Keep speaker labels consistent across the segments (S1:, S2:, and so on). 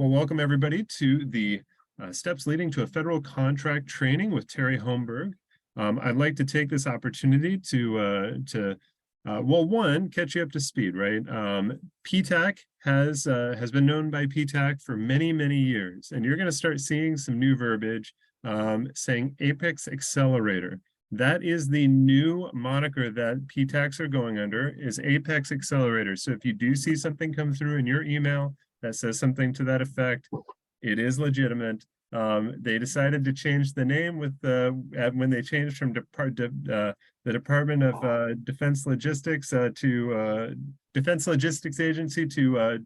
S1: Well, welcome everybody to the Steps Leading to a Federal Contract training with Terry Homburg. I'd like to take this opportunity to well, one, catch you up to speed, right? PTAC has been known by PTAC for many, many years, and you're going to start seeing some new verbiage saying Apex Accelerator. That is the new moniker that PTACs are going under, is Apex Accelerator. So if you do see something come through in your email that says something to that effect, it is legitimate. They decided to change the name with when they changed from the Department of Defense Logistics to Defense Logistics Agency to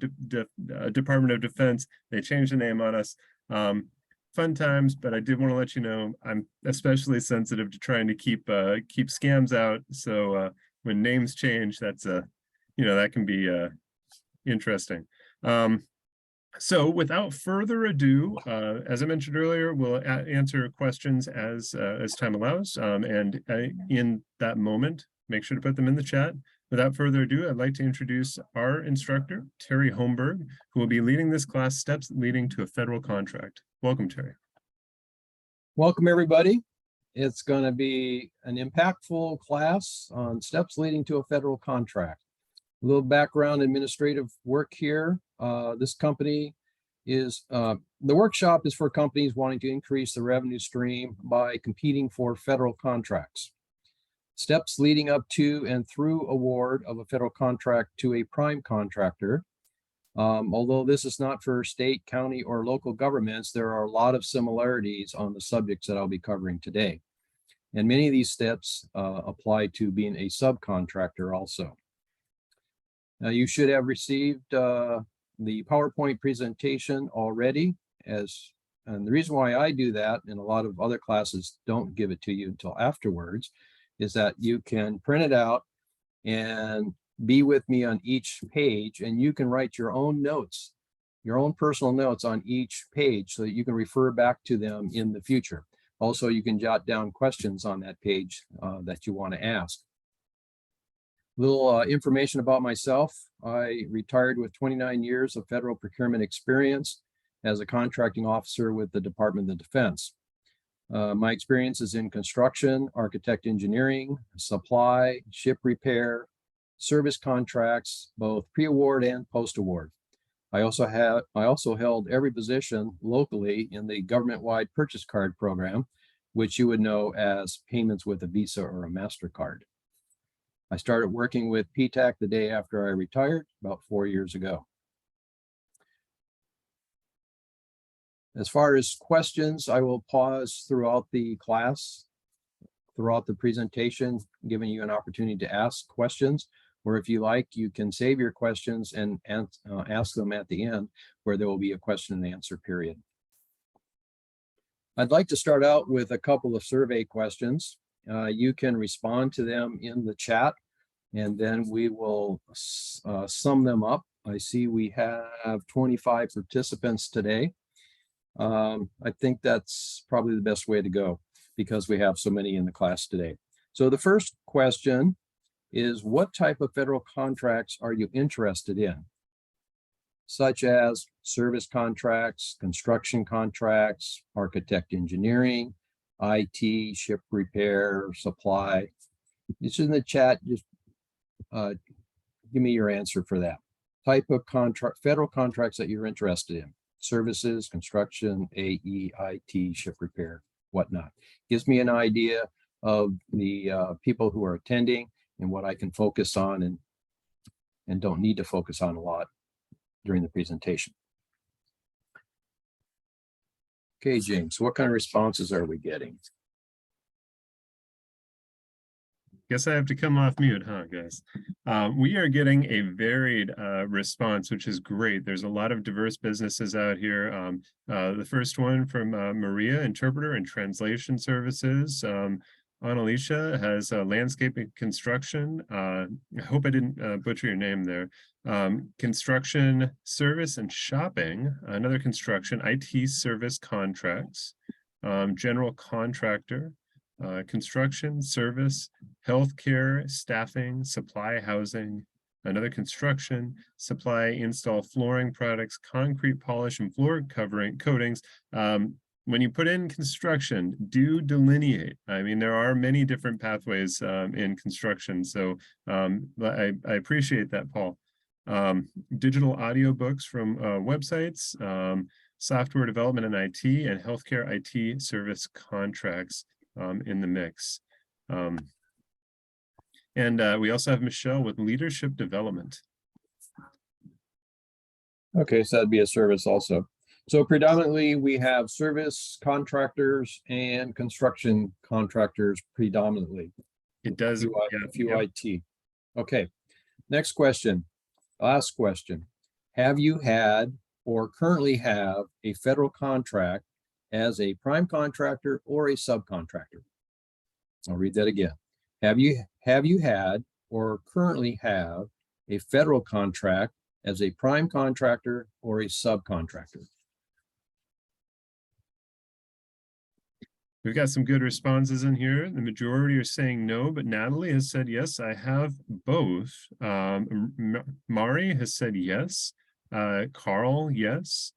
S1: Department of Defense. They changed the name on us. Fun times, but I did want to let you know I'm especially sensitive to trying to keep scams out. So when names change, that's that can be interesting. So without further ado, as I mentioned earlier, we'll answer questions as time allows. And in that moment, make sure to put them in the chat. Without further ado, I'd like to introduce our instructor, Terry Homburg, who will be leading this class, Steps Leading to a Federal Contract. Welcome, Terry.
S2: Welcome, everybody. It's going to be an impactful class on steps leading to a federal contract. A little background administrative work here. This company is, the workshop is for companies wanting to increase the revenue stream by competing for federal contracts. Steps leading up to and through award of a federal contract to a prime contractor. Although this is not for state, county, or local governments, there are a lot of similarities on the subjects that I'll be covering today. And many of these steps apply to being a subcontractor also. Now, you should have received the PowerPoint presentation already, and the reason why I do that, and a lot of other classes don't give it to you until afterwards, is that you can print it out and be with me on each page, and you can write your own notes, your own personal notes on each page so that you can refer back to them in the future. Also, you can jot down questions on that page that you want to ask. Little information about myself. I retired with 29 years of federal procurement experience as a contracting officer with the Department of Defense. My experience is in construction, architect engineering, supply, ship repair, service contracts, both pre-award and post-award. I also held every position locally in the government-wide purchase card program, which you would know as payments with a Visa or a MasterCard. I started working with PTAC the day after I retired, about 4 years ago. As far as questions, I will pause throughout the class, throughout the presentation, giving you an opportunity to ask questions. Or if you like, you can save your questions and ask them at the end, where there will be a question and answer period. I'd like to start out with a couple of survey questions. You can respond to them in the chat, and then we will sum them up. I see we have 25 participants today. I think that's probably the best way to go because we have so many in the class today. So the first question is, what type of federal contracts are you interested in? Such as service contracts, construction contracts, architect engineering, IT, ship repair, supply. It's in the chat. Just give me your answer for that. Type of contract, federal contracts that you're interested in. Services, construction, AE, IT, ship repair, whatnot. Gives me an idea of the people who are attending and what I can focus on and don't need to focus on a lot during the presentation. Okay, James, what kind of responses are we getting?
S1: Guess I have to come off mute, huh, guys? We are getting a varied response, which is great. There's a lot of diverse businesses out here. The first one from Maria, interpreter and translation services. Annalicia has landscape and construction. I hope I didn't butcher your name there. Construction, service, and shopping. Another construction, IT service contracts. General contractor. Construction, service, healthcare, staffing, supply, housing, another construction, supply, install flooring products, concrete polish and floor covering coatings. When you put in construction, do delineate. I mean, there are many different pathways in construction. So I appreciate that, Paul. Digital audio books from websites, software development and IT, and healthcare IT service contracts in the mix. And we also have Michelle with leadership development.
S2: Okay, so that'd be a service also. So predominantly we have service contractors and construction contractors predominantly.
S1: It does.
S2: A few IT. Okay, next question. Last question. Have you had or currently have a federal contract as a prime contractor or a subcontractor? I'll read that again. Have you had or currently have a federal contract as a prime contractor or a subcontractor?
S1: We've got some good responses in here. The majority are saying no, but Natalie has said yes, I have both. Mari has said yes. Carl, yes.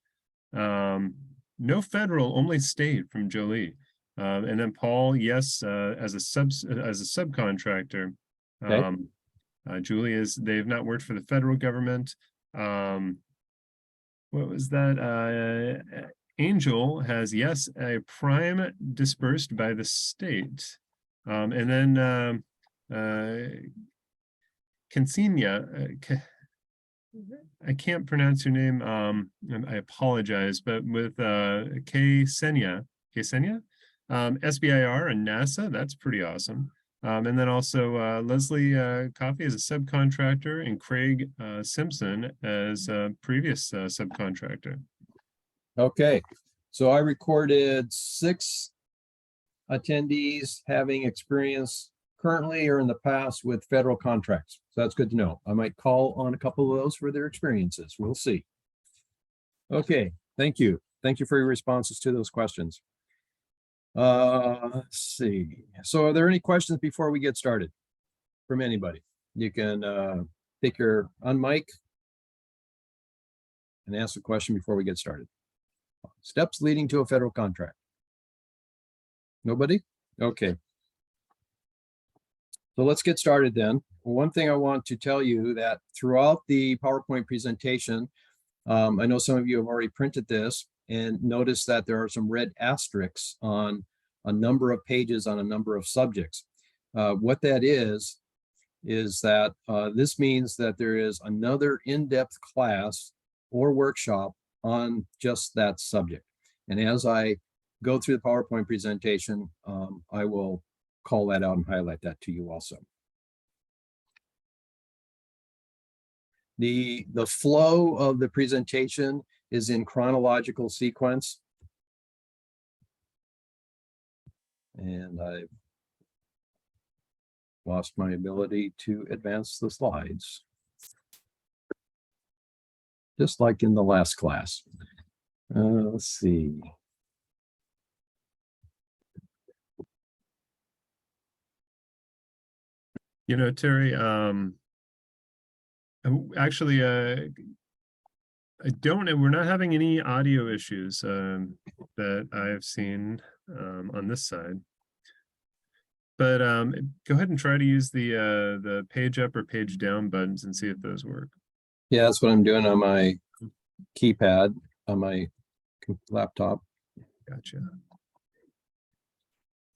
S1: No federal, only state from Jolie. And then Paul, yes, as a subcontractor.
S2: Okay.
S1: Julie they've not worked for the federal government. What was that? Angel has yes, a prime dispersed by the state. And then Consenia, I can't pronounce your name. I apologize, but with Ksenia, SBIR and NASA, that's pretty awesome. And then also Leslie Coffey as a subcontractor and Craig Simpson as a previous subcontractor.
S2: Okay, so I recorded 6 attendees having experience currently or in the past with federal contracts. So that's good to know. I might call on a couple of those for their experiences. We'll see. Okay, thank you. Thank you for your responses to those questions. Let's see. So are there any questions before we get started from anybody? You can take your unmic and ask a question before we get started. Steps leading to a federal contract. Nobody? Okay. So let's get started then. One thing I want to tell you that throughout the PowerPoint presentation, I know some of you have already printed this and noticed that there are some red asterisks on a number of pages on a number of subjects. What that is that this means that there is another in-depth class or workshop on just that subject. And as I go through the PowerPoint presentation, I will call that out and highlight that to you also. The flow of the presentation is in chronological sequence. And I've lost my ability to advance the slides, just like in the last class. Let's see.
S1: You know, Terry, actually, I don't, and we're not having any audio issues that I've seen on this side. But go ahead and try to use the page up or page down buttons and see if those work.
S2: Yeah, that's what I'm doing on my keypad on my laptop.
S1: Gotcha.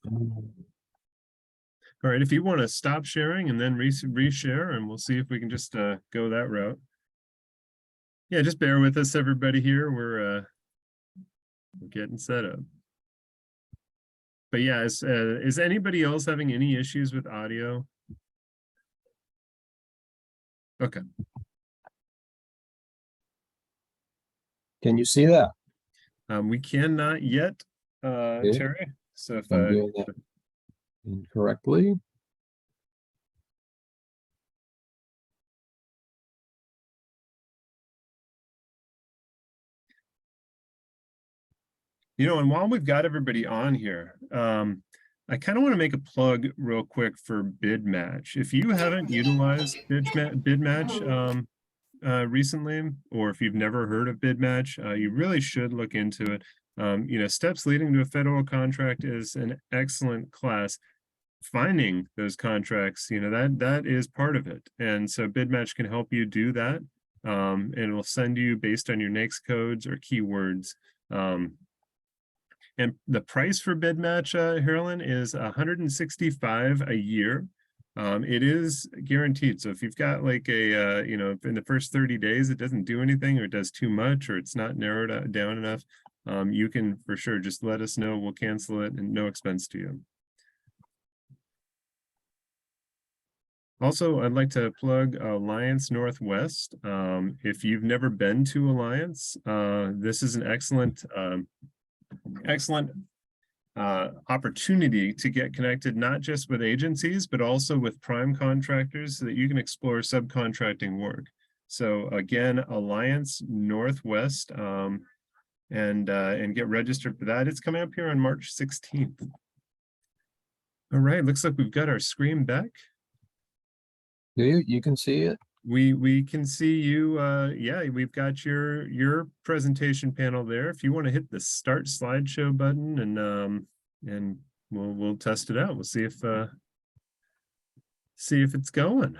S1: All right, if you want to stop sharing and then reshare, and we'll see if we can just go that route. Yeah, just bear with us, everybody here. We're getting set up. But yeah, is anybody else having any issues with audio? Okay.
S2: Can you see that?
S1: We cannot yet,
S2: Okay.
S1: Terry. So if
S2: I'm doing that incorrectly.
S1: you know, and while we've got everybody on here, I kind of want to make a plug real quick for Bid Match. If you haven't utilized Bid Match recently, or if you've never heard of Bid Match, you really should look into it. Steps leading to a federal contract is an excellent class. Finding those contracts, that is part of it. And so Bid Match can help you do that. And it will send you based on your NAICS codes or keywords. And the price for Bid Match, Harlan, is $165 a year. It is guaranteed. So if you've got like a, in the first 30 days, it doesn't do anything or it does too much or it's not narrowed down enough, you can for sure just let us know. We'll cancel it and no expense to you. Also, I'd like to plug Alliance Northwest. If you've never been to Alliance, this is an excellent opportunity to get connected not just with agencies, but also with prime contractors so that you can explore subcontracting work. So again, Alliance Northwest, and get registered for that. It's coming up here on March 16th. All right, looks like we've got our screen back.
S2: You can see it?
S1: We can see you. Yeah, we've got your presentation panel there. If you want to hit the start slideshow button and we'll test it out. We'll see if it's going.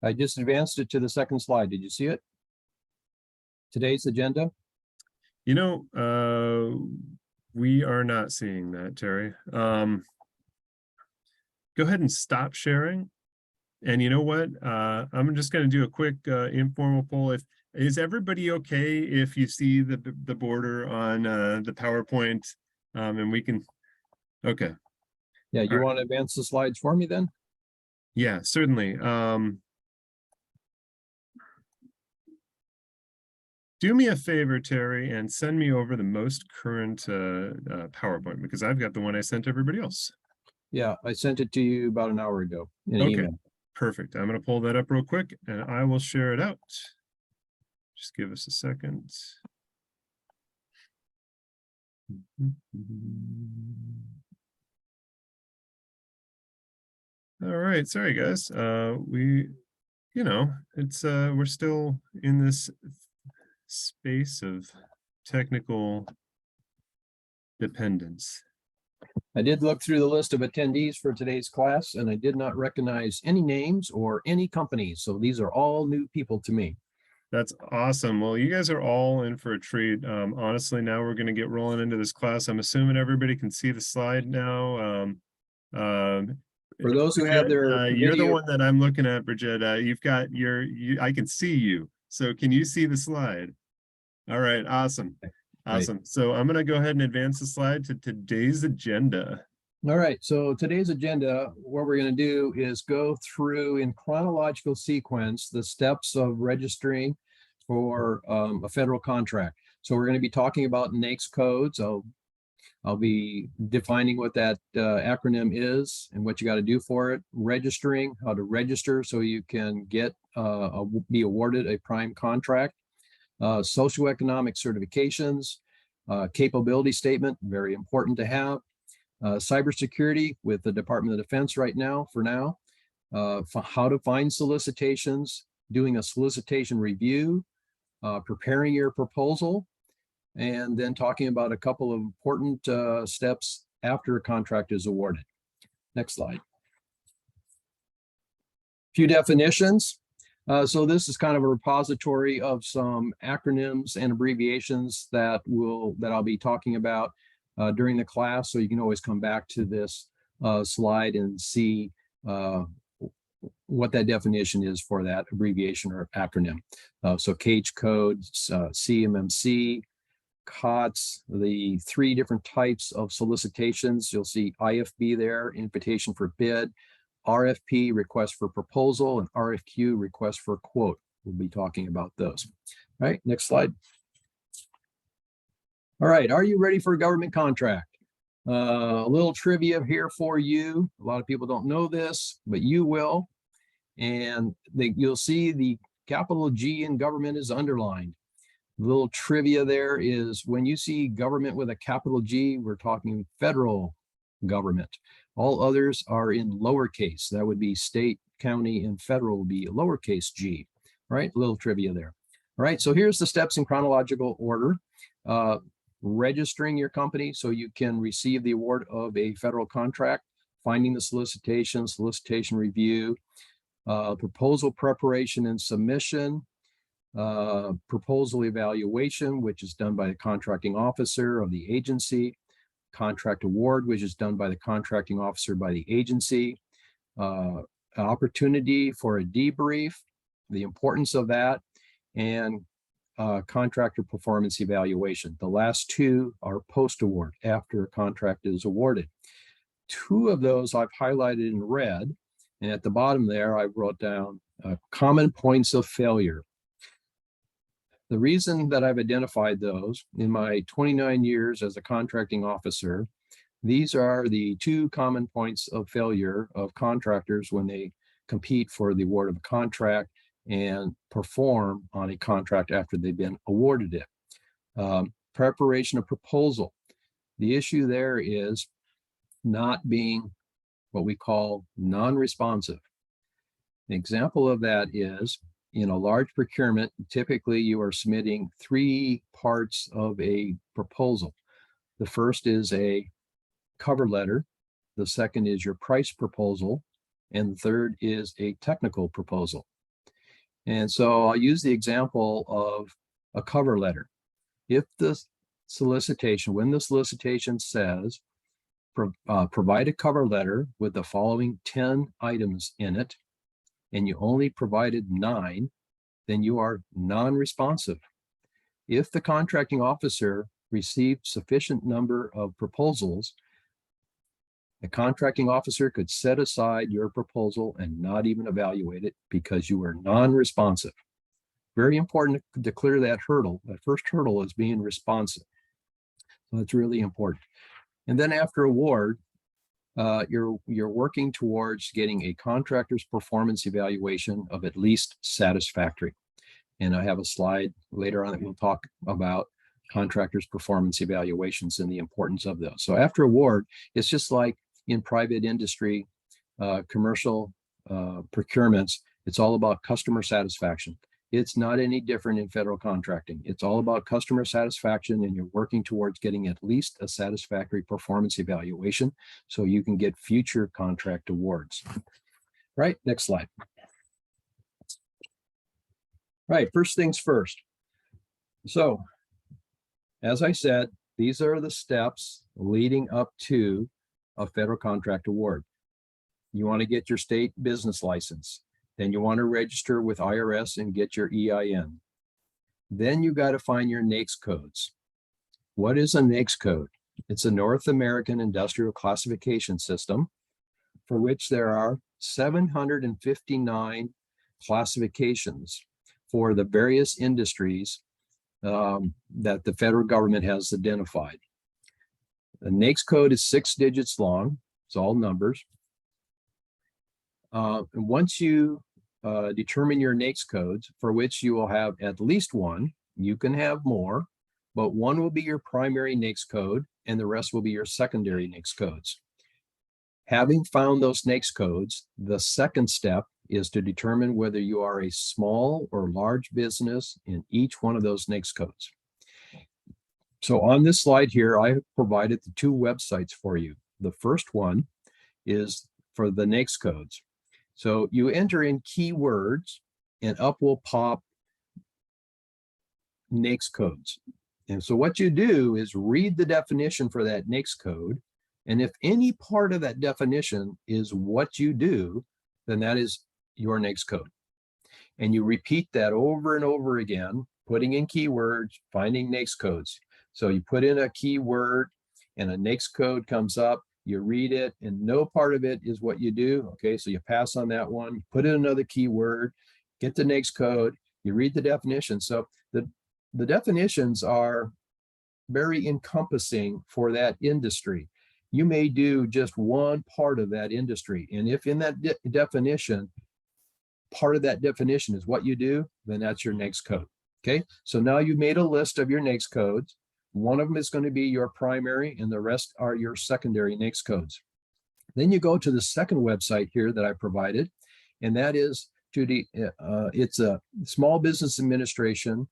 S2: I just advanced it to the second slide. Did you see it? Today's agenda?
S1: We are not seeing that, Terry. Go ahead and stop sharing. And you know what? I'm just going to do a quick informal poll. Is everybody okay if you see the border on the PowerPoint and we can, okay.
S2: Yeah, you want to advance the slides for me then?
S1: Yeah, certainly. Do me a favor, Terry, and send me over the most current PowerPoint because I've got the one I sent everybody else.
S2: Yeah, I sent it to you about an hour ago in an email.
S1: Perfect. I'm going to pull that up real quick and I will share it out. Just give us a second. All right. Sorry, guys. We're still in this space of technical dependence.
S2: I did look through the list of attendees for today's class and I did not recognize any names or any companies. So these are all new people to me.
S1: That's awesome. Well, you guys are all in for a treat. Honestly, now we're going to get rolling into this class. I'm assuming everybody can see the slide now.
S2: For those who have their
S1: you're the
S2: video,
S1: one that I'm looking at, Bridget. You've got I can see you. So can you see the slide? All right, awesome. Awesome. Right. So I'm going to go ahead and advance the slide to today's agenda.
S2: All right. So today's agenda, what we're going to do is go through in chronological sequence the steps of registering for a federal contract. So we're going to be talking about NAICS codes. I'll be defining what that acronym is and what you got to do for it, registering, how to register so you can get be awarded a prime contract, socioeconomic certifications, capability statement, very important to have, cybersecurity with the Department of Defense right now, how to find solicitations, doing a solicitation review, preparing your proposal, and then talking about a couple of important steps after a contract is awarded. Next slide. Few definitions. So this is kind of a repository of some acronyms and abbreviations that I'll be talking about during the class. So you can always come back to this slide and see what that definition is for that abbreviation or acronym. So CAGE code, CMMC, COTS, the 3 different types of solicitations. You'll see IFB there, invitation for bid, RFP, request for proposal, and RFQ, request for quote. We'll be talking about those. All right, next slide. All right, are you ready for a government contract? A little trivia here for you. A lot of people don't know this, but you will. And you'll see the capital G in government is underlined. Little trivia there is when you see government with a capital G, we're talking federal government. All others are in lowercase. That would be state, county, and federal would be lowercase g, right? Little trivia there. All right, so here's the steps in chronological order. Registering your company so you can receive the award of a federal contract, finding the solicitation review, proposal preparation and submission, proposal evaluation, which is done by the contracting officer of the agency, contract award, which is done by the contracting officer by the agency, opportunity for a debrief, the importance of that, and contractor performance evaluation. The last two are post-award, after a contract is awarded. Two of those I've highlighted in red, and at the bottom there, I wrote down common points of failure. The reason that I've identified those in my 29 years as a contracting officer, these are the two common points of failure of contractors when they compete for the award of a contract and perform on a contract after they've been awarded it. Preparation of proposal. The issue there is not being what we call non-responsive. An example of that is in a large procurement, typically you are submitting three parts of a proposal. The first is a cover letter. The second is your price proposal. And the third is a technical proposal. And so I'll use the example of a cover letter. If the solicitation, when the solicitation says, provide a cover letter with the following 10 items in it, and you only provided 9, then you are non-responsive. If the contracting officer received sufficient number of proposals, the contracting officer could set aside your proposal and not even evaluate it because you were non-responsive. Very important to clear that hurdle. That first hurdle is being responsive. So that's really important. And then after award, you're working towards getting a contractor's performance evaluation of at least satisfactory. And I have a slide later on that we'll talk about contractors' performance evaluations and the importance of those. So after award, it's just like in private industry, commercial procurements, it's all about customer satisfaction. It's not any different in federal contracting. It's all about customer satisfaction, and you're working towards getting at least a satisfactory performance evaluation so you can get future contract awards. Right, next slide. Right, first things first. So, as I said, these are the steps leading up to a federal contract award. You want to get your state business license. Then you want to register with IRS and get your EIN. Then you got to find your NAICS codes. What is a NAICS code? It's a North American Industrial Classification System, for which there are 759 classifications for the various industries that the federal government has identified. The NAICS code is 6 digits long. It's all numbers. And once you determine your NAICS codes, for which you will have at least one, you can have more, but one will be your primary NAICS code and the rest will be your secondary NAICS codes. Having found those NAICS codes, the second step is to determine whether you are a small or large business in each one of those NAICS codes. So on this slide here, I have provided the 2 websites for you. The first one is for the NAICS codes. So you enter in keywords and up will pop NAICS codes. And so what you do is read the definition for that NAICS code. And if any part of that definition is what you do, then that is your NAICS code. And you repeat that over and over again, putting in keywords, finding NAICS codes. So you put in a keyword and a NAICS code comes up, you read it, and no part of it is what you do. Okay, so you pass on that one, put in another keyword, get the NAICS code, you read the definition. So the definitions are very encompassing for that industry. You may do just one part of that industry. And if in that definition, part of that definition is what you do, then that's your NAICS code. Okay, so now you made a list of your NAICS codes. One of them is going to be your primary and the rest are your secondary NAICS codes. Then you go to the second website here that I provided, and that is to the, it's a Small Business Administration,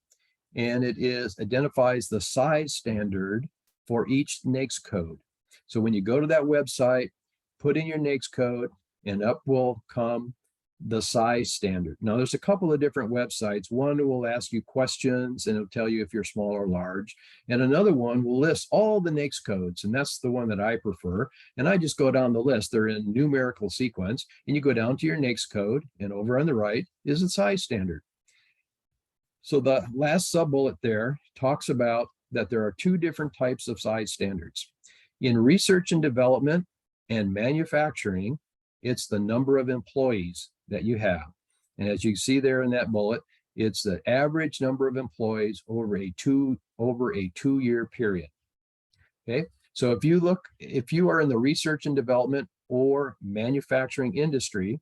S2: and it identifies the size standard for each NAICS code. So when you go to that website, put in your NAICS code, and up will come the size standard. Now, there's a couple of different websites. One will ask you questions and it'll tell you if you're small or large. And another one will list all the NAICS codes. And that's the one that I prefer. And I just go down the list. They're in numerical sequence. And you go down to your NAICS code, and over on the right is the size standard. So the last sub-bullet there talks about that there are two different types of size standards. In research and development and manufacturing, it's the number of employees that you have. And as you see there in that bullet, it's the average number of employees over a two-year period. Okay, so if you are in the research and development or manufacturing industry,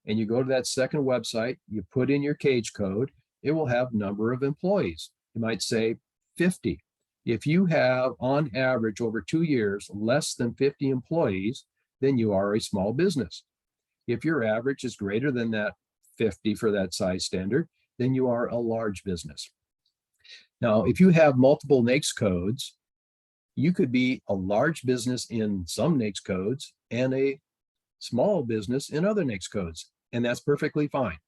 S2: and you go to that second website, you put in your cage code, it will have number of employees. You might say 50. If you have on average over 2 years less than 50 employees, then you are a small business. If your average is greater than that 50 for that size standard, then you are a large business. Now, if you have multiple NAICS codes, you could be a large business in some NAICS codes and a small business in other NAICS codes, and that's perfectly fine.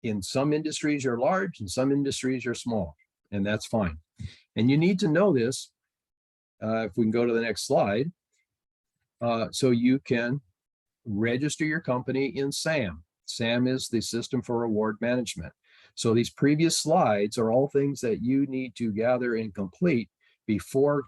S2: In some industries, you're large, in some industries, you're small, and that's fine. And you need to know this, if we can go to the next slide, so you can register your company in SAM. SAM is the System for Award Management. So these previous slides are all things that you need to gather and complete before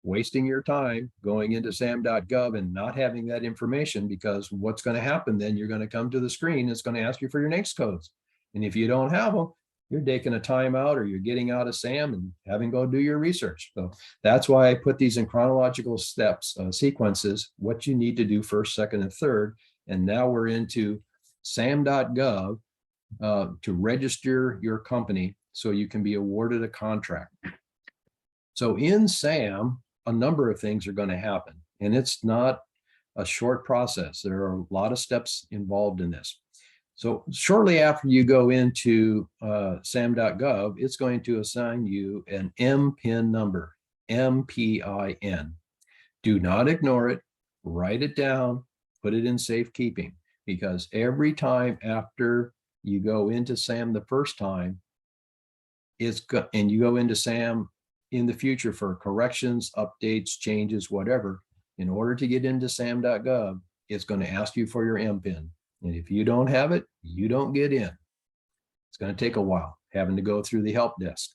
S2: wasting your time going into sam.gov and not having that information, because what's going to happen then, you're going to come to the screen, it's going to ask you for your NAICS codes. And if you don't have them, you're taking a timeout or you're getting out of SAM and having to go do your research. So that's why I put these in chronological steps, sequences, what you need to do first, second, and third. And now we're into sam.gov to register your company so you can be awarded a contract. So in SAM, a number of things are going to happen, and it's not a short process. There are a lot of steps involved in this. So shortly after you go into sam.gov, it's going to assign you an MPIN number, MPIN. Do not ignore it, write it down, put it in safekeeping, because every time after you go into SAM the first time, and you go into SAM in the future for corrections, updates, changes, whatever, in order to get into sam.gov, it's going to ask you for your MPIN. And if you don't have it, you don't get in. It's going to take a while, having to go through the help desk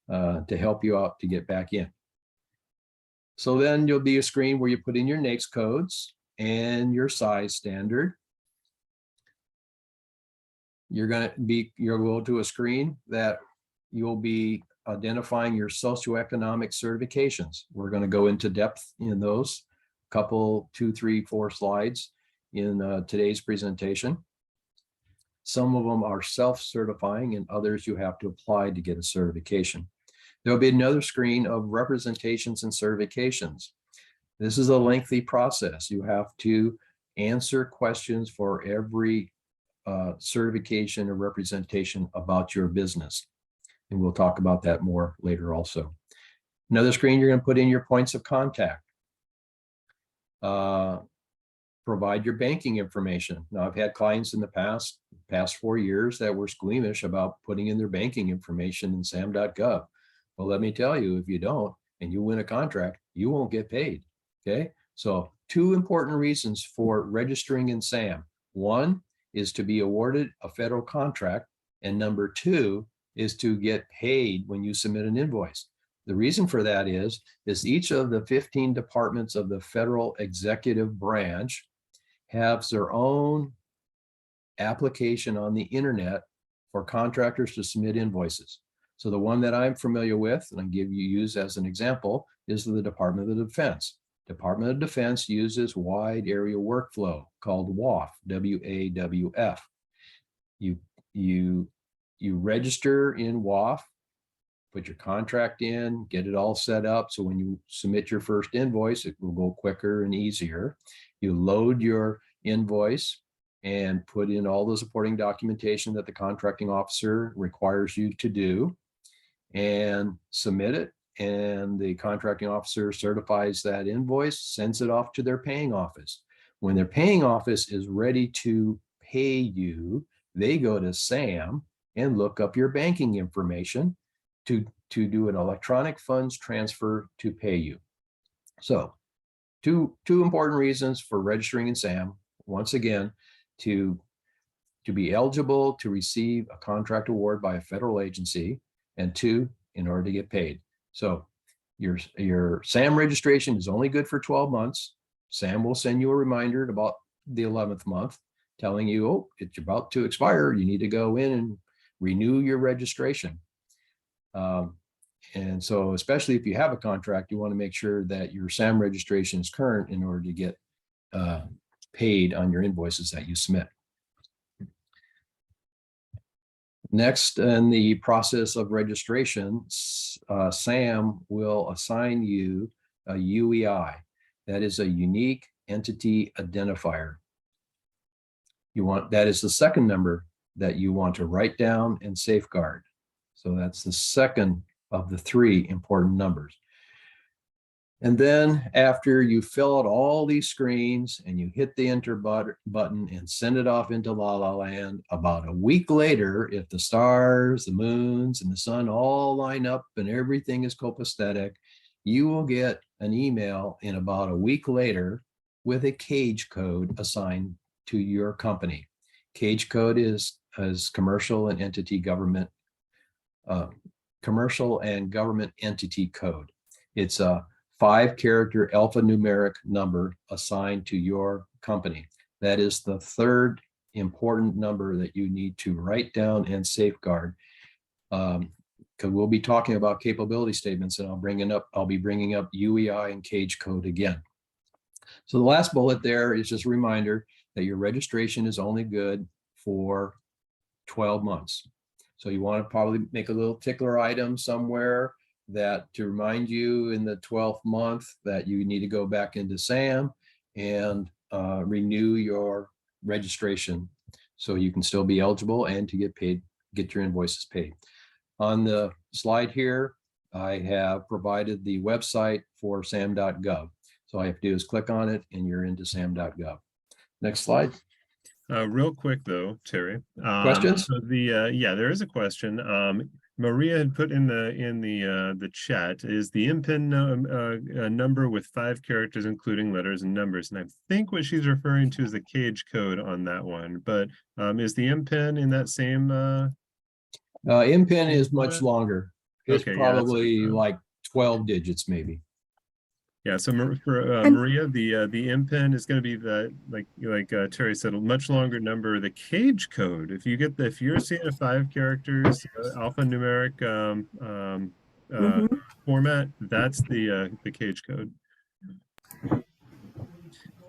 S2: to help you out to get back in. So then you'll be a screen where you put in your NAICS codes and your size standard. You'll go to a screen that you'll be identifying your socioeconomic certifications. We're going to go into depth in those couple, 2, 3, 4 slides in today's presentation. Some of them are self-certifying and others you have to apply to get a certification. There'll be another screen of representations and certifications. This is a lengthy process. You have to answer questions for every certification or representation about your business. And we'll talk about that more later also. Another screen, you're going to put in your points of contact. Provide your banking information. Now, I've had clients in the past 4 years that were squeamish about putting in their banking information in sam.gov. Well, let me tell you, if you don't, and you win a contract, you won't get paid, okay? So 2 important reasons for registering in SAM. One is to be awarded a federal contract, and number 2 is to get paid when you submit an invoice. The reason for that is each of the 15 departments of the federal executive branch has their own application on the internet for contractors to submit invoices. So the one that I'm familiar with, and I use as an example, is the Department of Defense. Department of Defense uses wide area workflow called WAF, W-A-W-F. You you register in WAF, put your contract in, get it all set up. So when you submit your first invoice, it will go quicker and easier. You load your invoice and put in all the supporting documentation that the contracting officer requires you to do and submit it. And the contracting officer certifies that invoice, sends it off to their paying office. When their paying office is ready to pay you, they go to SAM and look up your banking information to do an electronic funds transfer to pay you. So two important reasons for registering in SAM. Once again, to be eligible to receive a contract award by a federal agency, and two, in order to get paid. So your SAM registration is only good for 12 months. SAM will send you a reminder at about the 11th month telling you, oh, it's about to expire. You need to go in and renew your registration. And so especially if you have a contract, you want to make sure that your SAM registration is current in order to get paid on your invoices that you submit. Next, in the process of registration, SAM will assign you a UEI. That is a unique entity identifier. That is the second number that you want to write down and safeguard. So that's the second of the three important numbers. And then after you fill out all these screens and you hit the enter button and send it off into La La Land, about a week later, if the stars, the moons, and the sun all line up and everything is copacetic, you will get an email in about a week later with a cage code assigned to your company. Cage code is commercial and entity government, commercial and government entity code. It's a 5-character alphanumeric number assigned to your company. That is the third important number that you need to write down and safeguard. Because we'll be talking about capability statements, and I'll be bringing up UEI and cage code again. So the last bullet there is just a reminder that your registration is only good for 12 months. So you want to probably make a little tickler item somewhere that to remind you in the 12th month that you need to go back into SAM and renew your registration so you can still be eligible and to get paid, get your invoices paid. On the slide here, I have provided the website for sam.gov. So all you have to do is click on it and you're into sam.gov. Next slide.
S1: Real quick though, Terry.
S2: Questions?
S1: So yeah, there is a question. Maria had put in the chat, is the IMPIN a number with 5 characters, including letters and numbers? And I think what she's referring to is the cage code on that one. But is the IMPIN in that same?
S2: IMPIN is much longer. It's
S1: okay,
S2: probably like 12 digits, maybe.
S1: Yeah, so for Maria, the IMPIN is going to be the like Terry said, a much longer number. The cage code, if you're seeing a 5 characters alphanumeric format, that's the cage code.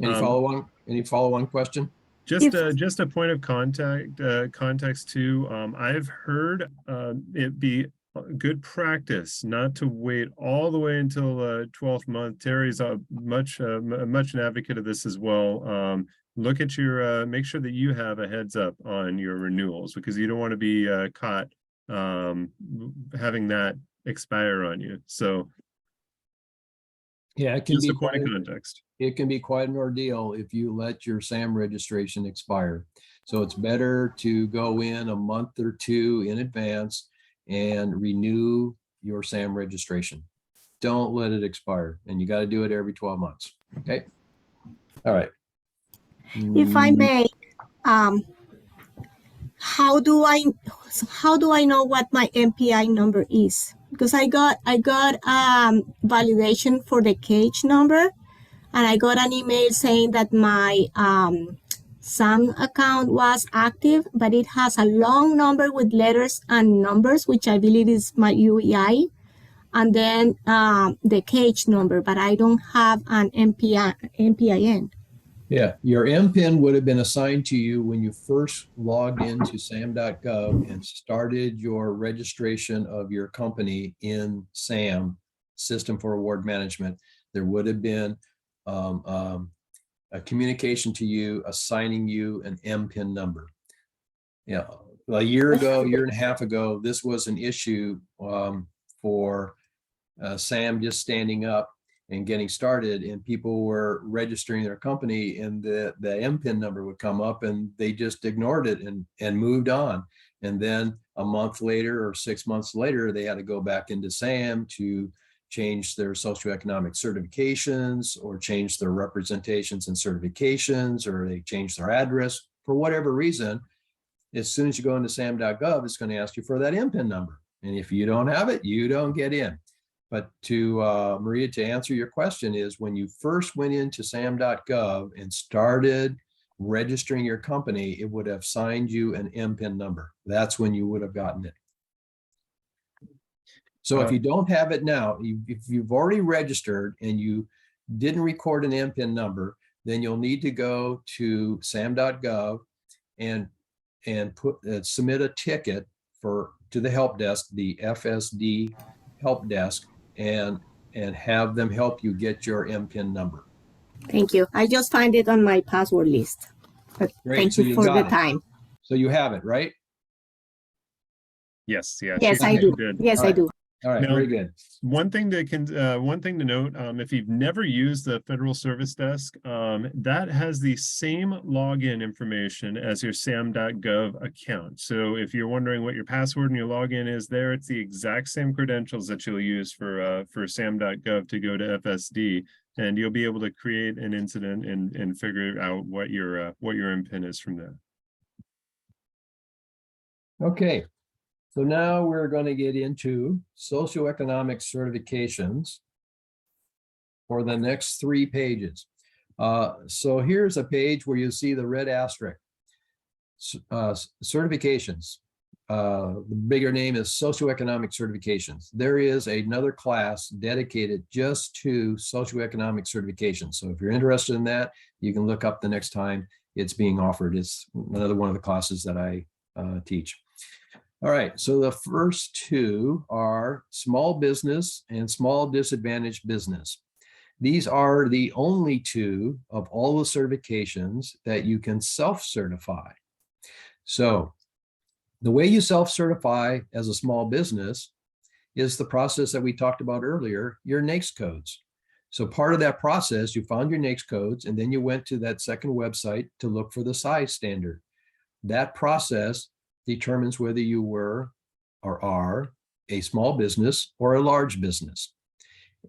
S2: Any follow-on question?
S1: Just a point of context too. I've heard it be good practice not to wait all the way until 12th month. Terry's much an advocate of this as well. Look at your make sure that you have a heads up on your renewals, because you don't want to be caught having that expire on you. So
S2: yeah, it can be
S1: quite context.
S2: It can be quite an ordeal if you let your SAM registration expire. So it's better to go in a month or two in advance and renew your SAM registration. Don't let it expire, and you got to do it every 12 months. Okay. All right.
S3: If I may, how do I know what my MPI number is? Because I got validation for the cage number, and I got an email saying that my SAM account was active, but it has a long number with letters and numbers, which I believe is my UEI, and then the cage number, but I don't have an MPIN.
S2: Yeah, your MPIN would have been assigned to you when you first logged into sam.gov and started your registration of your company in SAM, System for Award Management. There would have been a communication to you assigning you an MPIN number. Yeah, a year ago, year and a half ago, this was an issue for SAM just standing up and getting started, and people were registering their company, and the MPIN number would come up, and they just ignored it and moved on. And then a month later or 6 months later, they had to go back into SAM to change their socioeconomic certifications or change their representations and certifications, or they change their address for whatever reason. As soon as you go into sam.gov, it's going to ask you for that MPIN number. And if you don't have it, you don't get in. But to Maria, to answer your question, is when you first went into sam.gov and started registering your company, it would have signed you an MPIN number. That's when you would have gotten it. So if you don't have it now, if you've already registered and you didn't record an MPIN number, then you'll need to go to sam.gov and submit a ticket to the help desk, the FSD help desk, and have them help you get your MPIN number.
S3: Thank you. I just find it on my password list. But
S2: Great.
S3: thank
S2: So
S3: you
S2: you
S3: for
S2: got
S3: the
S2: it.
S3: time.
S2: So you have it, right?
S1: Yes, yeah.
S3: Yes,
S1: she
S3: I do.
S1: did.
S3: Yes, I do.
S2: All right,
S1: Now,
S2: very good.
S1: One thing to note, if you've never used the Federal Service Desk, that has the same login information as your sam.gov account. So if you're wondering what your password and your login is there, it's the exact same credentials that you'll use for sam.gov to go to FSD, and you'll be able to create an incident and figure out what your MPIN is from there.
S2: Okay. So now we're going to get into socioeconomic certifications for the next 3 pages. So here's a page where you see the red asterisk, certifications. The bigger name is socioeconomic certifications. There is another class dedicated just to socioeconomic certifications. So if you're interested in that, you can look up the next time it's being offered. It's another one of the classes that I teach. All right, so the first 2 are small business and small disadvantaged business. These are the only 2 of all the certifications that you can self-certify. So the way you self-certify as a small business is the process that we talked about earlier, your NAICS codes. So part of that process, you found your NAICS codes, and then you went to that second website to look for the size standard. That process determines whether you were or are a small business or a large business.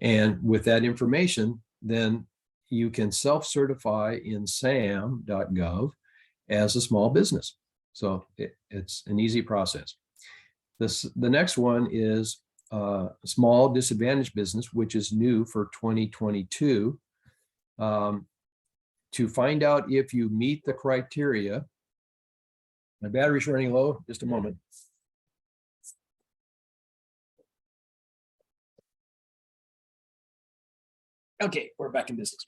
S2: And with that information, then you can self-certify in sam.gov as a small business. So it's an easy process. The next one is small disadvantaged business, which is new for 2022. To find out if you meet the criteria. My battery's running low, just a moment. Okay, we're back in business.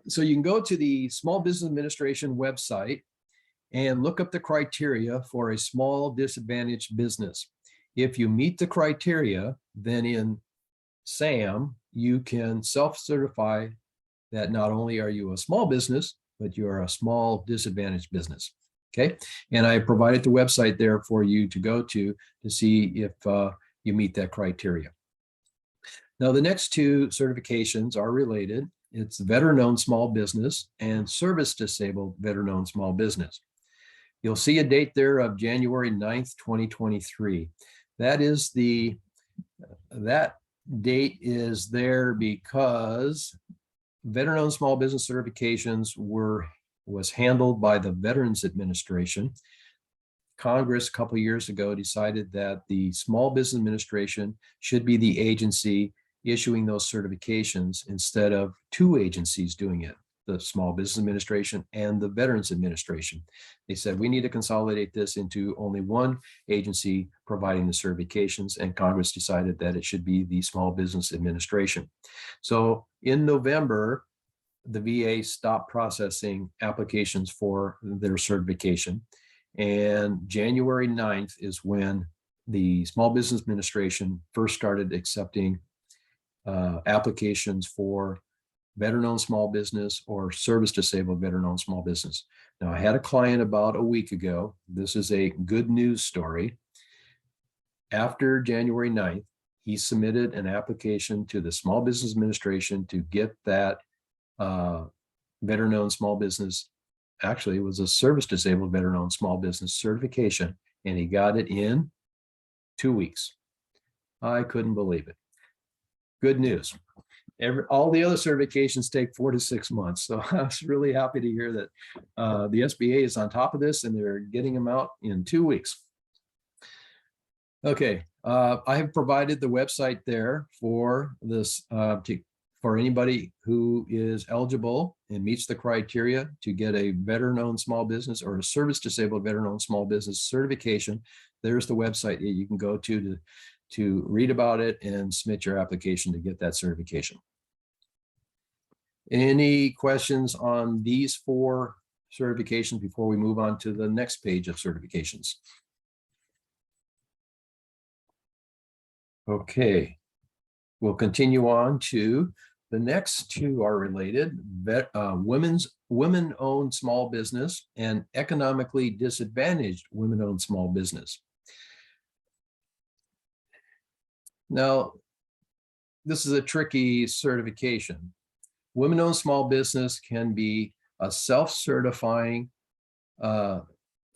S2: So you can go to the Small Business Administration website and look up the criteria for a small disadvantaged business. If you meet the criteria, then in SAM, you can self-certify that not only are you a small business, but you are a small disadvantaged business. Okay, and I provided the website there for you to go to see if you meet that criteria. Now, the next 2 certifications are related. It's veteran-owned small business and service-disabled veteran-owned small business. You'll see a date there of January 9th, 2023. That date is there because veteran-owned small business certifications was handled by the Veterans Administration. Congress a couple of years ago decided that the Small Business Administration should be the agency issuing those certifications instead of 2 agencies doing it, the Small Business Administration and the Veterans Administration. They said, we need to consolidate this into only one agency providing the certifications, and Congress decided that it should be the Small Business Administration. So in November, the VA stopped processing applications for their certification. And January 9th is when the Small Business Administration first started accepting applications for veteran-owned small business or service-disabled veteran-owned small business. Now, I had a client about a week ago. This is a good news story. After January 9th, he submitted an application to the Small Business Administration to get that veteran-owned small business. Actually, it was a service-disabled veteran-owned small business certification, and he got it in 2 weeks. I couldn't believe it. Good news. All the other certifications take 4 to 6 months. So I was really happy to hear that the SBA is on top of this and they're getting them out in 2 weeks. Okay, I have provided the website there for this, for anybody who is eligible and meets the criteria to get a veteran-owned small business or a service-disabled veteran-owned small business certification. There's the website that you can go to read about it and submit your application to get that certification. Any questions on these 4 certifications before we move on to the next page of certifications? Okay, we'll continue on to the next 2 are related, women-owned small business and economically disadvantaged women-owned small business. Now, this is a tricky certification. Women-owned small business can be a self-certifying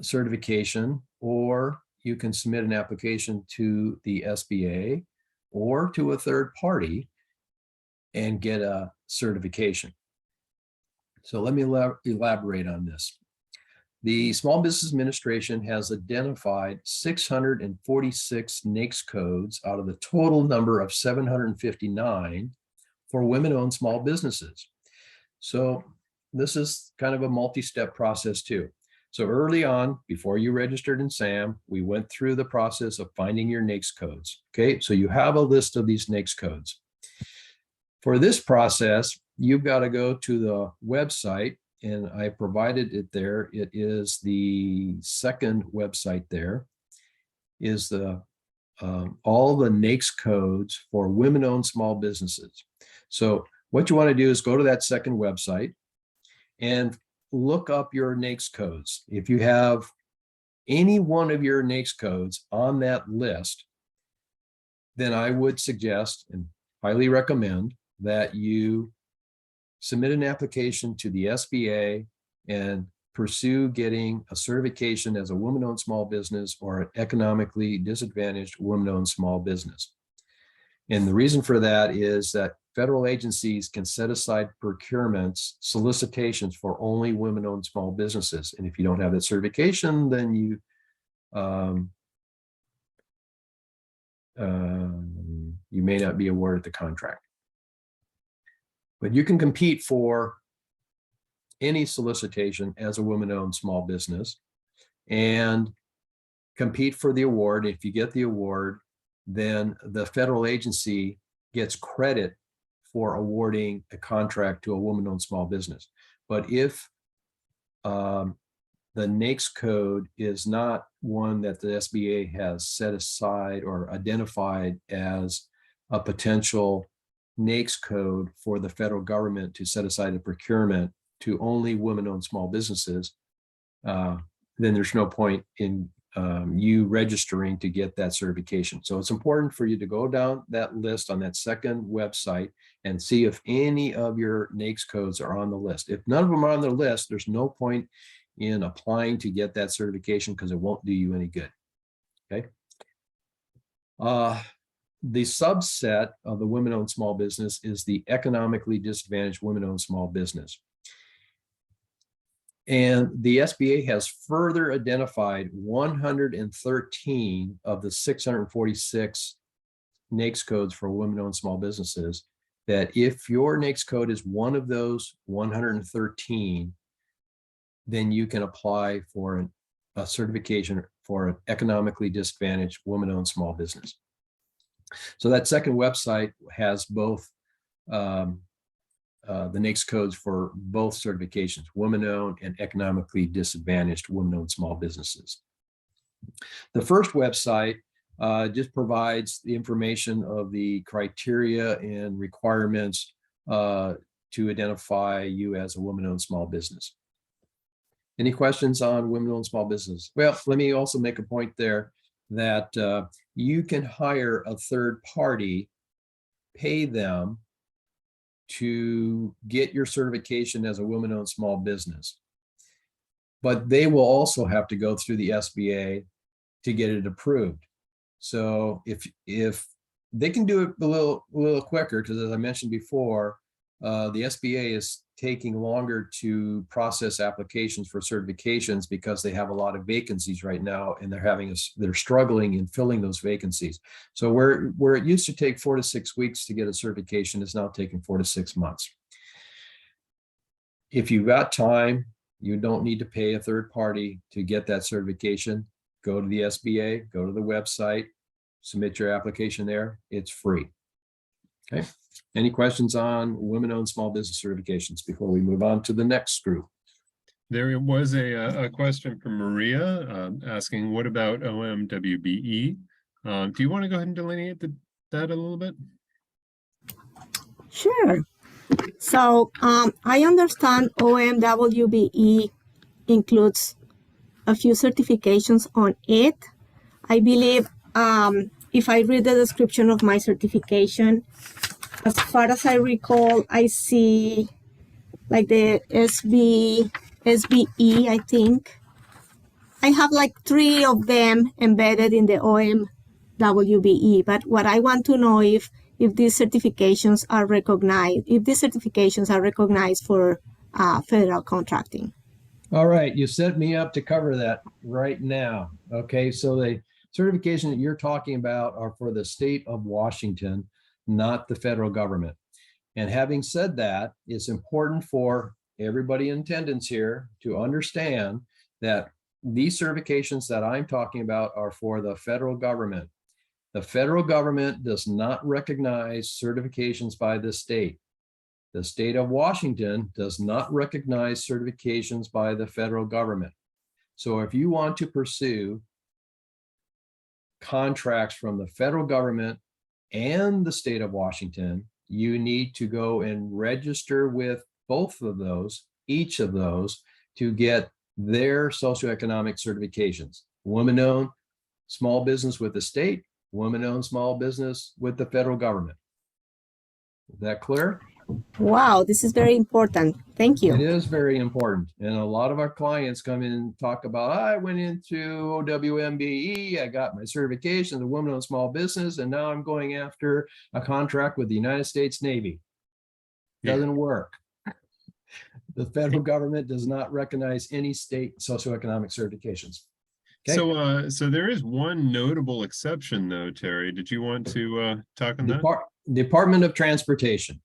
S2: certification, or you can submit an application to the SBA or to a third party and get a certification. So let me elaborate on this. The Small Business Administration has identified 646 NAICS codes out of the total number of 759 for women-owned small businesses. So this is kind of a multi-step process too. So early on, before you registered in SAM, we went through the process of finding your NAICS codes. Okay, so you have a list of these NAICS codes. For this process, you've got to go to the website, and I provided it there. It is the second website there, is the all the NAICS codes for women-owned small businesses. So what you want to do is go to that second website and look up your NAICS codes. If you have any one of your NAICS codes on that list, then I would suggest and highly recommend that you submit an application to the SBA and pursue getting a certification as a woman-owned small business or an economically disadvantaged woman-owned small business. And the reason for that is that federal agencies can set aside procurements, solicitations for only women-owned small businesses. And if you don't have that certification, then you may not be awarded the contract. But you can compete for any solicitation as a woman-owned small business and compete for the award. If you get the award, then the federal agency gets credit for awarding a contract to a woman-owned small business. But if the NAICS code is not one that the SBA has set aside or identified as a potential NAICS code for the federal government to set aside a procurement to only women-owned small businesses, then there's no point in you registering to get that certification. So it's important for you to go down that list on that second website and see if any of your NAICS codes are on the list. If none of them are on the list, there's no point in applying to get that certification because it won't do you any good. Okay. The subset of the women-owned small business is the economically disadvantaged women-owned small business. And the SBA has further identified 113 of the 646 NAICS codes for women-owned small businesses, that if your NAICS code is one of those 113, then you can apply for a certification for an economically disadvantaged women-owned small business. So that second website has both the NAICS codes for both certifications, women-owned and economically disadvantaged women-owned small businesses. The first website just provides the information of the criteria and requirements to identify you as a woman-owned small business. Any questions on women-owned small business? Well, let me also make a point there that you can hire a third party, pay them to get your certification as a woman-owned small business. But they will also have to go through the SBA to get it approved. So if they can do it a little quicker, because as I mentioned before, the SBA is taking longer to process applications for certifications because they have a lot of vacancies right now, and they're struggling in filling those vacancies. So where it used to take 4 to 6 weeks to get a certification, is now taking 4 to 6 months. If you've got time, you don't need to pay a third party to get that certification. Go to the SBA, go to the website, submit your application there. It's free. Okay. Any questions on women-owned small business certifications before we move on to the next group?
S1: There was a question from Maria asking, what about OMWBE? Do you want to go ahead and delineate that a little bit?
S3: Sure. So I understand OMWBE includes a few certifications on it. I believe if I read the description of my certification, as far as I recall, I see like the SBE, I think. I have like 3 of them embedded in the OMWBE, but what I want to know if these certifications are recognized, for federal contracting.
S2: All right, you set me up to cover that right now. Okay, so the certification that you're talking about are for the state of Washington, not the federal government. And having said that, it's important for everybody in attendance here to understand that these certifications that I'm talking about are for the federal government. The federal government does not recognize certifications by the state. The state of Washington does not recognize certifications by the federal government. So if you want to pursue contracts from the federal government and the state of Washington, you need to go and register with both of those, each of those, to get their socioeconomic certifications. Women-owned small business with the state, women-owned small business with the federal government. Is that clear?
S3: Wow, this is very important. Thank you.
S2: It is very important. And a lot of our clients come in and talk about, I went into OWMBE, I got my certification as a woman-owned small business, and now I'm going after a contract with the United States Navy. Doesn't work. The federal government does not recognize any state socioeconomic certifications. Okay.
S1: So there is one notable exception though, Terry. Did you want to talk on that?
S2: Department of Transportation.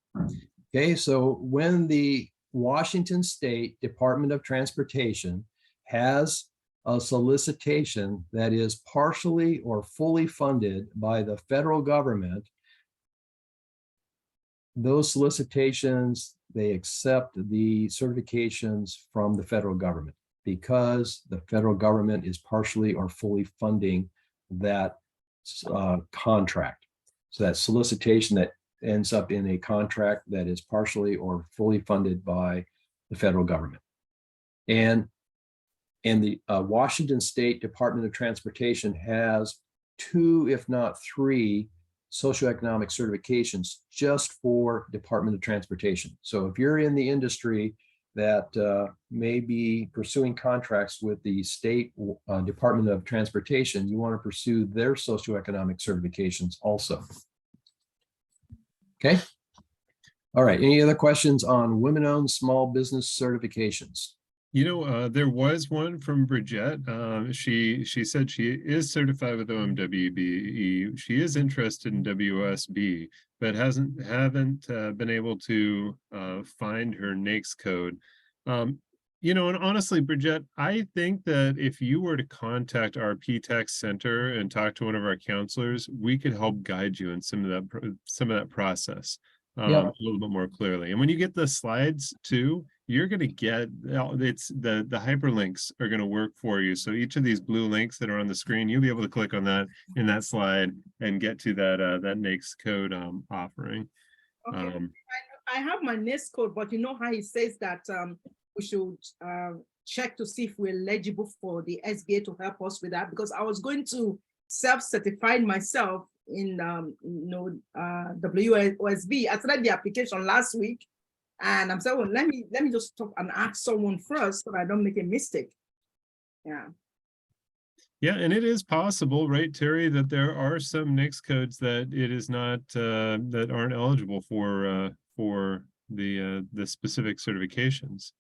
S2: Okay, so when the Washington State Department of Transportation has a solicitation that is partially or fully funded by the federal government, those solicitations, they accept the certifications from the federal government because the federal government is partially or fully funding that contract. So that solicitation that ends up in a contract that is partially or fully funded by the federal government. And the Washington State Department of Transportation has 2, if not 3, socioeconomic certifications just for Department of Transportation. So if you're in the industry that may be pursuing contracts with the state Department of Transportation, you want to pursue their socioeconomic certifications also. Okay. All right. Any other questions on women-owned small business certifications?
S1: You know, there was one from Bridget. She said she is certified with OMWBE. She is interested in WSB, but haven't been able to find her NAICS code. You know, and honestly, Bridget, I think that if you were to contact our PTAC Center and talk to one of our counselors, we could help guide you in some of that process. a little bit more clearly. And when you get the slides too, you're going to get it's the hyperlinks are going to work for you. So each of these blue links that are on the screen, you'll be able to click on that in that slide and get to that that NAICS code offering.
S4: Okay. I have my NAICS code, but you know how he says that we should check to see if we're eligible for the SBA to help us with that, because I was going to self-certify myself in WOSB. I started the application last week, and I'm saying, well, let me just talk and ask someone first so I don't make a mistake.
S1: Yeah, and it is possible, right, Terry, that there are some NAICS codes that it is not that aren't eligible for the specific certifications.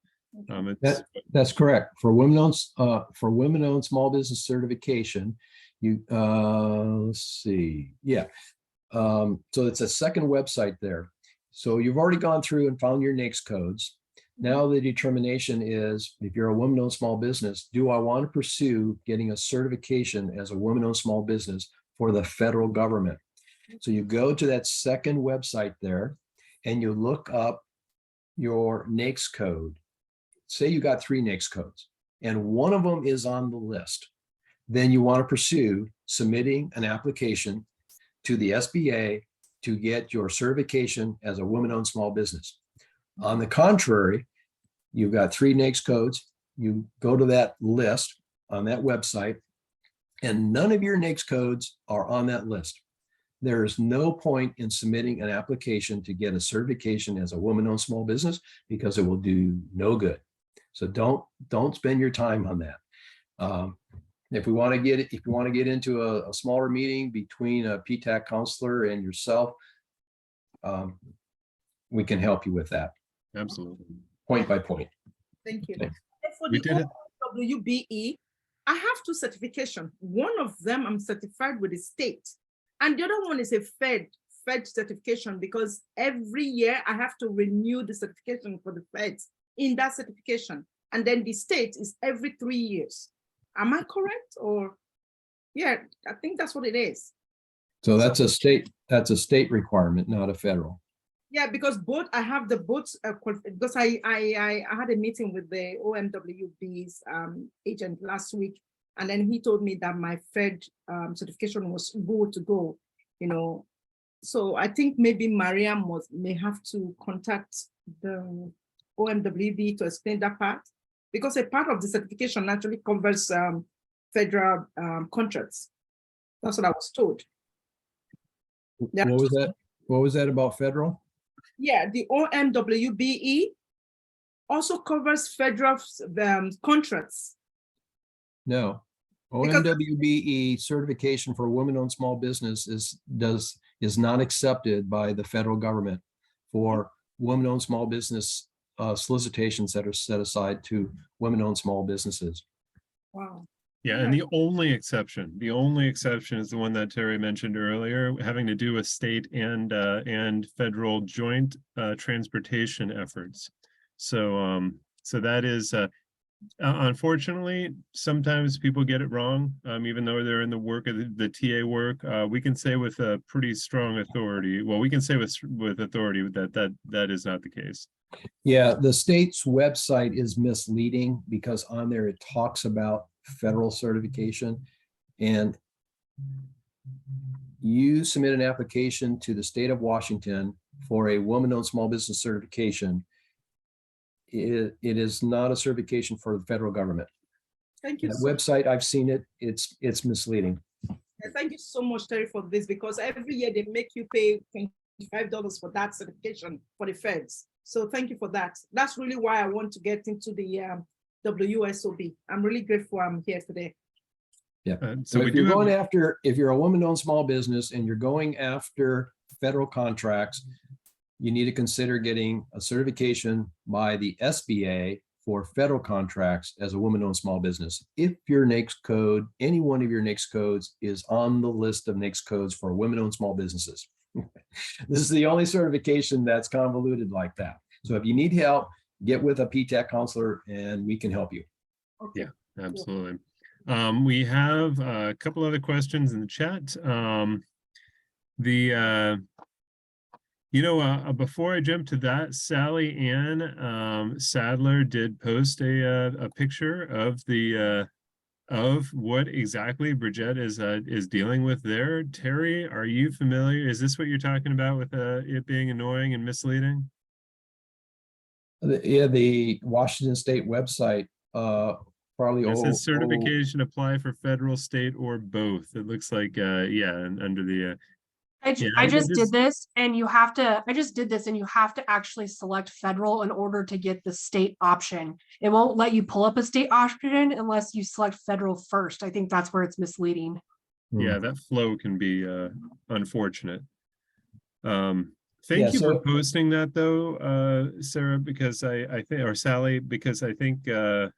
S2: That's correct. For women-owned small business certification, you let's see, so it's a second website there. So you've already gone through and found your NAICS codes. Now the determination is, if you're a woman-owned small business, do I want to pursue getting a certification as a woman-owned small business for the federal government? So you go to that second website there and you look up your NAICS code. Say you got 3 NAICS codes and one of them is on the list. Then you want to pursue submitting an application to the SBA to get your certification as a woman-owned small business. On the contrary, you've got 3 NAICS codes. You go to that list on that website, and none of your NAICS codes are on that list. There is no point in submitting an application to get a certification as a woman-owned small business, because it will do no good. So don't spend your time on that. If you want to get into a smaller meeting between a PTAC counselor and yourself, we can help you with that.
S1: Absolutely.
S2: Point by point.
S4: Thank you.
S2: Okay.
S4: For the WBE, I have 2 certifications. One of them I'm certified with the state, and the other one is a Fed certification, because every year I have to renew the certification for the Feds in that certification, and then the state is every 3 years. Am I correct? Or I think that's what it is.
S2: So that's a state requirement, not a federal.
S4: Yeah, because I have the both, because I had a meeting with the OMWB's agent last week, and then he told me that my Fed certification was good to go, So I think maybe Maria may have to contact the OMWB to explain that part, because a part of the certification actually covers federal contracts. That's what I was told.
S2: What was that? What was that about federal?
S4: Yeah, the OMWBE also covers federal contracts.
S2: No. OMWBE certification for women-owned small business is not accepted by the federal government for women-owned small business solicitations that are set aside to women-owned small businesses.
S4: Wow.
S1: Yeah, and the only exception is the one that Terry mentioned earlier, having to do with state and federal joint transportation efforts. So that is unfortunately, sometimes people get it wrong, even though they're in the work of the TA work. We can say with a pretty strong authority, well, we can say with authority that is not the case.
S2: Yeah, the state's website is misleading, because on there it talks about federal certification, and you submit an application to the state of Washington for a woman-owned small business certification. It is not a certification for the federal government.
S4: Thank you.
S2: That website, I've seen it. It's misleading.
S4: Thank you so much, Terry, for this, because every year they make you pay $25 for that certification for the Feds. So thank you for that. That's really why I want to get into the WSOB. I'm really grateful I'm here today.
S2: Yeah.
S1: So
S2: if you're a woman-owned small business and you're going after federal contracts, you need to consider getting a certification by the SBA for federal contracts as a woman-owned small business. If your NAICS code, any one of your NAICS codes, is on the list of NAICS codes for women-owned small businesses. This is the only certification that's convoluted like that. So if you need help, get with a PTAC counselor and we can help you.
S4: Okay.
S1: Yeah, absolutely. We have a couple other questions in the chat. Before I jump to that, Sally Ann Sadler did post a picture of the of what exactly Bridget is dealing with there. Terry, are you familiar? Is this what you're talking about with it being annoying and misleading?
S2: Yeah, the Washington State website, probably,
S1: It says certification apply for federal, state, or both. It looks like yeah, and under the yeah,
S5: I just did this and you have to, I just did this and you have to actually select federal in order to get the state option. It won't let you pull up a state option unless you select federal first. I think that's where it's misleading.
S1: yeah, that flow can be unfortunate.
S2: Yeah,
S1: Thank you for
S2: so-
S1: posting that though, Sarah, because I think, or Sally, because I think other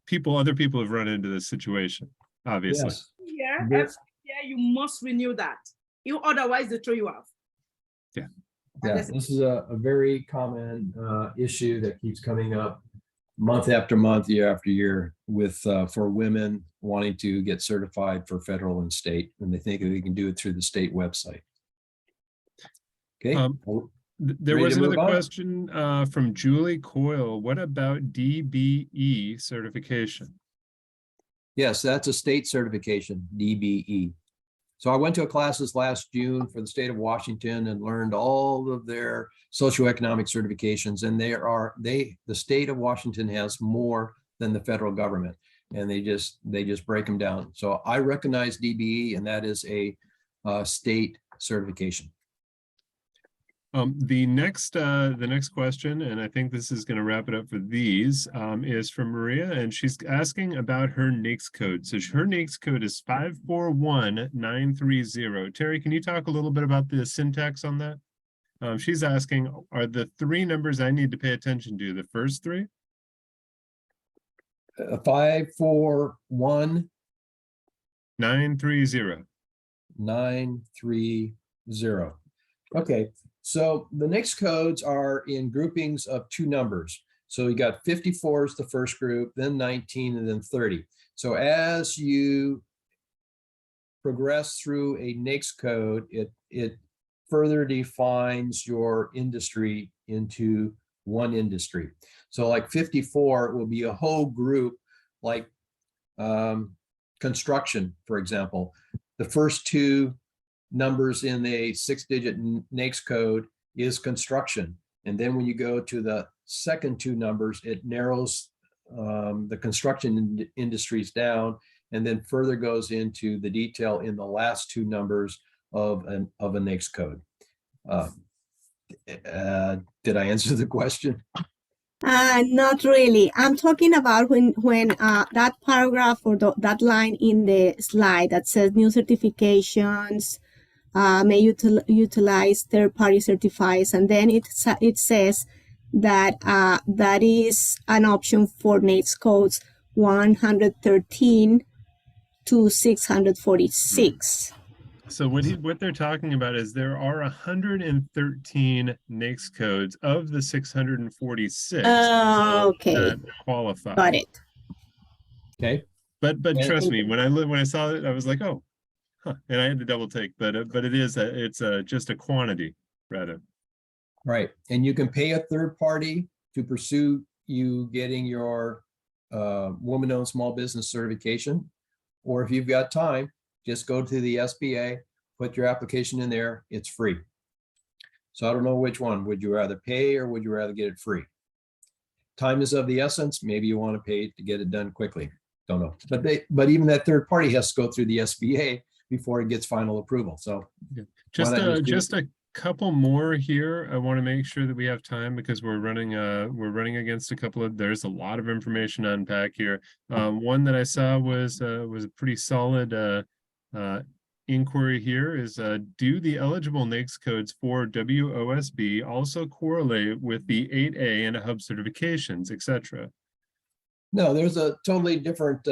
S1: people have run into this situation, obviously.
S2: Yes.
S4: Yeah,
S2: Yes.
S4: yeah, you must renew that. Otherwise they throw you out.
S1: Yeah.
S2: Yeah, this is a very common issue that keeps coming up month after month, year after year, with for women wanting to get certified for federal and state, and they think they can do it through the state website. Okay.
S1: There
S2: Ready
S1: was
S2: to move
S1: another
S2: on?
S1: question from Julie Coyle. What about DBE certification?
S2: Yes, that's a state certification, DBE. So I went to a classes last June for the state of Washington and learned all of their socioeconomic certifications. And the state of Washington has more than the federal government, and they just break them down. So I recognize DBE, and that is a state certification.
S1: The next question, and I think this is going to wrap it up for these, is from Maria, and she's asking about her NAICS code. So her NAICS code is 541930. Terry, can you talk a little bit about the syntax on that? She's asking, are the three numbers I need to pay attention to the first three?
S2: 541
S1: 930.
S2: 930. Okay, so the next codes are in groupings of two numbers. So you got 54 is the first group, then 19, and then 30. So as you progress through a NAICS code, it further defines your industry into one industry. So like 54 will be a whole group, like construction, for example. The first two numbers in a 6-digit NAICS code is construction. And then when you go to the second two numbers, it narrows the construction industries down, and then further goes into the detail in the last two numbers of a NAICS code. Did I answer the question?
S3: Not really. I'm talking about when that paragraph or that line in the slide that says new certifications may utilize third-party certifiers, and then it says that that is an option for NAICS codes 113 to 646.
S1: So what they're talking about is there are 113 NAICS codes of the 646
S3: Okay,
S1: that qualify.
S3: got it.
S2: Okay.
S1: But trust me, when I saw it, I was like, oh, huh, and I had to double take. But it's just a quantity rather.
S2: Right, and you can pay a third party to pursue you getting your woman-owned small business certification, or if you've got time, just go to the SBA, put your application in there, it's free. So I don't know which one. Would you rather pay or would you rather get it free? Time is of the essence. Maybe you want to pay to get it done quickly. Don't know. But even that third party has to go through the SBA before it gets final approval. So
S1: just a couple more here. I want to make sure that we have time because we're running against a couple of, there's a lot of information to unpack here. One that I saw was a pretty solid inquiry here is, do the eligible NAICS codes for WOSB also correlate with the 8A and hub certifications, etc.?
S2: No, there's a totally different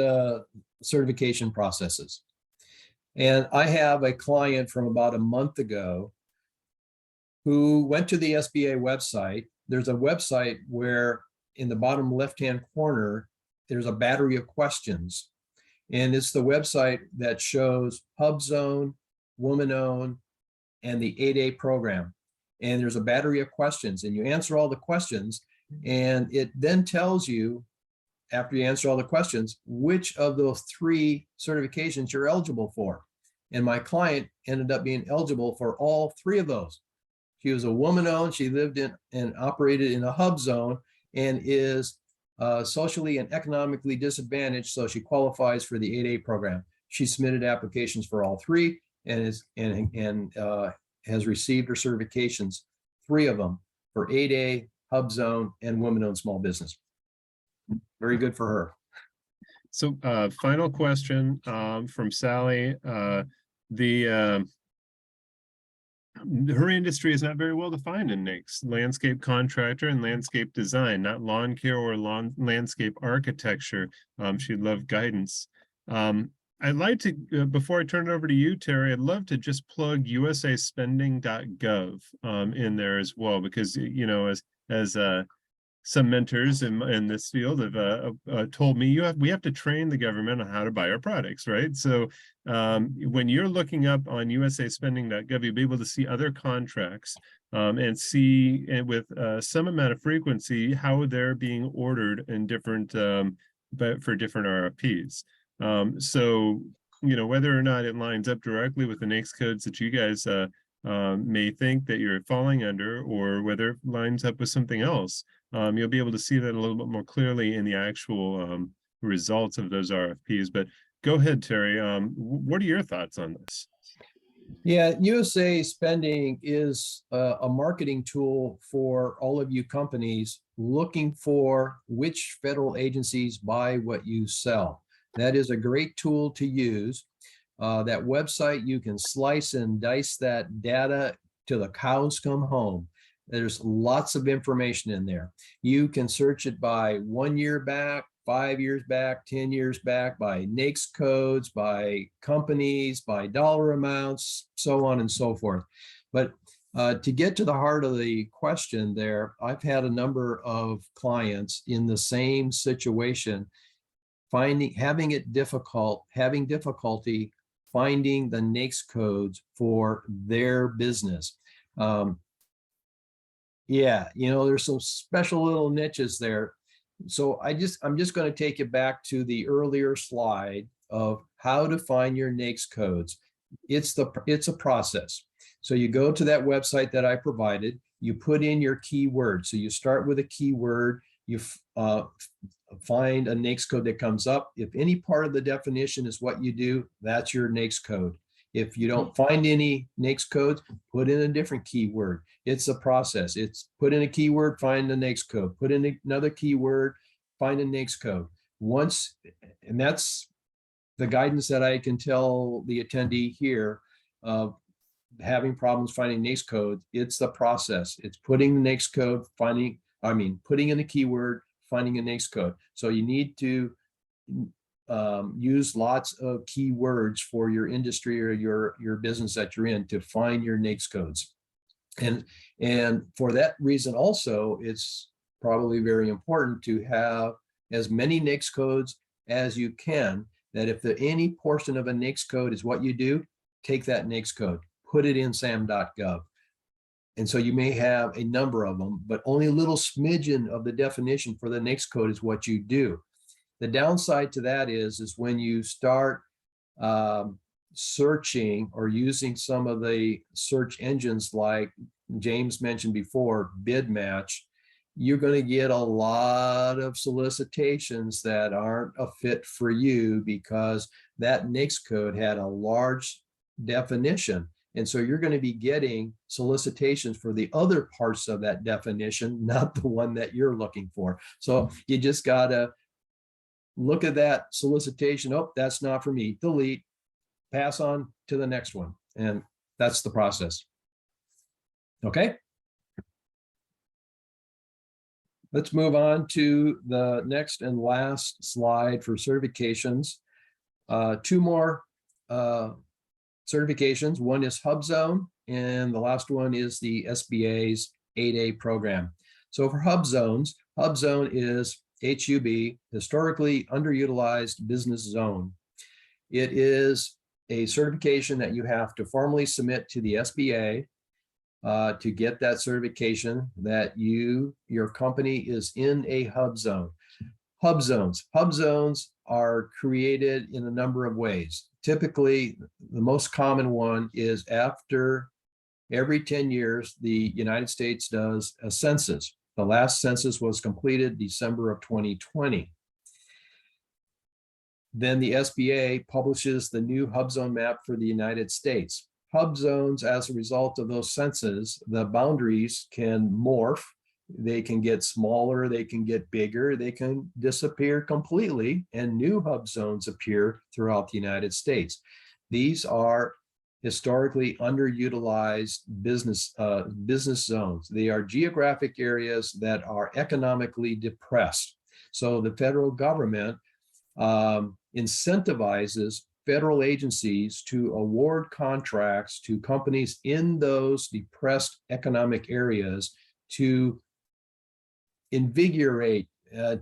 S2: certification processes. And I have a client from about a month ago who went to the SBA website. There's a website where in the bottom left-hand corner, there's a battery of questions. And it's the website that shows hub zone, woman-owned, and the 8A program. And there's a battery of questions, and you answer all the questions, and it then tells you, after you answer all the questions, which of those 3 certifications you're eligible for. And my client ended up being eligible for all 3 of those. She was a woman-owned. She lived in and operated in a hub zone and is socially and economically disadvantaged, so she qualifies for the 8A program. She submitted applications for all 3 and has received her certifications, 3 of them, for 8A, hub zone, and woman-owned small business. Very good for her.
S1: So final question from Sally. Her industry is not very well defined in NAICS, landscape contractor and landscape design, not lawn care or landscape architecture. She'd love guidance. I'd like to, before I turn it over to you, Terry, I'd love to just plug usaspending.gov in there as well, because, you know, as some mentors in this field have told me, we have to train the government on how to buy our products, right? So when you're looking up on usaspending.gov, you'll be able to see other contracts and see with some amount of frequency how they're being ordered in different, but for different RFPs. So, you know, whether or not it lines up directly with the NAICS codes that you guys may think that you're falling under, or whether it lines up with something else, you'll be able to see that a little bit more clearly in the actual results of those RFPs. But go ahead, Terry. What are your thoughts on this?
S2: Yeah, USA Spending is a marketing tool for all of you companies looking for which federal agencies buy what you sell. That is a great tool to use. That website, you can slice and dice that data till the cows come home. There's lots of information in there. You can search it by 1 year back, 5 years back, 10 years back, by NAICS codes, by companies, by dollar amounts, so on and so forth. But to get to the heart of the question there, I've had a number of clients in the same situation, having difficulty finding the NAICS codes for their business. Yeah, you know, there's some special little niches there. So I'm just going to take you back to the earlier slide of how to find your NAICS codes. It's a process. So you go to that website that I provided, you put in your keyword. So you start with a keyword, you find a NAICS code that comes up. If any part of the definition is what you do, that's your NAICS code. If you don't find any NAICS codes, put in a different keyword. It's a process. It's put in a keyword, find the NAICS code. Put in another keyword, find a NAICS code. And that's the guidance that I can tell the attendee here of having problems finding NAICS code. It's the process. It's putting the NAICS code, putting in a keyword, finding a NAICS code. So you need to use lots of keywords for your industry or your business that you're in to find your NAICS codes. And for that reason also, it's probably very important to have as many NAICS codes as you can, that if any portion of a NAICS code is what you do, take that NAICS code, put it in sam.gov. And so you may have a number of them, but only a little smidgen of the definition for the NAICS code is what you do. The downside to that is when you start searching or using some of the search engines like James mentioned before, bid match, you're going to get a lot of solicitations that aren't a fit for you because that NAICS code had a large definition. And so you're going to be getting solicitations for the other parts of that definition, not the one that you're looking for. So you just got to look at that solicitation. Oh, that's not for me. Delete, pass on to the next one. And that's the process. Okay. Let's move on to the next and last slide for certifications. 2 more certifications. One is Hub Zone, and the last one is the SBA's 8A program. So for Hub Zones, Hub Zone is HUB, historically underutilized business zone. It is a certification that you have to formally submit to the SBA to get that certification that your company is in a hub zone. Hub zones are created in a number of ways. Typically, the most common one is after every 10 years, the United States does a census. The last census was completed December of 2020. Then the SBA publishes the new hub zone map for the United States. Hub zones, as a result of those censuses, the boundaries can morph. They can get smaller, they can get bigger, they can disappear completely, and new hub zones appear throughout the United States. These are historically underutilized business zones. They are geographic areas that are economically depressed. So the federal government incentivizes federal agencies to award contracts to companies in those depressed economic areas to invigorate,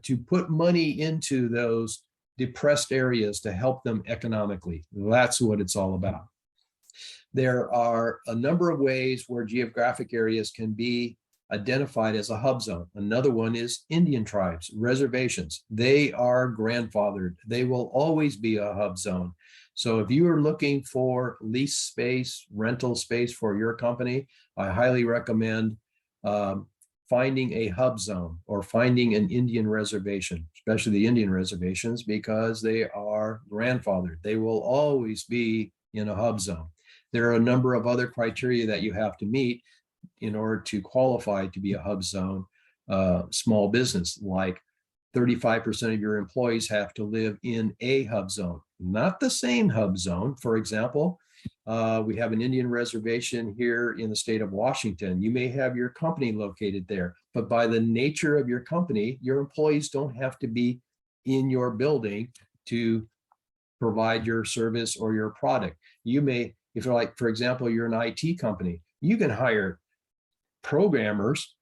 S2: to put money into those depressed areas to help them economically. That's what it's all about. There are a number of ways where geographic areas can be identified as a hub zone. Another one is Indian tribes, reservations. They are grandfathered. They will always be a hub zone. So if you are looking for lease space, rental space for your company, I highly recommend finding a hub zone or finding an Indian reservation, especially the Indian reservations, because they are grandfathered. They will always be in a hub zone. There are a number of other criteria that you have to meet in order to qualify to be a hub zone small business, like 35% of your employees have to live in a hub zone, not the same hub zone. For example, we have an Indian reservation here in the state of Washington. You may have your company located there, but by the nature of your company, your employees don't have to be in your building to provide your service or your product. You may, if you're like, for example, you're an IT company, you can hire programmers,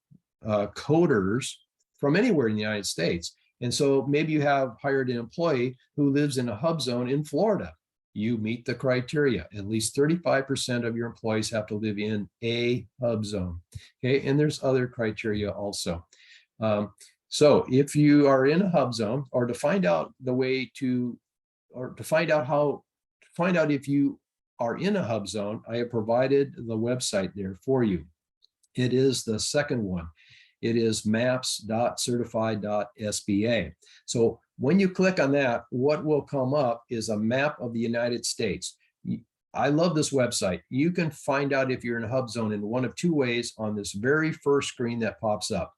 S2: coders from anywhere in the United States. And so maybe you have hired an employee who lives in a hub zone in Florida. You meet the criteria. At least 35% of your employees have to live in a hub zone. Okay, and there's other criteria also. So if you are in a hub zone, or to find out the way to, or to find out how, to find out if you are in a hub zone, I have provided the website there for you. It is the second one. It is maps.certified.sba. So when you click on that, what will come up is a map of the United States. I love this website. You can find out if you're in a hub zone in one of two ways on this very first screen that pops up.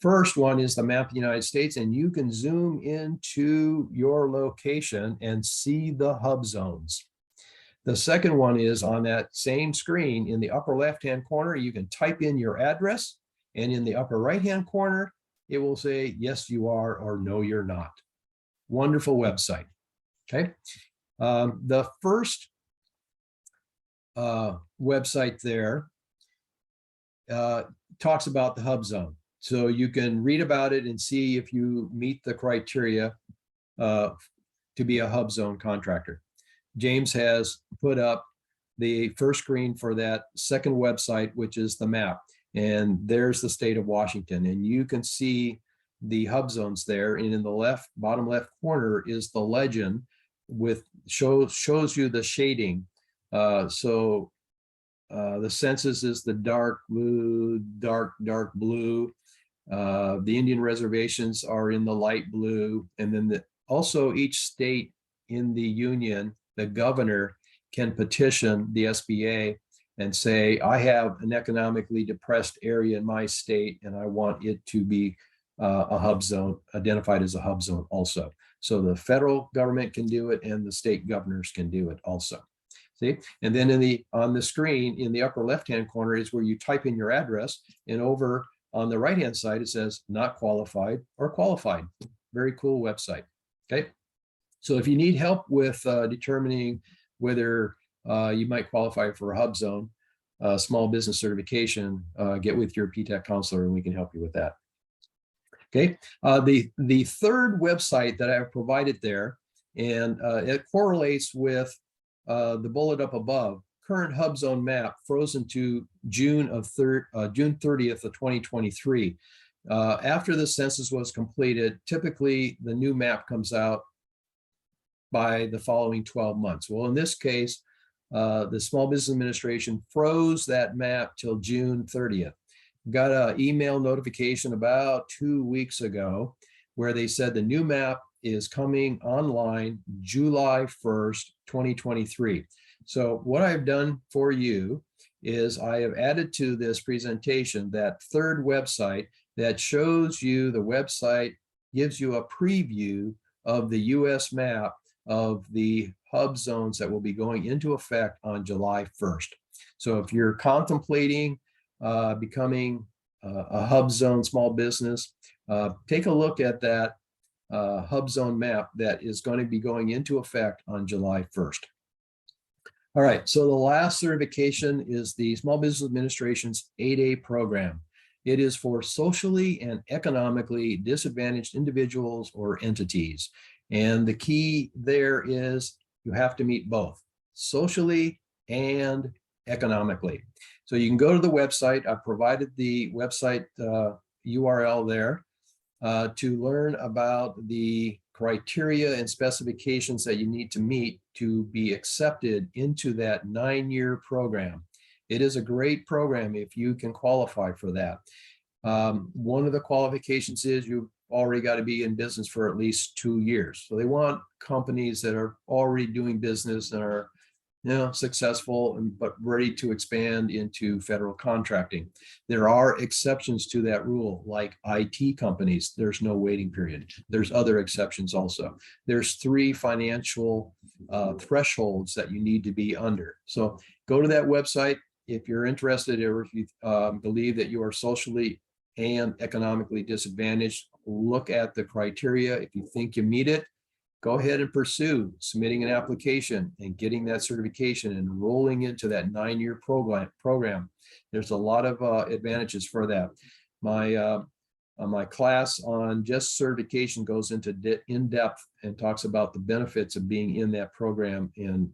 S2: First one is the map of the United States, and you can zoom into your location and see the hub zones. The second one is on that same screen in the upper left-hand corner. You can type in your address, and in the upper right-hand corner, it will say, yes, you are, or no, you're not. Wonderful website. Okay. The first website there talks about the hub zone. So you can read about it and see if you meet the criteria to be a hub zone contractor. James has put up the first screen for that second website, which is the map. And there's the state of Washington. And you can see the hub zones there. And in the left, bottom left corner is the legend with shows you the shading. The census is the dark blue, dark blue. The Indian reservations are in the light blue. And then also each state in the union, the governor can petition the SBA and say, I have an economically depressed area in my state, and I want it to be a hub zone, identified as a hub zone also. So the federal government can do it, and the state governors can do it also. See, and then on the screen in the upper left-hand corner is where you type in your address, and over on the right-hand side, it says not qualified or qualified. Very cool website. Okay. So if you need help with determining whether you might qualify for a hub zone, small business certification, get with your PTAC counselor and we can help you with that. Okay, the third website that I have provided there, and it correlates with the bullet up above, current hub zone map frozen to June 30th of 2023. After the census was completed, typically the new map comes out by the following 12 months. Well, in this case, the Small Business Administration froze that map till June 30th. Got an email notification about 2 weeks ago where they said the new map is coming online July 1st, 2023. So what I've done for you is I have added to this presentation that third website that shows you the website, gives you a preview of the US map of the hub zones that will be going into effect on July 1st. So if you're contemplating becoming a hub zone small business, take a look at that hub zone map that is going to be going into effect on July 1st. All right, so the last certification is the Small Business Administration's 8A program. It is for socially and economically disadvantaged individuals or entities. And the key there is you have to meet both socially and economically. So you can go to the website. I've provided the website URL there to learn about the criteria and specifications that you need to meet to be accepted into that 9-year program. It is a great program if you can qualify for that. One of the qualifications is you've already got to be in business for at least 2 years. So they want companies that are already doing business and are, successful but ready to expand into federal contracting. There are exceptions to that rule, like IT companies. There's no waiting period. There's other exceptions also. There's 3 financial thresholds that you need to be under. So go to that website if you're interested, or if you believe that you are socially and economically disadvantaged. Look at the criteria. If you think you meet it, go ahead and pursue submitting an application and getting that certification and enrolling into that 9-year program. There's a lot of advantages for that. My class on just certification goes into in depth and talks about the benefits of being in that program and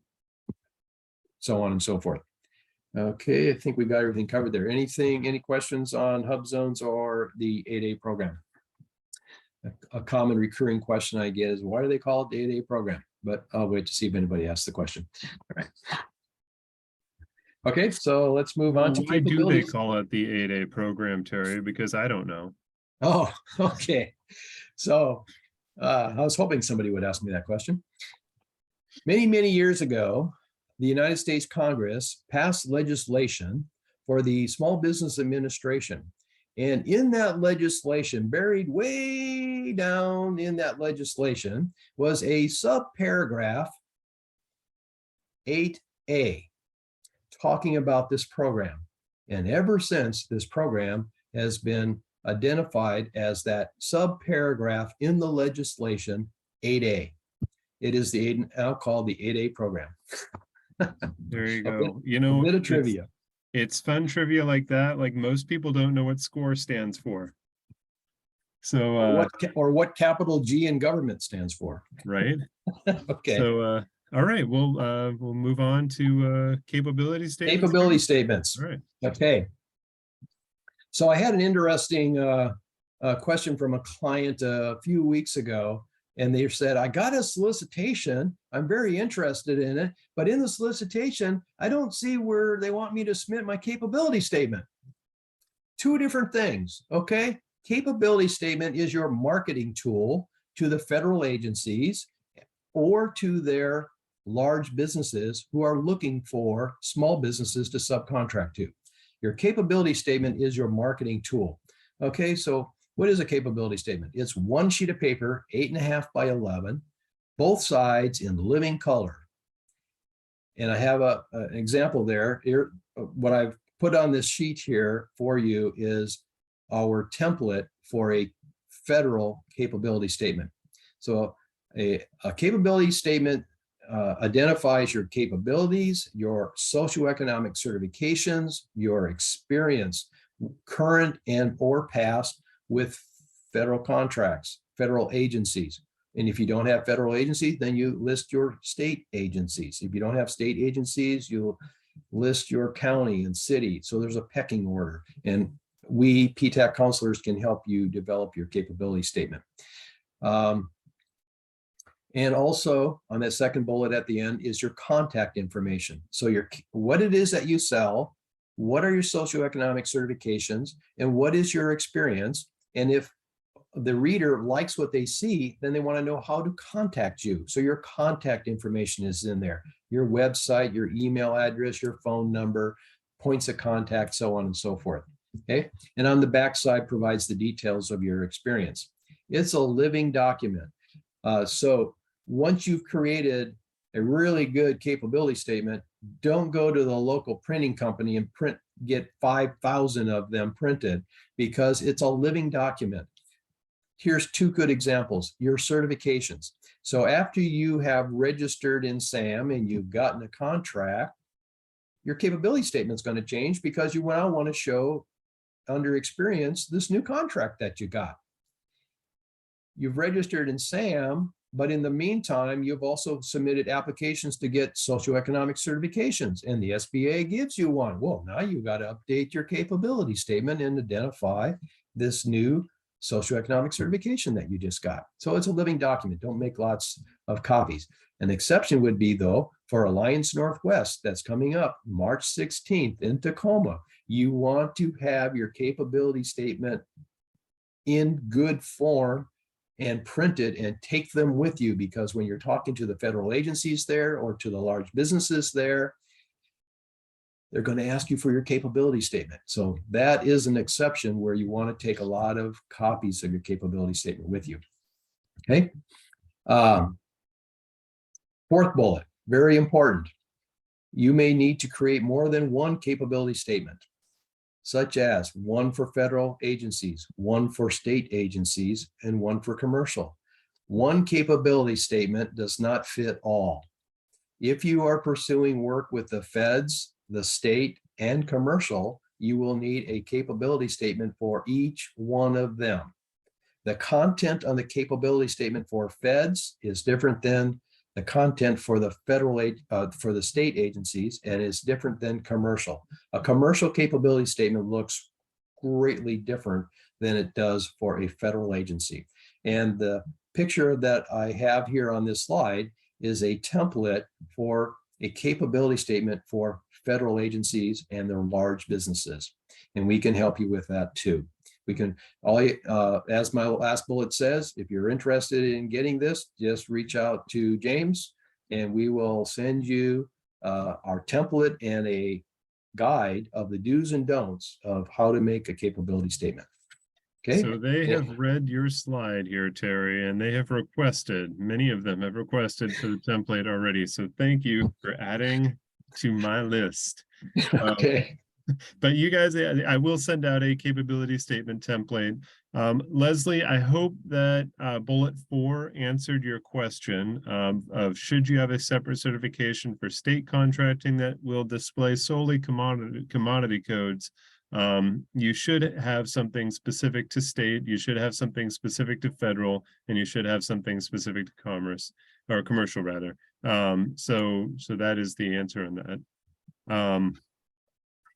S2: so on and so forth. Okay, I think we got everything covered there. Any questions on hub zones or the 8A program? A common recurring question I get is, why do they call it the 8A program? But I'll wait to see if anybody asks the question. All right. Okay, so let's move on to
S1: why do they
S2: capabilities.
S1: call it the 8A program, Terry? Because I don't know.
S2: Oh, okay. So I was hoping somebody would ask me that question. Many, many years ago, the United States Congress passed legislation for the Small Business Administration. And in that legislation, buried way down in that legislation, was a subparagraph 8A talking about this program. And ever since, this program has been identified as that subparagraph in the legislation 8A. It is now called the 8A program.
S1: There you
S2: A
S1: go.
S2: a bit of trivia.
S1: It's fun trivia like that. Like, most people don't know what SCORE stands for. So
S2: Or what capital G in government stands for.
S1: right.
S2: Okay.
S1: So all right, we'll move on to capability statements.
S2: Capability statements.
S1: All right.
S2: Okay. So I had an interesting question from a client a few weeks ago, and they said, I got a solicitation. I'm very interested in it, but in the solicitation, I don't see where they want me to submit my capability statement. 2 different things, okay? Capability statement is your marketing tool to the federal agencies or to their large businesses who are looking for small businesses to subcontract to. Your capability statement is your marketing tool. Okay, so what is a capability statement? It's 1 sheet of paper, 8.5 by 11, both sides in living color. And I have an example there. Here, what I've put on this sheet here for you is our template for a federal capability statement. So a capability statement identifies your capabilities, your socioeconomic certifications, your experience, current and or past with federal contracts, federal agencies, And if you don't have federal agencies, then you list your state agencies. If you don't have state agencies, you'll list your county and city. So there's a pecking order. And we PTAC counselors can help you develop your capability statement. And also on that second bullet at the end is your contact information. So what it is that you sell, what are your socioeconomic certifications, and what is your experience? And if the reader likes what they see, then they want to know how to contact you. So your contact information is in there, your website, your email address, your phone number, points of contact, so on and so forth. Okay. And on the back side provides the details of your experience. It's a living document. So once you've created a really good capability statement, don't go to the local printing company and get 5,000 of them printed, because it's a living document. Here's two good examples, your certifications. So after you have registered in SAM and you've gotten a contract, your capability statement is going to change because you now want to show under experience this new contract that you got. You've registered in SAM, but in the meantime, you've also submitted applications to get socioeconomic certifications, and the SBA gives you one. Well, now you've got to update your capability statement and identify this new socioeconomic certification that you just got. So it's a living document. Don't make lots of copies. An exception would be, though, for Alliance Northwest that's coming up March 16th in Tacoma. You want to have your capability statement in good form and print it and take them with you, because when you're talking to the federal agencies there or to the large businesses there, they're going to ask you for your capability statement. So that is an exception where you want to take a lot of copies of your capability statement with you. Okay. Fourth bullet, very important. You may need to create more than one capability statement, such as one for federal agencies, one for state agencies, and one for commercial. One capability statement does not fit all. If you are pursuing work with the feds, the state, and commercial, you will need a capability statement for each one of them. The content on the capability statement for feds is different than the content for the for the state agencies, and is different than commercial. A commercial capability statement looks greatly different than it does for a federal agency. And the picture that I have here on this slide is a template for a capability statement for federal agencies and their large businesses. And we can help you with that too. We can, as my last bullet says, if you're interested in getting this, just reach out to James and we will send you our template and a guide of the do's and don'ts of how to make a capability statement. Okay.
S1: So they have read your slide here, Terry, and they have requested, many of them have requested for the template already. So thank you for adding to my list.
S2: Okay.
S1: But you guys, I will send out a capability statement template. Leslie, I hope that bullet 4 answered your question of should you have a separate certification for state contracting that will display solely commodity codes. You should have something specific to state, you should have something specific to federal, and you should have something specific to commerce or commercial rather. So that is the answer on that.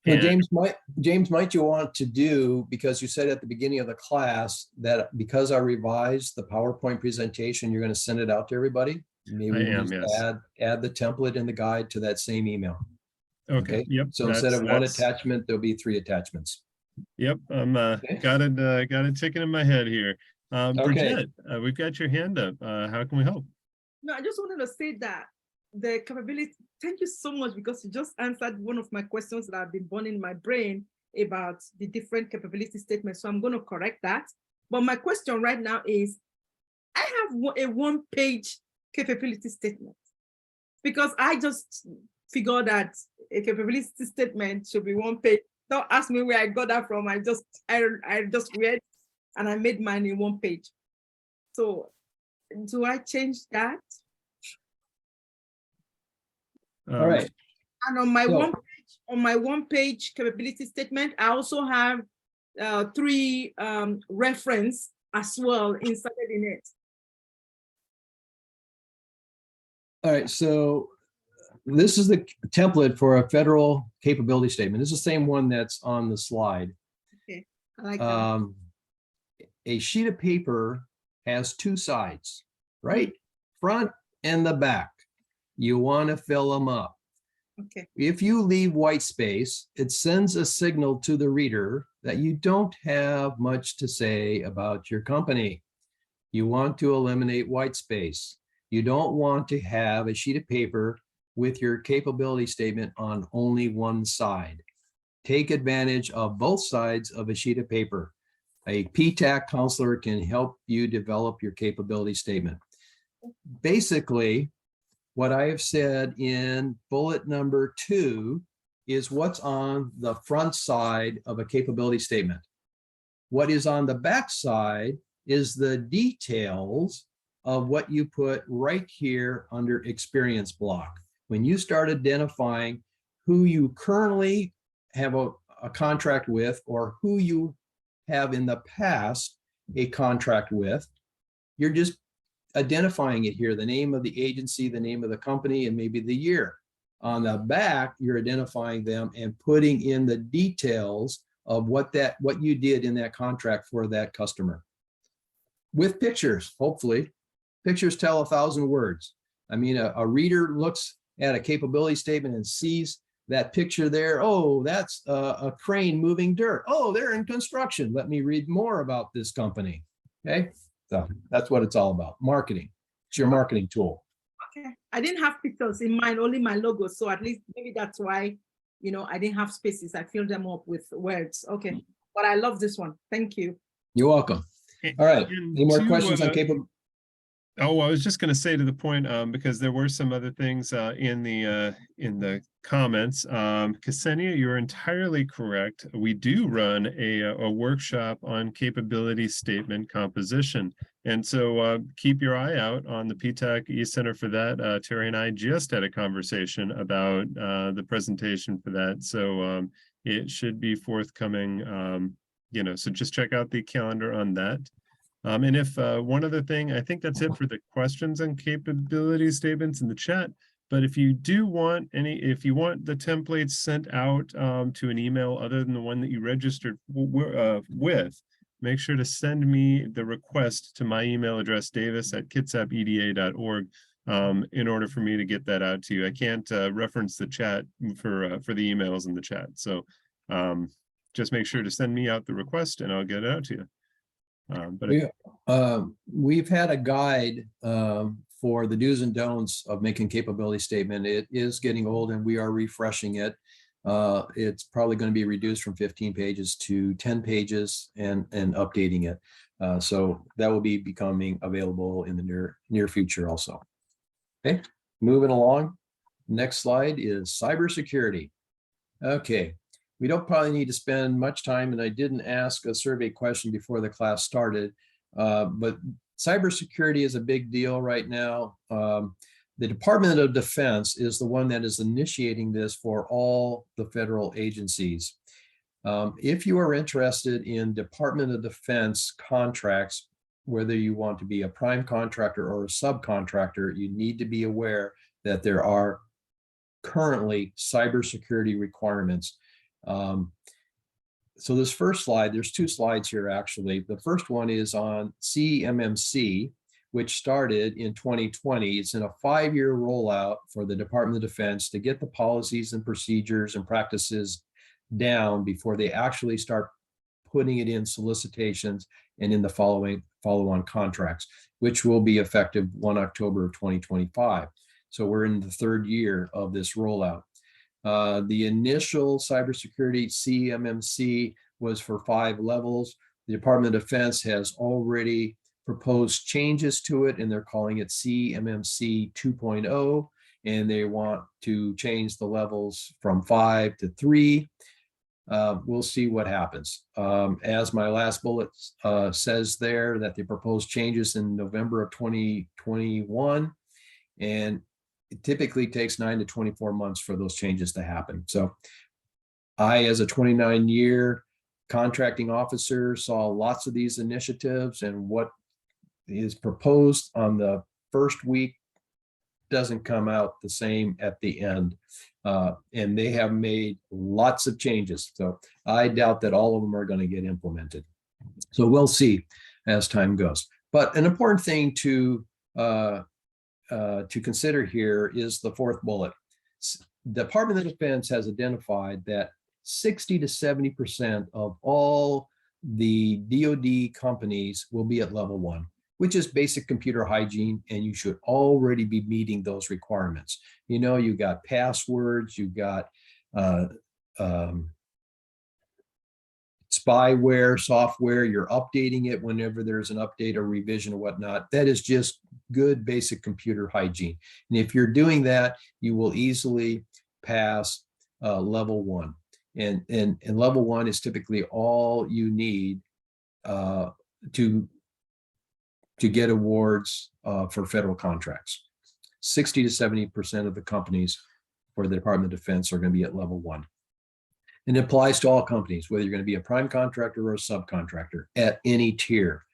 S2: Well, James, might you want to do, because you said at the beginning of the class that because I revised the PowerPoint presentation, you're going to send it out to everybody? Maybe
S1: yes.
S2: add the template and the guide to that same email.
S1: Okay. Yep.
S2: So instead of one attachment, there'll be 3 attachments.
S1: Yep. I'm got it ticking in my head here. Bridget, we've got your hand up. How can we help?
S4: No, I just wanted to say that the capability, thank you so much, because you just answered one of my questions that have been born in my brain about the different capability statements. So I'm going to correct that. But my question right now is, I have a 1-page capability statement, because I just figured that a capability statement should be 1 page. Don't ask me where I got that from. I just read and I made mine in 1 page. So do I change that?
S2: All right.
S4: And on my one page capability statement, I also have 3 reference as well inserted in it.
S2: All right, so this is the template for a federal capability statement. This is the same one that's on the slide.
S4: Okay, I like that.
S2: A sheet of paper has two sides, right? Front and the back. You want to fill them up.
S4: Okay,
S2: If you leave white space, it sends a signal to the reader that you don't have much to say about your company. You want to eliminate white space. You don't want to have a sheet of paper with your capability statement on only one side. Take advantage of both sides of a sheet of paper. A PTAC counselor can help you develop your capability statement. Basically, what I have said in bullet number 2 is what's on the front side of a capability statement. What is on the back side is the details of what you put right here under experience block. When you start identifying who you currently have a contract with or who you have in the past a contract with, you're just identifying it here, the name of the agency, the name of the company, and maybe the year. On the back, you're identifying them and putting in the details of what you did in that contract for that customer. With pictures, hopefully. Pictures tell 1,000 words. I mean, a reader looks at a capability statement and sees that picture there. Oh, that's a crane moving dirt. Oh, they're in construction. Let me read more about this company. Okay. So that's what it's all about. Marketing. It's your marketing tool.
S4: okay. I didn't have pictures in mind, only my logo. So at least maybe that's why, I didn't have spaces. I filled them up with words. Okay. But I love this one. Thank you.
S2: You're welcome. All right.
S1: And
S2: Any more
S1: to,
S2: questions on capability?
S1: Oh, I was just going to say to the point, because there were some other things in the comments. Ksenia, you're entirely correct. We do run a workshop on capability statement composition, and so keep your eye out on the PTAC e-Center for that. Terry and I just had a conversation about the presentation for that, so it should be forthcoming. So just check out the calendar on that. And if one other thing, I think that's it for the questions and capability statements in the chat. But if you do want if you want the templates sent out to an email other than the one that you registered with, make sure to send me the request to my email address, davis@kitsapeda.org, in order for me to get that out to you. I can't reference the chat for the emails in the chat. So just make sure to send me out the request and I'll get it out to you.
S2: We've had a guide for the do's and don'ts of making capability statement. It is getting old and we are refreshing it. It's probably going to be reduced from 15 pages to 10 pages and updating it. So that will be becoming available in the near future also. Okay, moving along. Next slide is cybersecurity. Okay. We don't probably need to spend much time, and I didn't ask a survey question before the class started, but cybersecurity is a big deal right now. The Department of Defense is the one that is initiating this for all the federal agencies. If you are interested in Department of Defense contracts, whether you want to be a prime contractor or a subcontractor, you need to be aware that there are currently cybersecurity requirements. So this first slide, there's two slides here actually. The first one is on CMMC, which started in 2020. It's in a 5-year rollout for the Department of Defense to get the policies and procedures and practices down before they actually start putting it in solicitations and in the follow-on contracts, which will be effective 1 October of 2025. So we're in the 3rd year of this rollout. The initial cybersecurity CMMC was for 5 levels. The Department of Defense has already proposed changes to it, and they're calling it CMMC 2.0, and they want to change the levels from 5 to 3. We'll see what happens. As my last bullet says there, that they proposed changes in November of 2021, and it typically takes 9 to 24 months for those changes to happen. So I, as a 29-year contracting officer, saw lots of these initiatives, and what is proposed on the first week doesn't come out the same at the end. And they have made lots of changes. So I doubt that all of them are going to get implemented. So we'll see as time goes. But an important thing to consider here is the fourth bullet. The Department of Defense has identified that 60 to 70% of all the DoD companies will be at level 1, which is basic computer hygiene, and you should already be meeting those requirements. You know, you got passwords, you got spyware software, you're updating it whenever there's an update or revision or whatnot. That is just good basic computer hygiene. And if you're doing that, you will easily pass level 1. And level 1 is typically all you need to get awards for federal contracts. 60 to 70% of the companies for the Department of Defense are going to be at level 1. And it applies to all companies, whether you're going to be a prime contractor or a subcontractor at any tier.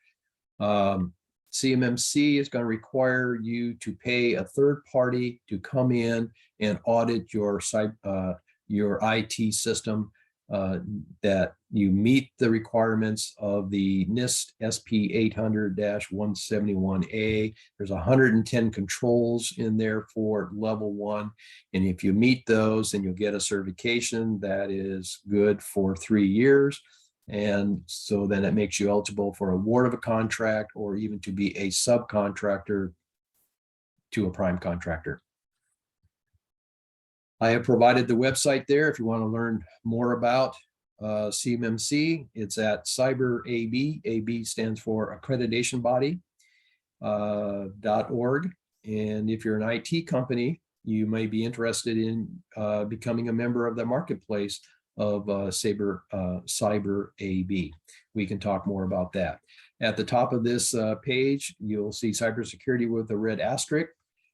S2: CMMC is going to require you to pay a third party to come in and audit your IT system, that you meet the requirements of the NIST SP 800-171A. There's 110 controls in there for level 1. And if you meet those, then you'll get a certification that is good for 3 years. And so then it makes you eligible for award of a contract or even to be a subcontractor to a prime contractor. I have provided the website there if you want to learn more about CMMC. It's at CyberAB. AB stands for Accreditation Body .org. And if you're an IT company, you may be interested in becoming a member of the marketplace of CyberAB. We can talk more about that. At the top of this page, you'll see cybersecurity with a red asterisk.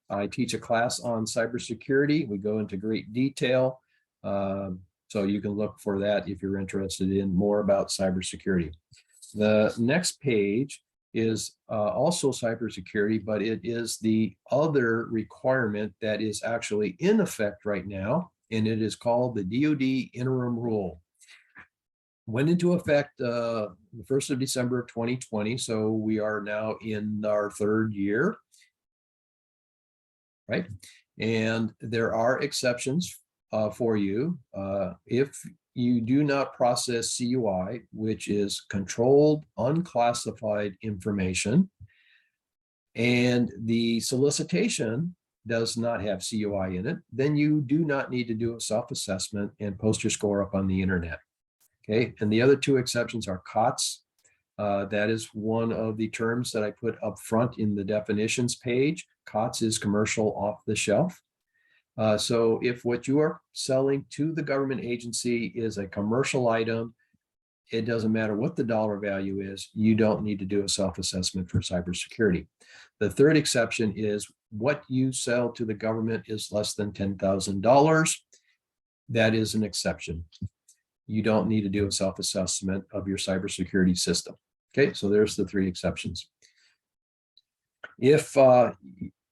S2: I teach a class on cybersecurity. We go into great detail. So you can look for that if you're interested in more about cybersecurity. The next page is also cybersecurity, but it is the other requirement that is actually in effect right now, and it is called the DoD Interim Rule. Went into effect the 1st of December of 2020, so we are now in our 3rd year. Right? And there are exceptions for you. If you do not process CUI, which is controlled unclassified information, and the solicitation does not have CUI in it, then you do not need to do a self-assessment and post your score up on the internet. Okay, and the other 2 exceptions are COTS. That is one of the terms that I put up front in the definitions page. COTS is commercial off the shelf. So if what you are selling to the government agency is a commercial item, it doesn't matter what the dollar value is, you don't need to do a self-assessment for cybersecurity. The 3rd exception is what you sell to the government is less than $10,000. That is an exception. You don't need to do a self-assessment of your cybersecurity system. Okay, so there's the 3 exceptions. If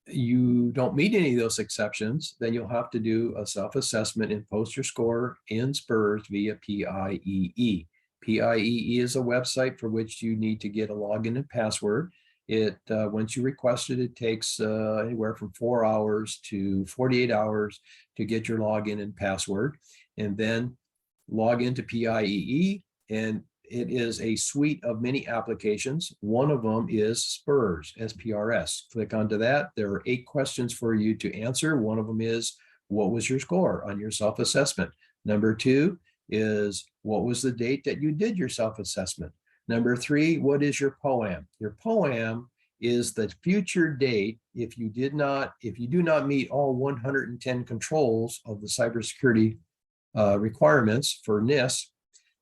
S2: you don't meet any of those exceptions, then you'll have to do a self-assessment and post your score in SPURS via PIEE. PIEE is a website for which you need to get a login and password. It once you request it, it takes anywhere from 4 hours to 48 hours to get your login and password, and then log into PIEE, and it is a suite of many applications. One of them is SPURS, SPRS. Click onto that. There are 8 questions for you to answer. One of them is, what was your score on your self-assessment? Number 2 is, what was the date that you did your self-assessment? Number 3, what is your POAM? Your POAM is the future date if you do not meet all 110 controls of the cybersecurity requirements for NIST,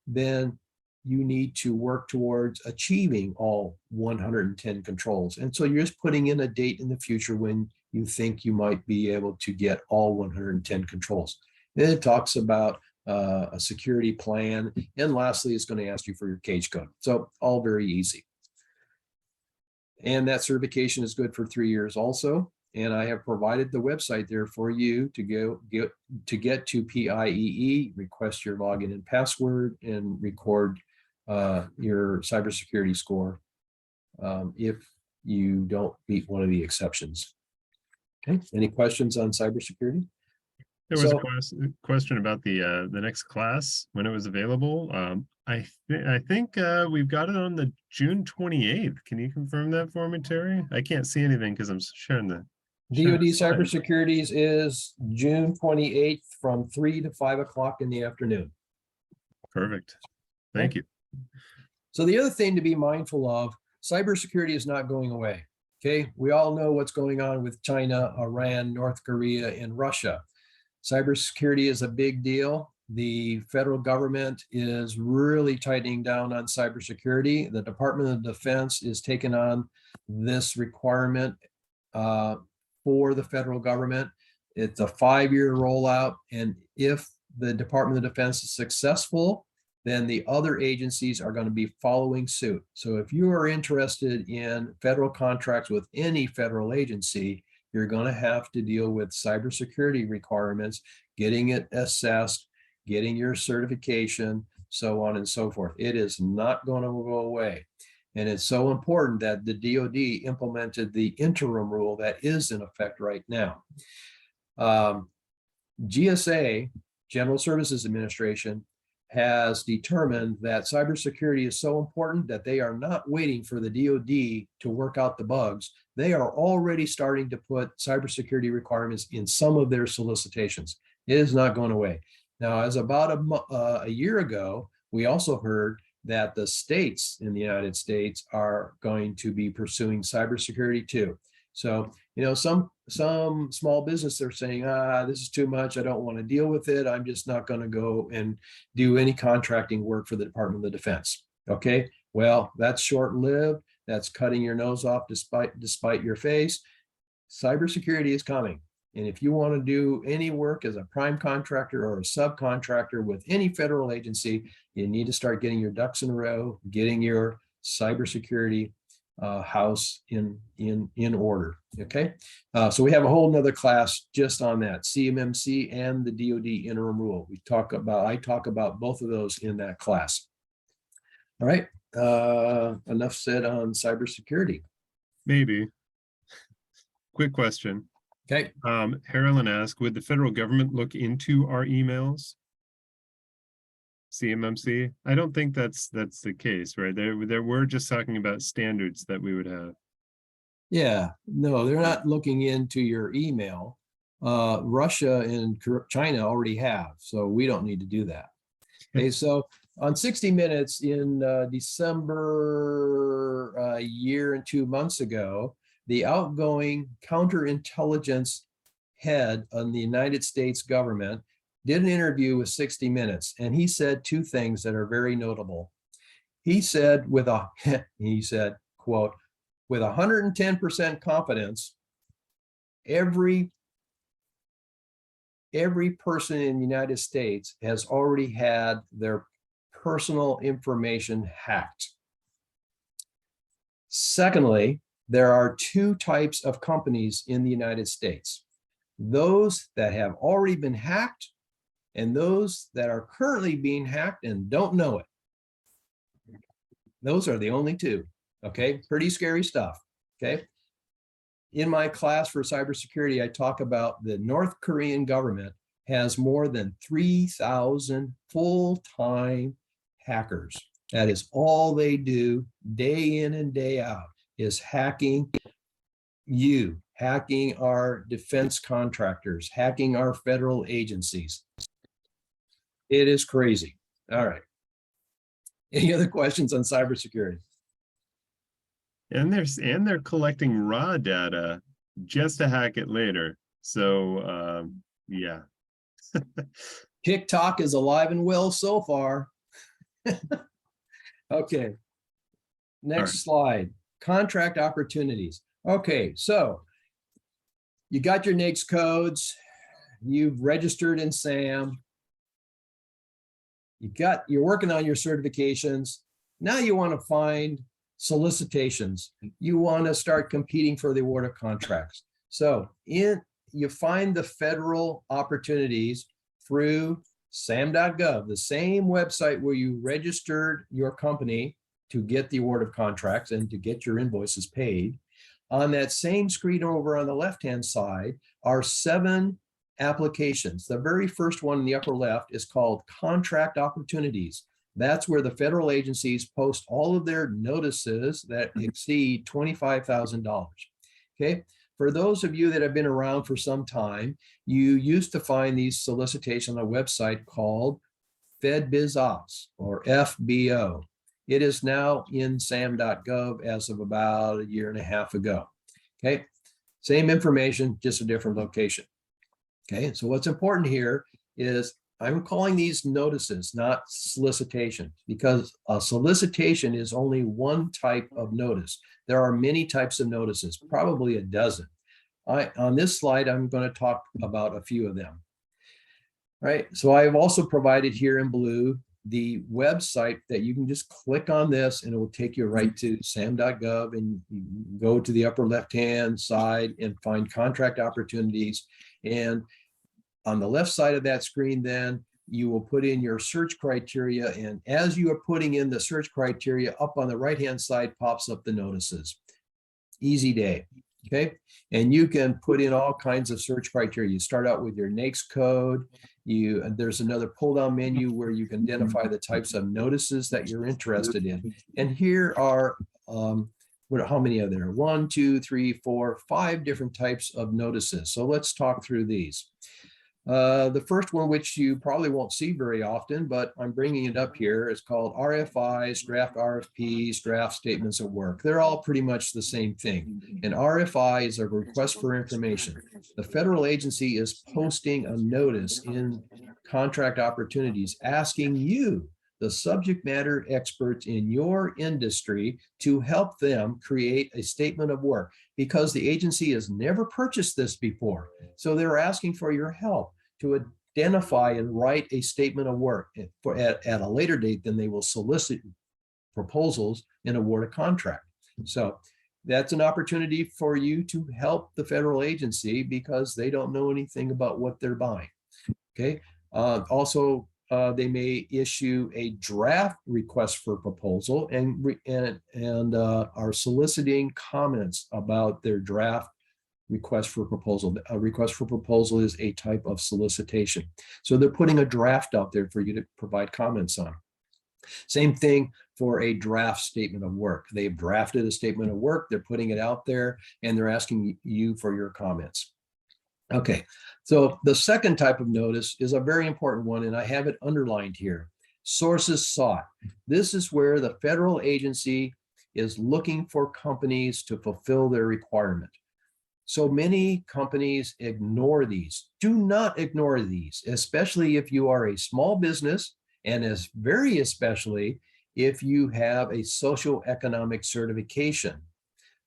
S2: then you need to work towards achieving all 110 controls. And so you're just putting in a date in the future when you think you might be able to get all 110 controls. Then it talks about a security plan. And lastly, it's going to ask you for your cage code. So all very easy. And that certification is good for 3 years also. and I have provided the website there for you to get to PIEE, request your login and password, and record your cybersecurity score if you don't meet one of the exceptions. Okay, any questions on cybersecurity?
S1: There was
S2: So-
S1: a question about the next class, when it was available. I think we've got it on the June 28th. Can you confirm that for me, Terry? I can't see anything because I'm sharing the. sharing
S2: DoD
S1: the slide.
S2: Cybersecurities is June 28th from 3 to 5 o'clock in the afternoon.
S1: Perfect. Thank you.
S2: So the other thing to be mindful of, cybersecurity is not going away. Okay, we all know what's going on with China, Iran, North Korea, and Russia. Cybersecurity is a big deal. The federal government is really tightening down on cybersecurity. The Department of Defense is taking on this requirement for the federal government. It's a 5-year rollout, and if the Department of Defense is successful, then the other agencies are going to be following suit. So if you are interested in federal contracts with any federal agency, you're going to have to deal with cybersecurity requirements, getting it assessed, getting your certification, so on and so forth. It is not going to go away. And it's so important that the DoD implemented the interim rule that is in effect right now. GSA, General Services Administration, has determined that cybersecurity is so important that they are not waiting for the DoD to work out the bugs. They are already starting to put cybersecurity requirements in some of their solicitations. It is not going away. Now, as about a year ago, we also heard that the states in the United States are going to be pursuing cybersecurity too. So, you know, some small business are saying, this is too much. I don't want to deal with it. I'm just not going to go and do any contracting work for the Department of Defense. Okay, well, that's short-lived. That's cutting your nose off despite your face. Cybersecurity is coming. And if you want to do any work as a prime contractor or a subcontractor with any federal agency, you need to start getting your ducks in a row, getting your cybersecurity house in order. Okay, so we have a whole nother class just on that, CMMC and the DoD interim rule. I talk about both of those in that class. All right, enough said on cybersecurity.
S1: Maybe. Quick question.
S2: Okay,
S1: Harlan asked, would the federal government look into our emails? CMMC? I don't think that's the case, right? We're just talking about standards that we would have.
S2: yeah, no, they're not looking into your email. Russia and China already have, so we don't need to do that. Okay, so on 60 Minutes in December, a year and 2 months ago, the outgoing counterintelligence head of the United States government did an interview with 60 Minutes, and he said two things that are very notable. He said, quote, with 110% confidence, every person in the United States has already had their personal information hacked. Secondly, there are two types of companies in the United States: those that have already been hacked and those that are currently being hacked and don't know it. Those are the only two. Okay, pretty scary stuff. Okay. In my class for cybersecurity, I talk about the North Korean government has more than 3,000 full-time hackers. That is all they do day in and day out, is hacking you, hacking our defense contractors, hacking our federal agencies. It is crazy. All right. Any other questions on cybersecurity?
S1: And they're collecting raw data just to hack it later. So yeah.
S2: TikTok is alive and well so far. Okay. Next slide. Contract opportunities. Okay, so you got your NAICS codes, you've registered in SAM, you're working on your certifications. Now you want to find solicitations. You want to start competing for the award of contracts. So you find the federal opportunities through sam.gov, the same website where you registered your company to get the award of contracts and to get your invoices paid. On that same screen over on the left-hand side are 7 applications. The very first one in the upper left is called Contract Opportunities. That's where the federal agencies post all of their notices that exceed $25,000. Okay. For those of you that have been around for some time, you used to find these solicitations on a website called FedBizOps or FBO. It is now in sam.gov as of about a year and a half ago. Okay. Same information, just a different location. Okay. So what's important here is I'm calling these notices, not solicitations, because a solicitation is only one type of notice. There are many types of notices, probably a dozen. On this slide, I'm going to talk about a few of them. Right. So I've also provided here in blue the website that you can just click on this and it will take you right to sam.gov, and you go to the upper left-hand side and find contract opportunities. And on the left side of that screen, then you will put in your search criteria. And as you are putting in the search criteria, up on the right-hand side pops up the notices. Easy day. Okay. And you can put in all kinds of search criteria. You start out with your NAICS code. There's another pull-down menu where you can identify the types of notices that you're interested in. And here are, how many are there? 1, 2, 3, 4, 5 different types of notices. So let's talk through these. The first one, which you probably won't see very often, but I'm bringing it up here, is called RFIs, draft RFPs, draft statements of work. They're all pretty much the same thing. An RFI is a request for information. The federal agency is posting a notice in contract opportunities asking you, the subject matter experts in your industry, to help them create a statement of work, because the agency has never purchased this before. So they're asking for your help to identify and write a statement of work at a later date. Then they will solicit proposals and award a contract. So that's an opportunity for you to help the federal agency because they don't know anything about what they're buying. Okay. Also, they may issue a draft request for proposal and are soliciting comments about their draft request for proposal. A request for proposal is a type of solicitation. So they're putting a draft out there for you to provide comments on. Same thing for a draft statement of work. They've drafted a statement of work, they're putting it out there, and they're asking you for your comments. Okay, so the second type of notice is a very important one, and I have it underlined here. Sources sought. This is where the federal agency is looking for companies to fulfill their requirement. So many companies ignore these. Do not ignore these, especially if you are a small business, and very especially if you have a socioeconomic certification.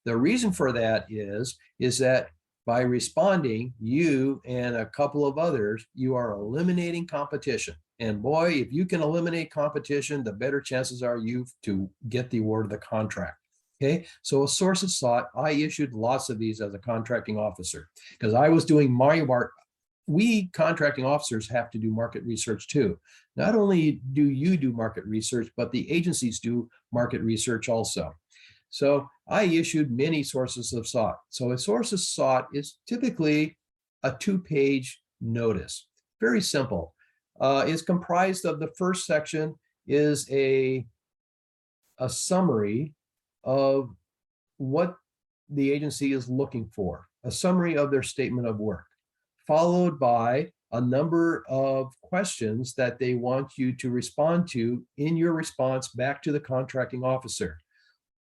S2: The reason for that is that by responding, you and a couple of others, you are eliminating competition. And boy, if you can eliminate competition, the better chances are you to get the award of the contract. Okay, so a source is sought. I issued lots of these as a contracting officer because I was doing we contracting officers have to do market research too. Not only do you do market research, but the agencies do market research also. So I issued many sources of sought. So a source of sought is typically a 2-page notice. Very simple. It's comprised of the first section is a summary of what the agency is looking for, a summary of their statement of work, followed by a number of questions that they want you to respond to in your response back to the contracting officer.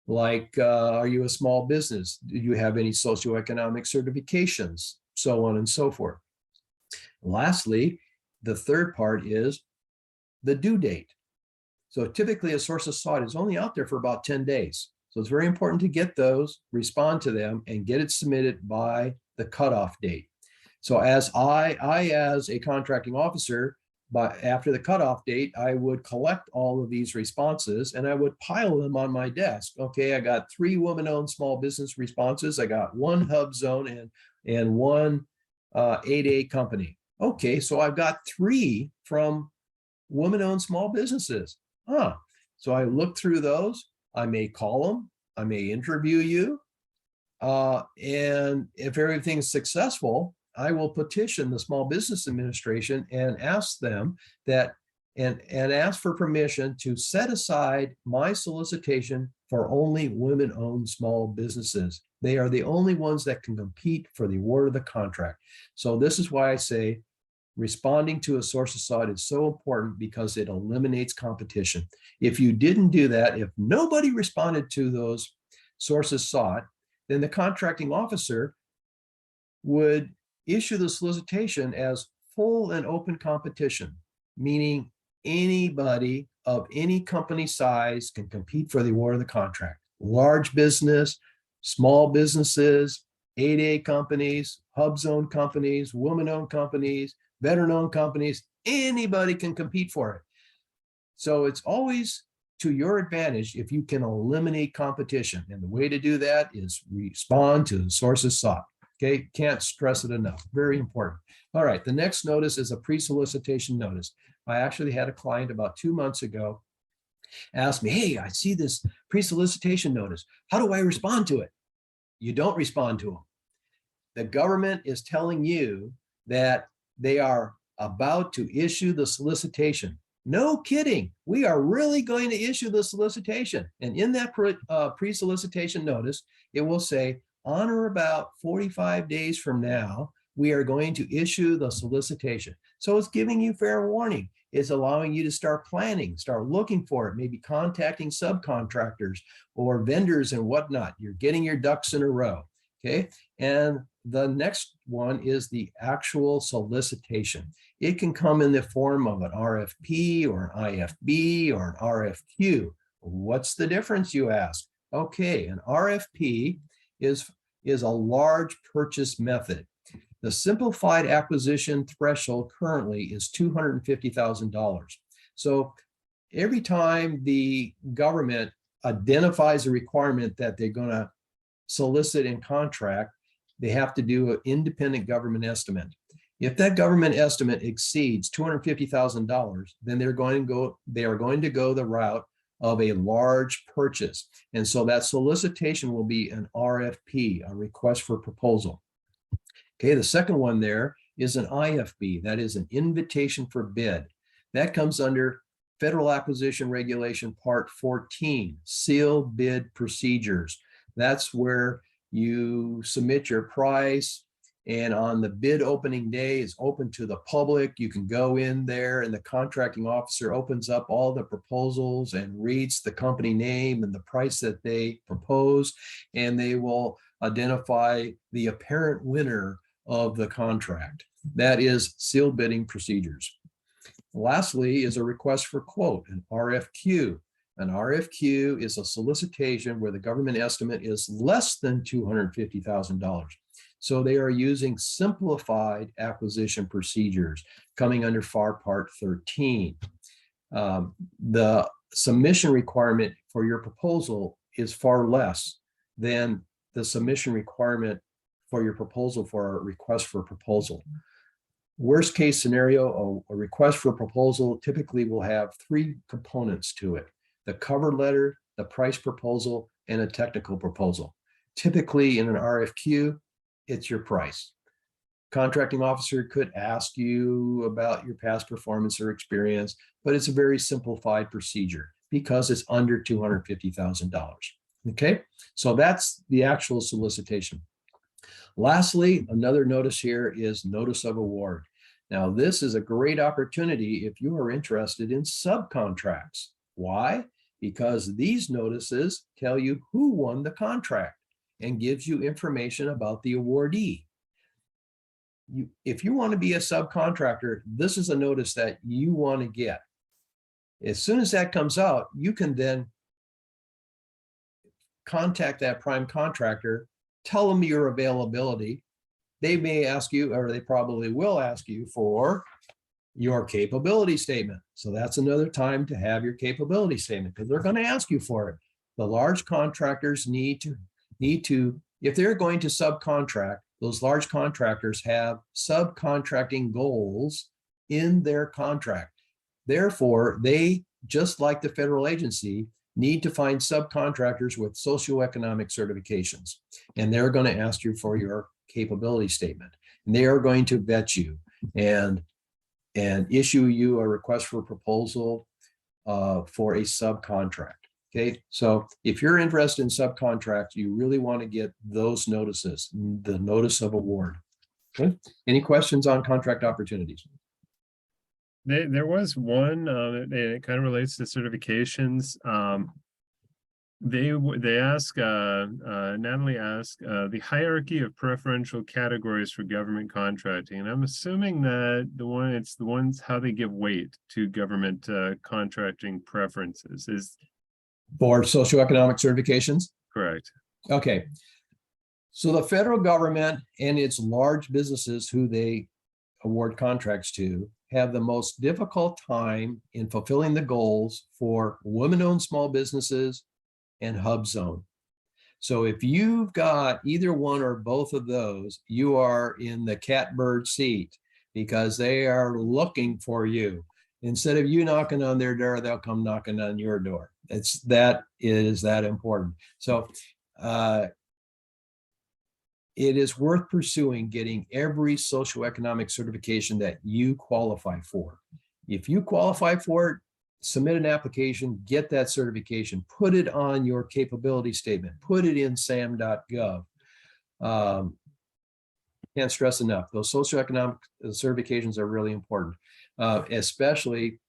S2: Like, are you a small business? Do you have any socioeconomic certifications? So on and so forth. Lastly, the third part is the due date. So typically a source of sought is only out there for about 10 days. So it's very important to get those, respond to them, and get it submitted by the cutoff date. So as I as a contracting officer, But after the cutoff date, I would collect all of these responses and I would pile them on my desk. Okay, I got 3 woman-owned small business responses. I got 1 hub zone and 1 8A company. Okay, so I've got 3 from woman-owned small businesses. So I look through those. I may call them. I may interview you. And if everything's successful, I will petition the Small Business Administration and ask them that and ask for permission to set aside my solicitation for only women-owned small businesses. They are the only ones that can compete for the award of the contract. So this is why I say responding to a sources sought is so important, because it eliminates competition. If you didn't do that, if nobody responded to those sources sought, then the contracting officer would issue the solicitation as full and open competition, meaning anybody of any company size can compete for the award of the contract. Large business, small businesses, 8A companies, hub zone companies, woman-owned companies, veteran-owned companies, anybody can compete for it. So it's always to your advantage if you can eliminate competition. And the way to do that is respond to the sources sought. Okay, can't stress it enough. Very important. All right, the next notice is a pre-solicitation notice. I actually had a client about 2 months ago ask me, hey, I see this pre-solicitation notice. How do I respond to it? You don't respond to them. The government is telling you that they are about to issue the solicitation. No kidding. We are really going to issue the solicitation. And in that pre-solicitation notice, it will say, on or about 45 days from now, we are going to issue the solicitation. So it's giving you fair warning. It's allowing you to start planning, start looking for it, maybe contacting subcontractors or vendors and whatnot. You're getting your ducks in a row. Okay. And the next one is the actual solicitation. It can come in the form of an RFP or an IFB or an RFQ. What's the difference, you ask? Okay, an RFP is a large purchase method. The simplified acquisition threshold currently is $250,000. So every time the government identifies a requirement that they're going to solicit and contract, they have to do an independent government estimate. If that government estimate exceeds $250,000, then they are going to go the route of a large purchase. And so that solicitation will be an RFP, a request for proposal. Okay, the second one there is an IFB, that is an invitation for bid. That comes under Federal Acquisition Regulation Part 14, sealed bid procedures. That's where you submit your price, and on the bid opening day is open to the public. You can go in there and the contracting officer opens up all the proposals and reads the company name and the price that they propose, and they will identify the apparent winner of the contract. That is sealed bidding procedures. Lastly is a request for quote, an RFQ. An RFQ is a solicitation where the government estimate is less than $250,000. So they are using simplified acquisition procedures coming under FAR Part 13. The submission requirement for your proposal is far less than the submission requirement for your proposal for a request for proposal. Worst case scenario, a request for proposal typically will have 3 components to it: the cover letter, the price proposal, and a technical proposal. Typically in an RFQ, it's your price. Contracting officer could ask you about your past performance or experience, but it's a very simplified procedure because it's under $250,000. Okay, so that's the actual solicitation. Lastly, another notice here is notice of award. Now, this is a great opportunity if you are interested in subcontracts. Why? Because these notices tell you who won the contract and gives you information about the awardee. If you want to be a subcontractor, this is a notice that you want to get. As soon as that comes out, you can then contact that prime contractor, tell them your availability. They may ask you, or they probably will ask you for your capability statement. So that's another time to have your capability statement because they're going to ask you for it. The large contractors need to, if they're going to subcontract, those large contractors have subcontracting goals in their contract. Therefore, they, just like the federal agency, need to find subcontractors with socioeconomic certifications. And they're going to ask you for your capability statement. And they are going to vet you and issue you a request for proposal for a subcontract. Okay, so if you're interested in subcontract, you really want to get those notices, the notice of award. Okay, any questions on contract opportunities?
S1: There was one, it kind of relates to certifications. They ask, Natalie asked, the hierarchy of preferential categories for government contracting. And I'm assuming that it's the ones, how they give weight to government contracting preferences is
S2: For socioeconomic certifications?
S1: correct.
S2: Okay. So the federal government and its large businesses who they award contracts to have the most difficult time in fulfilling the goals for women-owned small businesses and hub zone. So if you've got either one or both of those, you are in the catbird seat because they are looking for you. Instead of you knocking on their door, they'll come knocking on your door. It is that important. So it is worth pursuing getting every socioeconomic certification that you qualify for. If you qualify for it, submit an application, get that certification, put it on your capability statement, put it in sam.gov. Can't stress enough, those socioeconomic certifications are really important, especially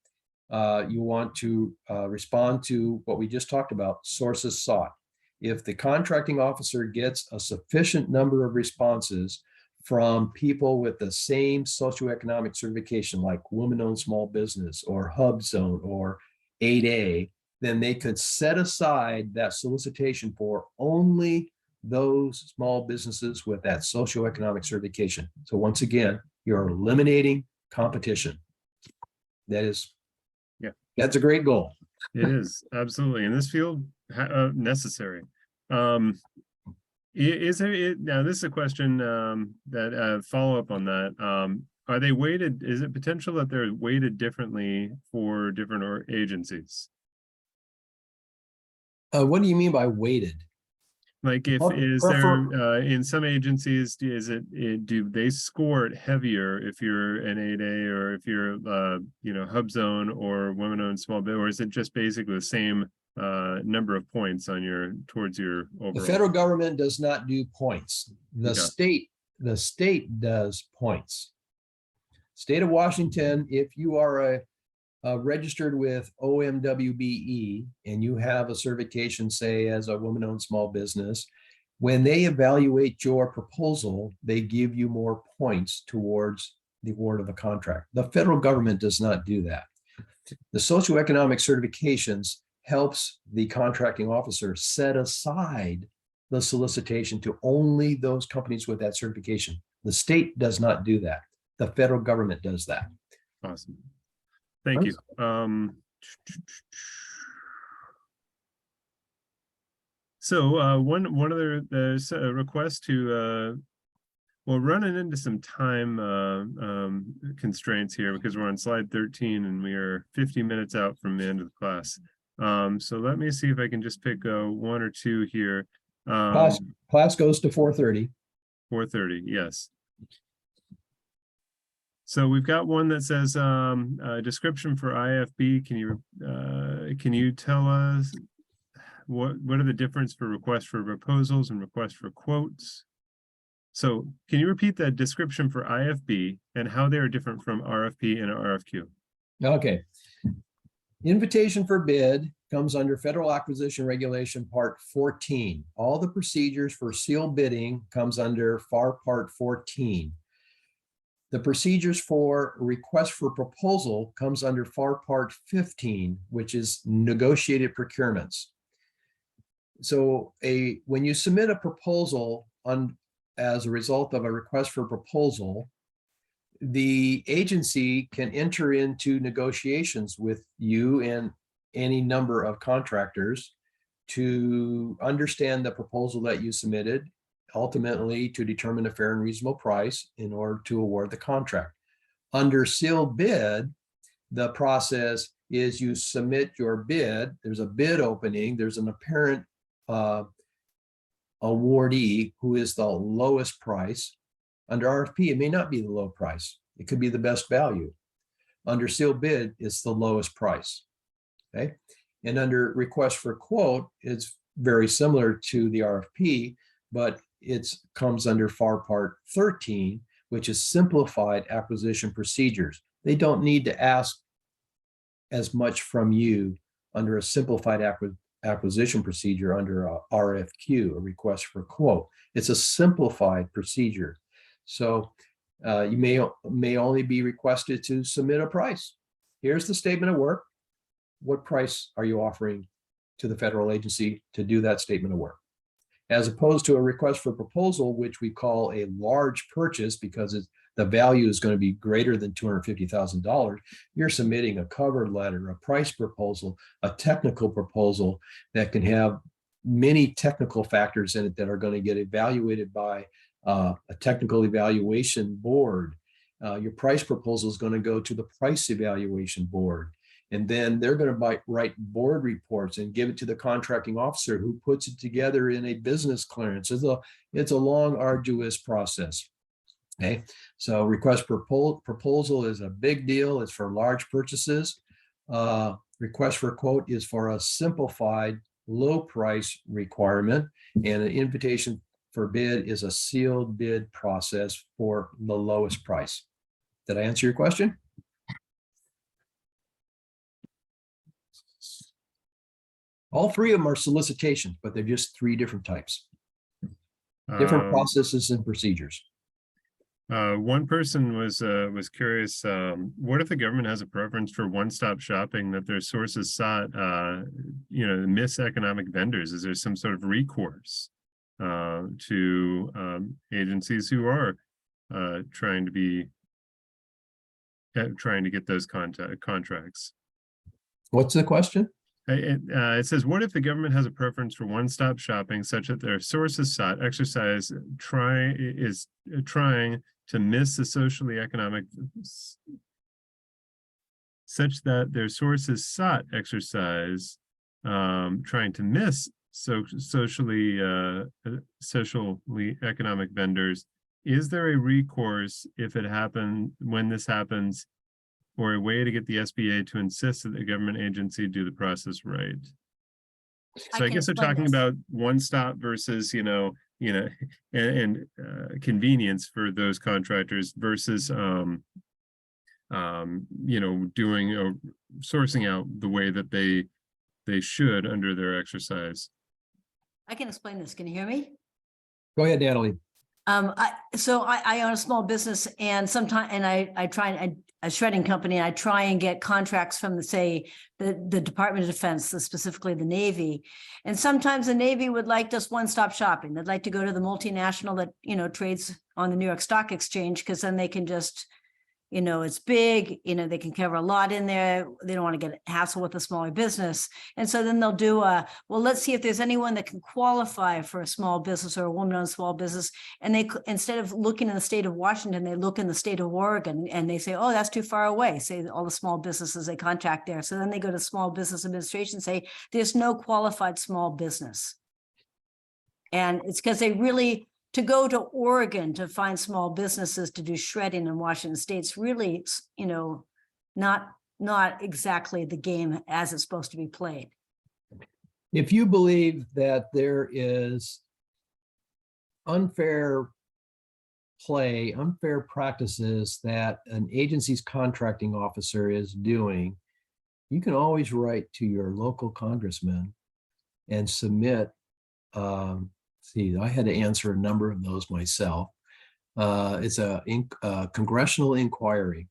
S2: you want to respond to what we just talked about, sources sought. If the contracting officer gets a sufficient number of responses from people with the same socioeconomic certification, like women-owned small business or hub zone or 8A, then they could set aside that solicitation for only those small businesses with that socioeconomic certification. So once again, you're eliminating competition. That's a great goal.
S1: It is absolutely in this field necessary. Is there now? This is a question that follow up on that. Are they weighted? Is it potential that they're weighted differently for different agencies?
S2: What do you mean by weighted?
S1: Like if is there in some agencies, do they score it heavier if you're an 8A or if you're hub zone or women-owned small business, or is it just basically the same number of points on towards your overall?
S2: The federal government does not do points. The state does points. State of Washington, if you are registered with OMWBE and you have a certification, say as a woman-owned small business, when they evaluate your proposal, they give you more points towards the award of a contract. The federal government does not do that. The socioeconomic certifications helps the contracting officer set aside the solicitation to only those companies with that certification. The state does not do that. The federal government does that.
S1: Awesome. Thank you. So one other, there's a request to well, running into some time constraints here because we're on slide 13 and we are 50 minutes out from the end of the class. So let me see if I can just pick one or two here.
S2: Class goes to 4:30.
S1: 4:30, yes. So we've got one that says description for IFB. Can you tell us what are the difference for request for proposals and request for quotes? So can you repeat that description for IFB and how they are different from RFP and RFQ? Okay.
S2: Invitation for bid comes under Federal Acquisition Regulation Part 14. All the procedures for sealed bidding comes under FAR Part 14. The procedures for request for proposal comes under FAR Part 15, which is negotiated procurements. So when you submit a proposal as a result of a request for proposal, the agency can enter into negotiations with you and any number of contractors to understand the proposal that you submitted, ultimately to determine a fair and reasonable price in order to award the contract. Under sealed bid, the process is you submit your bid, there's a bid opening, there's an apparent awardee who is the lowest price. Under RFP, it may not be the low price. It could be the best value. Under sealed bid, it's the lowest price. Okay. And under request for quote, it's very similar to the RFP, but it comes under FAR Part 13, which is simplified acquisition procedures. They don't need to ask as much from you under a simplified acquisition procedure under a RFQ, a request for quote. It's a simplified procedure. So you may only be requested to submit a price. Here's the statement of work. What price are you offering to the federal agency to do that statement of work? As opposed to a request for proposal, which we call a large purchase because the value is going to be greater than $250,000. You're submitting a cover letter, a price proposal, a technical proposal that can have many technical factors in it that are going to get evaluated by a technical evaluation board. Your price proposal is going to go to the price evaluation board. And then they're going to write board reports and give it to the contracting officer who puts it together in a business clearance. It's a long, arduous process. Okay, so request proposal is a big deal. It's for large purchases. Request for quote is for a simplified low price requirement, and an invitation for bid is a sealed bid process for the lowest price. Did I answer your question? All three of them are solicitations, but they're just three different types, different processes and procedures.
S1: One person was curious, what if the government has a preference for one-stop shopping that their sources sought, miss economic vendors? Is there some sort of recourse to agencies who are trying to get those contracts?
S2: What's the question?
S1: It says, what if the government has a preference for one-stop shopping such that their sources sought trying to miss the socially economic such that their sources sought exercise trying to miss socially economic vendors? Is there a recourse when this happens, or a way to get the SBA to insist that the government agency do the process right? So I guess they're talking about one stop versus, and convenience for those contractors versus, doing or sourcing out the way that they should under their exercise.
S6: I can explain this. Can you hear me?
S2: Go ahead, Natalie.
S6: I own a small business, and sometimes, I try a shredding company, and I try and get contracts from the Department of Defense, specifically the Navy. And sometimes the Navy would like just one-stop shopping. They'd like to go to the multinational that, trades on the New York Stock Exchange, because then they can just, it's big, they can cover a lot in there. They don't want to get hassle with a smaller business. And so then they'll do well, let's see if there's anyone that can qualify for a small business or a woman-owned small business. And they, instead of looking in the state of Washington, they look in the state of Oregon, and they say, oh, that's too far away. Say all the small businesses they contract there. So then they go to Small Business Administration and say, there's no qualified small business. And it's because they really, to go to Oregon to find small businesses to do shredding in Washington State's really, not exactly the game as it's supposed to be played.
S2: If you believe that there is unfair play, unfair practices that an agency's contracting officer is doing, you can always write to your local congressman and submit I had to answer a number of those myself. It's a congressional inquiry.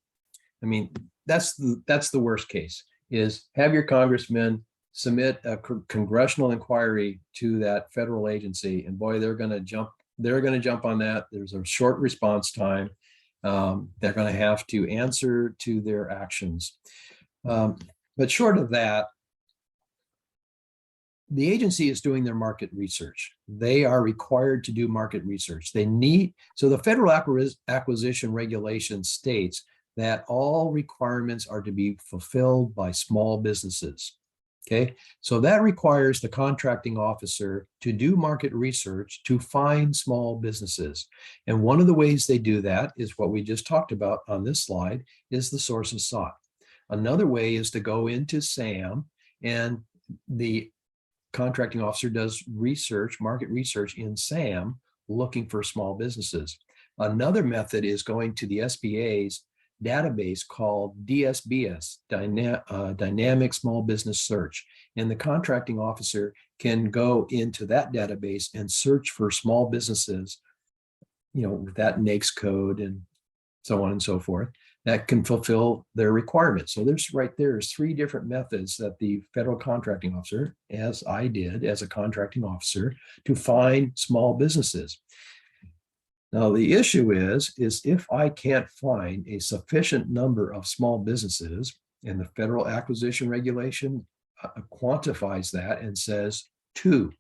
S2: I mean, that's the worst case, is have your congressman submit a congressional inquiry to that federal agency, and boy, they're going to jump on that. There's a short response time, They're going to have to answer to their actions. But short of that, the agency is doing their market research. They are required to do market research. So the federal acquisition regulation states that all requirements are to be fulfilled by small businesses. Okay, so that requires the contracting officer to do market research to find small businesses. And one of the ways they do that is what we just talked about on this slide, is the sources sought. Another way is to go into SAM, and the contracting officer does research, market research in SAM, looking for small businesses. Another method is going to the SBA's database called DSBS, Dynamic Small Business Search. And the contracting officer can go into that database and search for small businesses, with that NAICS code and so on and so forth, that can fulfill their requirements. So there's 3 different methods that the federal contracting officer, as I did as a contracting officer, to find small businesses. Now, the issue is if I can't find a sufficient number of small businesses, and the federal acquisition regulation quantifies that and says two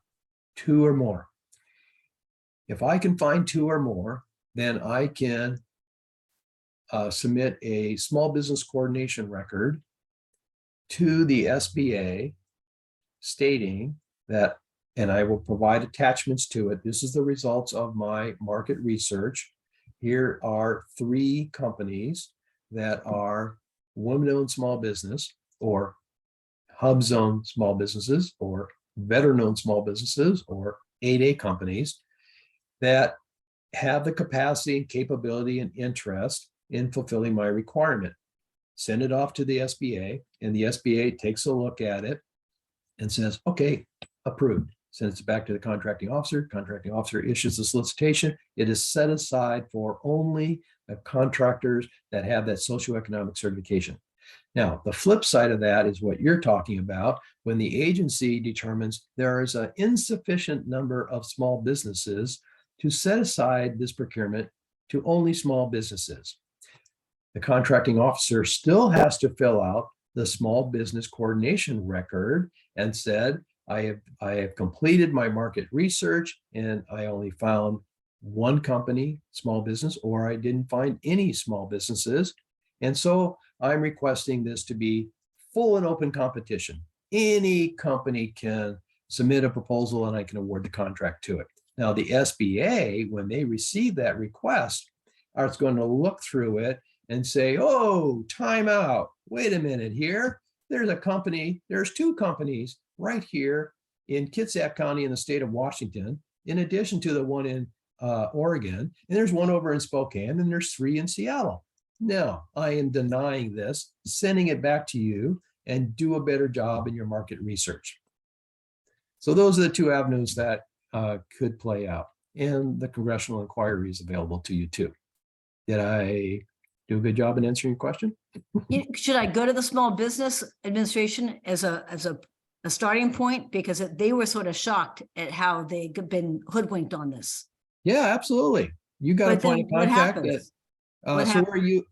S2: or more. If I can find 2 or more, then I can submit a small business coordination record to the SBA stating that, and I will provide attachments to it. This is the results of my market research. Here are 3 companies that are women-owned small business, or hub zone small businesses, or veteran-owned small businesses, or 8A companies that have the capacity and capability and interest in fulfilling my requirement. Send it off to the SBA, and the SBA takes a look at it and says, okay, approved. Sends it back to the contracting officer. Contracting officer issues the solicitation. It is set aside for only the contractors that have that socioeconomic certification. Now, the flip side of that is what you're talking about, when the agency determines there is an insufficient number of small businesses to set aside this procurement to only small businesses. The contracting officer still has to fill out the small business coordination record and said, I have completed my market research and I only found 1 company, small business, or I didn't find any small businesses. And so I'm requesting this to be full and open competition. Any company can submit a proposal and I can award the contract to it. Now, the SBA, when they receive that request, is going to look through it and say, oh, time out. Wait a minute here. There's 2 companies right here in Kitsap County in the state of Washington, in addition to the one in Oregon, and there's 1 over in Spokane, and there's 3 in Seattle. Now, I am denying this, sending it back to you, and do a better job in your market research. So those are the 2 avenues that could play out, and the congressional inquiry is available to you too. Did I do a good job in answering your question?
S6: Should I go to the Small Business Administration as a starting point? Because they were sort of shocked at how they've been hoodwinked on this.
S2: Yeah, absolutely. You got to
S6: But then
S2: find a
S6: what
S2: contact.
S6: happens?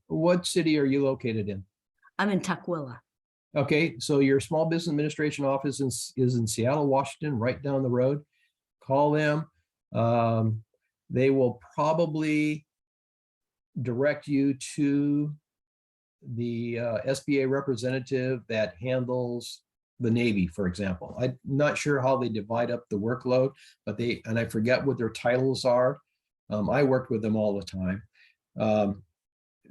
S2: What city are you located in?
S6: I'm in Tukwila.
S2: Okay, so your Small Business Administration office is in Seattle, Washington, right down the road. Call them. They will probably direct you to the SBA representative that handles the Navy, for example. I'm not sure how they divide up the workload, but I forget what their titles are. I worked with them all the time.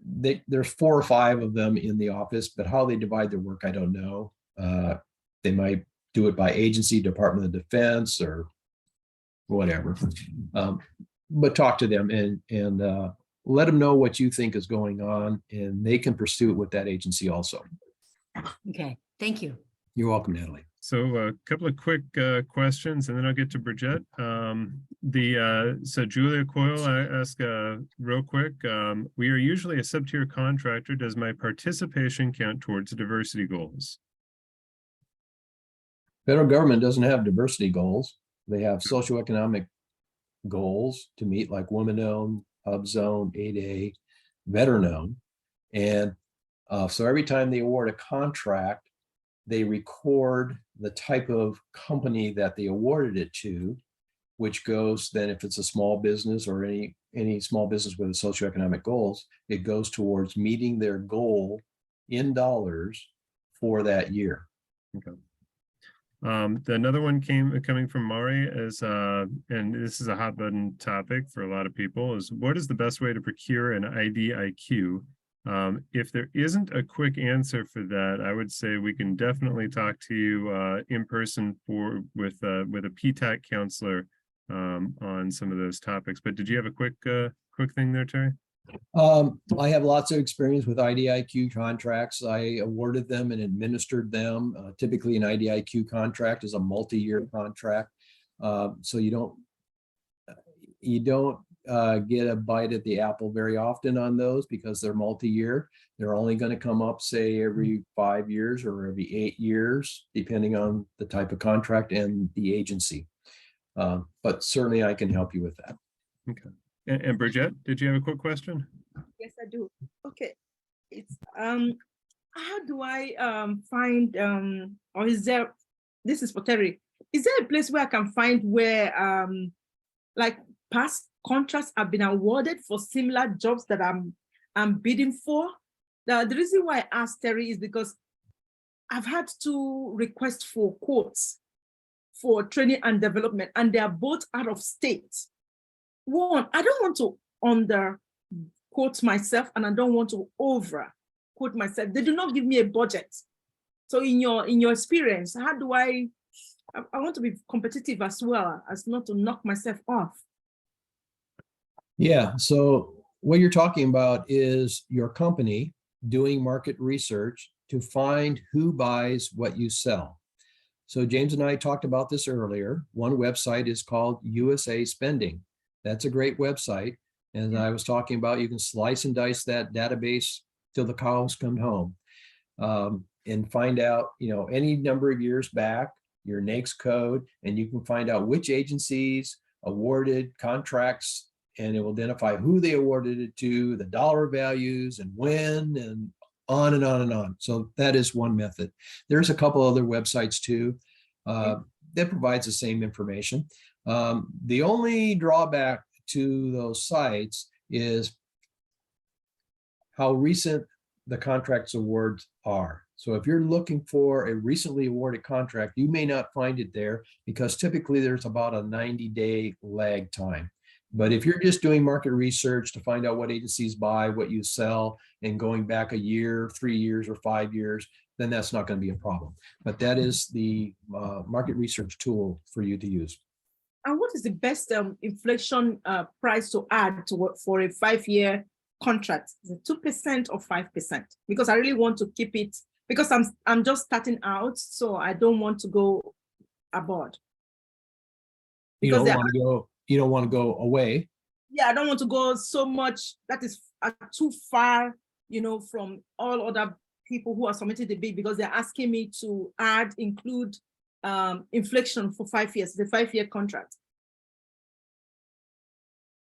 S2: There's 4 or 5 of them in the office, but how they divide their work, I don't know. They might do it by agency, Department of Defense, or whatever. But talk to them and let them know what you think is going on, and they can pursue it with that agency also.
S6: Okay, thank you.
S2: You're welcome, Natalie.
S1: So a couple of quick questions, and then I'll get to Bridget. So Julia Coyle, I ask real quick. We are usually a sub-tier contractor. Does my participation count towards diversity goals?
S2: Federal government doesn't have diversity goals. They have socioeconomic goals to meet, like women-owned, hub zone, 8A. better known. And so every time they award a contract, they record the type of company that they awarded it to, which goes then, if it's a small business or any small business with socioeconomic goals, it goes towards meeting their goal in dollars for that year.
S1: Okay. Another one coming from Mari is, and this is a hot button topic for a lot of people, is what is the best way to procure an IDIQ? If there isn't a quick answer for that, I would say we can definitely talk to you in person with a PTAC counselor on some of those topics. But did you have a quick thing there, Terry?
S2: I have lots of experience with IDIQ contracts. I awarded them and administered them. Typically, an IDIQ contract is a multi-year contract, so you don't get a bite at the apple very often on those because they're multi-year. They're only going to come up, say, every 5 years or every 8 years, depending on the type of contract and the agency. But certainly, I can help you with that.
S1: Okay. And Bridget, did you have a quick question?
S4: Yes, I do. Okay. It's how do I find or is there, this is for Terry, is there a place where I can find where like past contracts have been awarded for similar jobs that I'm bidding for? The reason why I asked Terry is because I've had 2 requests for quotes for training and development, and they are both out of state. One, I don't want to under quote myself, and I don't want to over quote myself. They do not give me a budget. So in your experience, how do I want to be competitive as well as not to knock myself off?
S2: Yeah, so what you're talking about is your company doing market research to find who buys what you sell. So James and I talked about this earlier. One website is called USA Spending. That's a great website. And I was talking about, you can slice and dice that database till the cows come home, and find out, any number of years back, your NAICS code, and you can find out which agencies awarded contracts, and it will identify who they awarded it to, the dollar values, and when, and on and on and on. So that is one method. There's a couple other websites too that provides the same information. The only drawback to those sites is how recent the contract's awards are. So if you're looking for a recently awarded contract, you may not find it there because typically there's about a 90-day lag time. But if you're just doing market research to find out what agencies buy, what you sell, and going back a year, 3 years, or 5 years, then that's not going to be a problem. But that is the market research tool for you to use.
S4: And what is the best inflation price to add to for a 5-year contract? Is it 2% or 5%? Because I really want to keep it, because I'm just starting out, so I don't want to go aboard.
S2: You don't want to go away.
S4: Yeah, I don't want to go so much that is too far, from all other people who are submitting the bid, because they're asking me to include inflation for 5 years, the 5-year contract.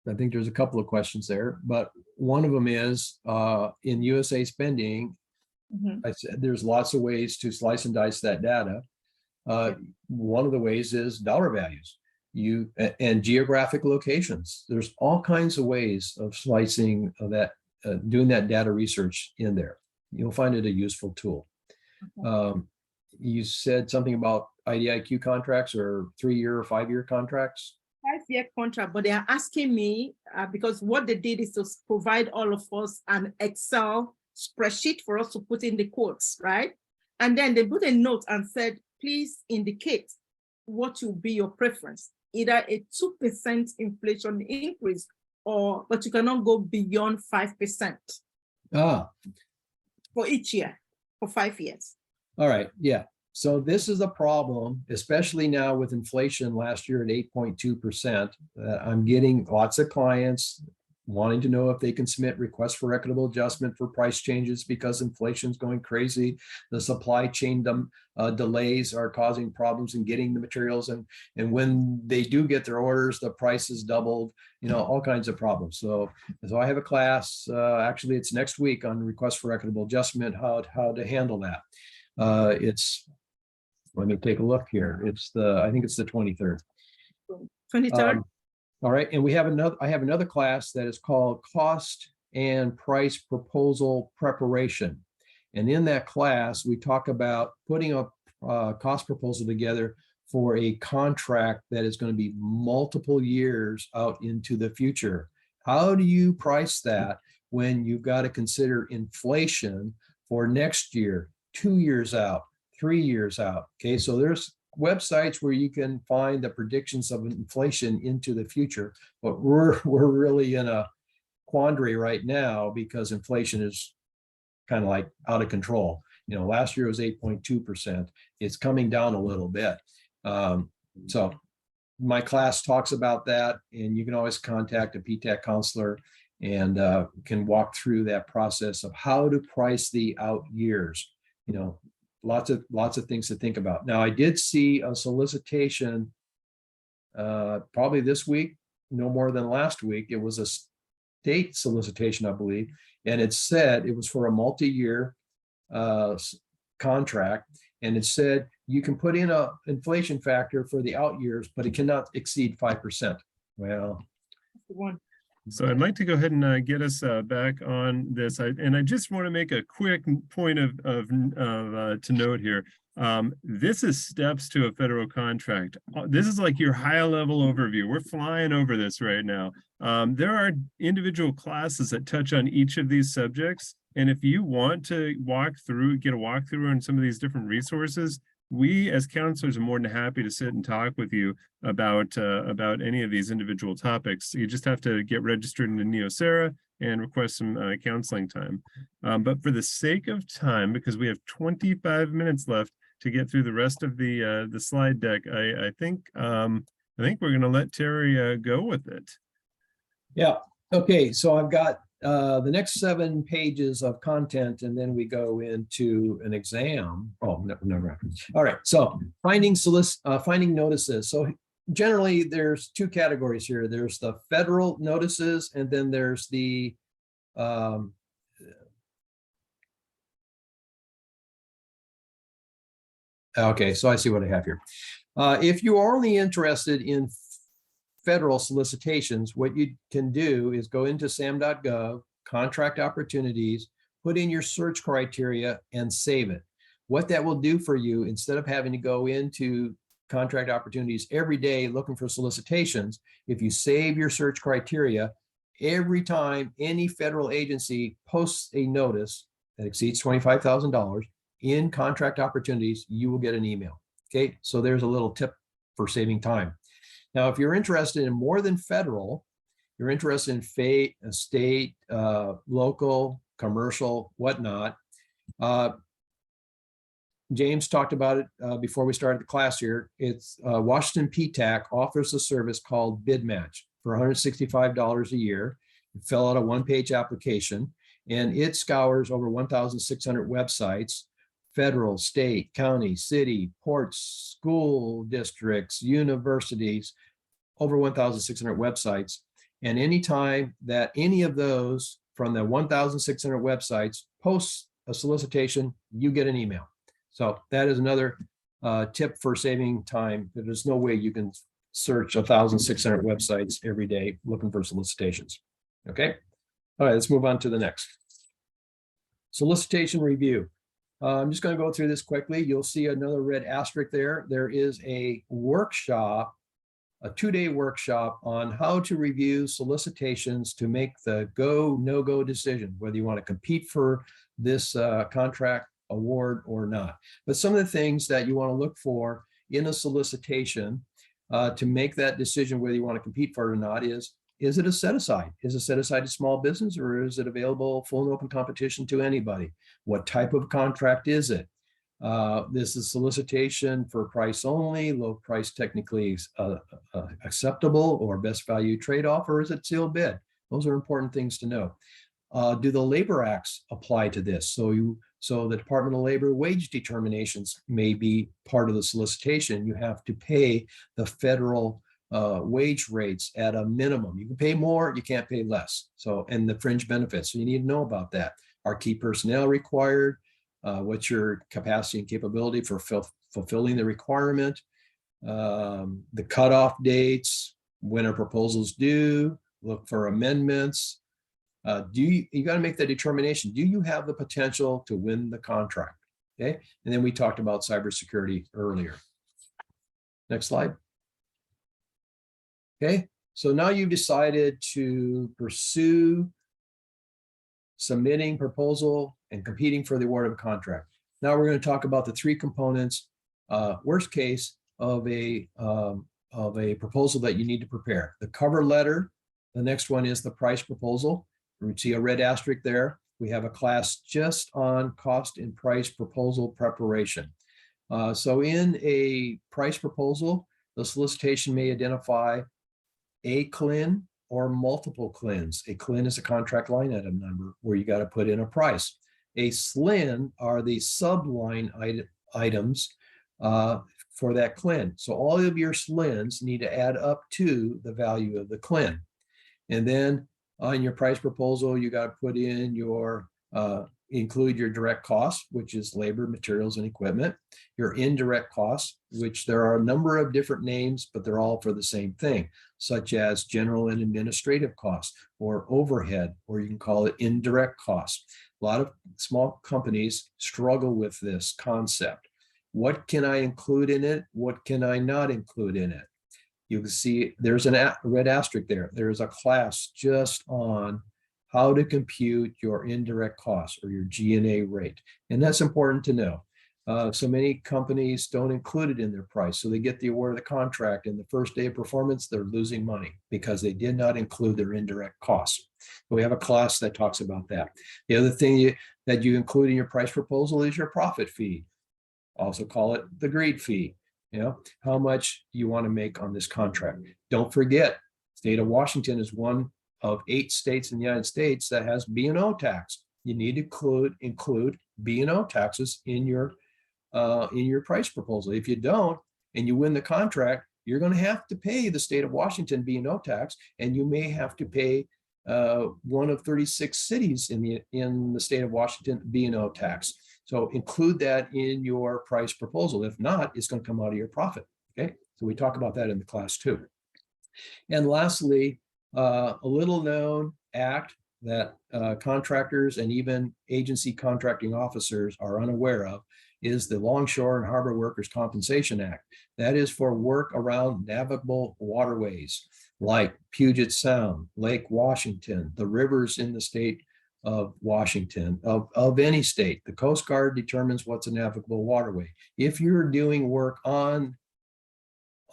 S2: I think there's a couple of questions there, but one of them is in USA Spending, I said there's lots of ways to slice and dice that data. One of the ways is dollar values, and geographic locations. There's all kinds of ways of slicing of that, doing that data research in there. You'll find it a useful tool. Okay. You said something about IDIQ contracts or 3-year or 5-year contracts?
S4: 5-year contract, but they are asking me because what they did is to provide all of us an Excel spreadsheet for us to put in the quotes, right? And then they put a note and said, please indicate what will be your preference, either a 2% inflation increase but you cannot go beyond 5% for each year for 5 years.
S2: All right, yeah. So this is a problem, especially now with inflation last year at 8.2%. I'm getting lots of clients wanting to know if they can submit requests for equitable adjustment for price changes because inflation's going crazy. The supply chain delays are causing problems in getting the materials, and when they do get their orders, the price is doubled, all kinds of problems. So I have a class, actually it's next week, on request for equitable adjustment, how to handle that. Let me take a look here. I think it's the 23rd.
S4: 23rd.
S2: All right, and I have another class that is called Cost and Price Proposal Preparation. And in that class, we talk about putting a cost proposal together for a contract that is going to be multiple years out into the future. How do you price that when you've got to consider inflation for next year, 2 years out, 3 years out? Okay, so there's websites where you can find the predictions of inflation into the future, but we're really in a quandary right now because inflation is kind of like out of control. Last year was 8.2%. It's coming down a little bit. So my class talks about that, and you can always contact a PTAC counselor and can walk through that process of how to price the out years. Lots of things to think about. Now, I did see a solicitation probably this week, no more than last week. It was a state solicitation, I believe, and it said it was for a multi-year contract, and it said you can put in an inflation factor for the out years, but it cannot exceed 5%. Well,
S1: So I'd like to go ahead and get us back on this. I just want to make a quick point to note here. This is steps to a federal contract. This is like your high level overview. We're flying over this right now. There are individual classes that touch on each of these subjects. And if you want to get a walkthrough on some of these different resources, we as counselors are more than happy to sit and talk with you about any of these individual topics. You just have to get registered in the Neosera and request some counseling time. But for the sake of time, because we have 25 minutes left to get through the rest of the slide deck, I think we're going to let Terry go with it.
S2: Yeah. Okay. So I've got the next 7 pages of content, and then we go into an exam. Oh, no. All right. So finding notices. So generally, there's 2 categories here. There's the federal notices, and then there's the okay, so I see what I have here. If you are only interested in federal solicitations, what you can do is go into sam.gov, contract opportunities, put in your search criteria and save it. What that will do for you, instead of having to go into contract opportunities every day looking for solicitations, if you save your search criteria, every time any federal agency posts a notice that exceeds $25,000 in contract opportunities, you will get an email. Okay, so there's a little tip for saving time. Now, if you're interested in more than federal, you're interested in state, local, commercial, whatnot. James talked about it before we started the class here. It's Washington PTAC offers a service called Bid Match for $165 a year. You fill out a 1-page application, and it scours over 1,600 websites, federal, state, county, city, ports, school districts, universities, over 1,600 websites. And anytime that any of those from the 1,600 websites posts a solicitation, you get an email. So that is another tip for saving time. There's no way you can search 1,600 websites every day looking for solicitations. Okay. All right, let's move on to the next. Solicitation review. I'm just going to go through this quickly. You'll see another red asterisk there. There is a workshop, a 2-day workshop on how to review solicitations to make the go, no-go decision, whether you want to compete for this contract award or not. But some of the things that you want to look for in a solicitation to make that decision whether you want to compete for it or not is it a set-aside? Is a set-aside a small business, or is it available full and open competition to anybody? What type of contract is it? This is solicitation for price only, low price technically acceptable, or best value trade-off, or is it sealed bid? Those are important things to know. Do the labor acts apply to this? So the Department of Labor wage determinations may be part of the solicitation. You have to pay the federal wage rates at a minimum. You can pay more, you can't pay less. So, and the fringe benefits. So you need to know about that. Are key personnel required? What's your capacity and capability for fulfilling the requirement? The cutoff dates, when are proposals due? Look for amendments. You got to make the determination. Do you have the potential to win the contract? Okay. And then we talked about cybersecurity earlier. Next slide. Okay. So now you've decided to pursue submitting proposal and competing for the award of a contract. Now we're going to talk about the three components, worst case of a proposal that you need to prepare. The cover letter. The next one is the price proposal. You see a red asterisk there. We have a class just on cost and price proposal preparation. So in a price proposal, the solicitation may identify a CLIN or multiple CLINs. A CLIN is a contract line item number where you got to put in a price. A SLIN are the subline items for that CLIN. So all of your SLINs need to add up to the value of the CLIN. And then on your price proposal, you got to put in your, include your direct costs, which is labor, materials, and equipment, your indirect costs, which there are a number of different names, but they're all for the same thing, such as general and administrative costs or overhead, or you can call it indirect costs. A lot of small companies struggle with this concept. What can I include in it? What can I not include in it? You can see there's a red asterisk there. There's a class just on how to compute your indirect costs or your G&A rate. And that's important to know. So many companies don't include it in their price. So they get the award of the contract, and the first day of performance, they're losing money because they did not include their indirect costs. We have a class that talks about that. The other thing that you include in your price proposal is your profit fee. Also call it the greed fee. You know, how much you want to make on this contract. Don't forget, state of Washington is one of 8 states in the United States that has B&O tax. You need to include B&O taxes in your price proposal. If you don't, and you win the contract, you're going to have to pay the state of Washington B&O tax, and you may have to pay one of 36 cities in the state of Washington B&O tax. So include that in your price proposal. If not, it's going to come out of your profit. Okay, so we talk about that in the class too. And lastly, a little known act that contractors and even agency contracting officers are unaware of is the Longshore and Harbor Workers Compensation Act. That is for work around navigable waterways like Puget Sound, Lake Washington, the rivers in the state of Washington, of any state. The Coast Guard determines what's a navigable waterway. If you're doing work on,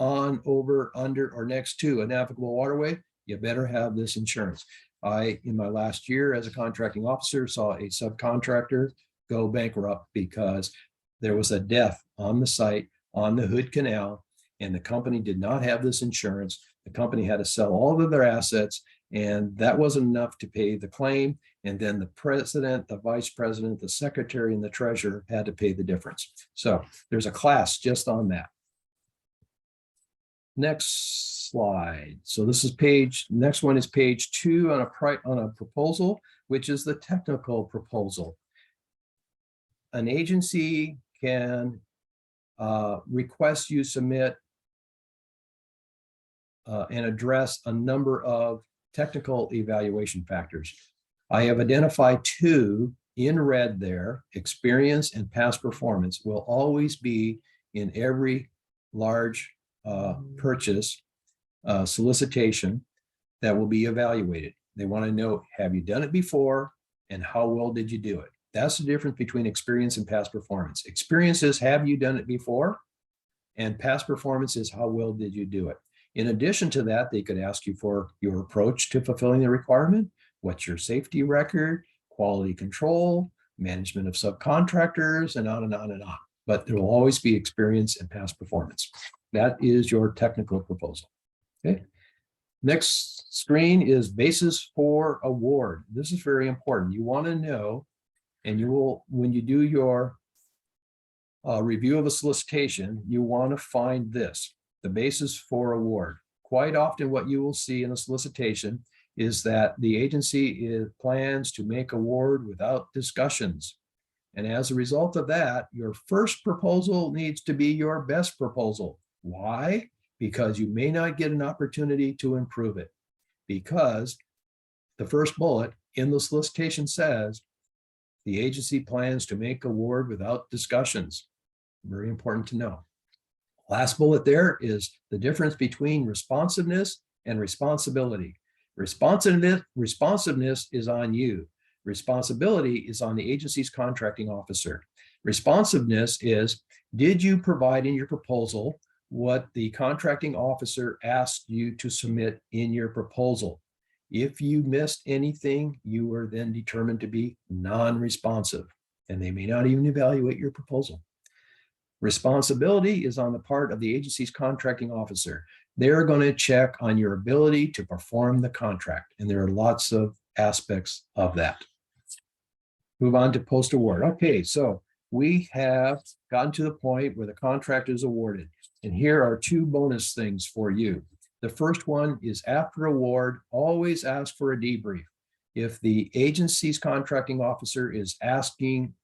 S2: over, under, or next to a navigable waterway, you better have this insurance. In my last year as a contracting officer, saw a subcontractor go bankrupt because there was a death on the site on the Hood Canal, and the company did not have this insurance. The company had to sell all of their assets, and that wasn't enough to pay the claim. And then the president, the vice president, the secretary, and the treasurer had to pay the difference. So there's a class just on that. Next slide. So this is next one is page 2 on a proposal, which is the technical proposal. An agency can request you submit and address a number of technical evaluation factors. I have identified 2 in red there. Experience and past performance will always be in every large purchase solicitation that will be evaluated. They want to know, have you done it before, and how well did you do it? That's the difference between experience and past performance. Experience is, have you done it before? And past performance is, how well did you do it? In addition to that, they could ask you for your approach to fulfilling the requirement. What's your safety record, quality control, management of subcontractors, and on and on and on. But there will always be experience and past performance. That is your technical proposal. Okay. Next screen is basis for award. This is very important. You want to know, and you will, when you do your review of a solicitation, you want to find this, the basis for award. Quite often what you will see in a solicitation is that the agency plans to make award without discussions. And as a result of that, your first proposal needs to be your best proposal. Why? Because you may not get an opportunity to improve it. Because the first bullet in the solicitation says, the agency plans to make award without discussions. Very important to know. Last bullet there is the difference between responsiveness and responsibility. Responsiveness is on you. Responsibility is on the agency's contracting officer. Responsiveness is, did you provide in your proposal what the contracting officer asked you to submit in your proposal? If you missed anything, you are then determined to be non-responsive, and they may not even evaluate your proposal. Responsibility is on the part of the agency's contracting officer. They're going to check on your ability to perform the contract, and there are lots of aspects of that. Move on to post-award. Okay, so we have gotten to the point where the contract is awarded, and here are two bonus things for you. The first one is after award, always ask for a debrief. If the agency's contracting officer is asking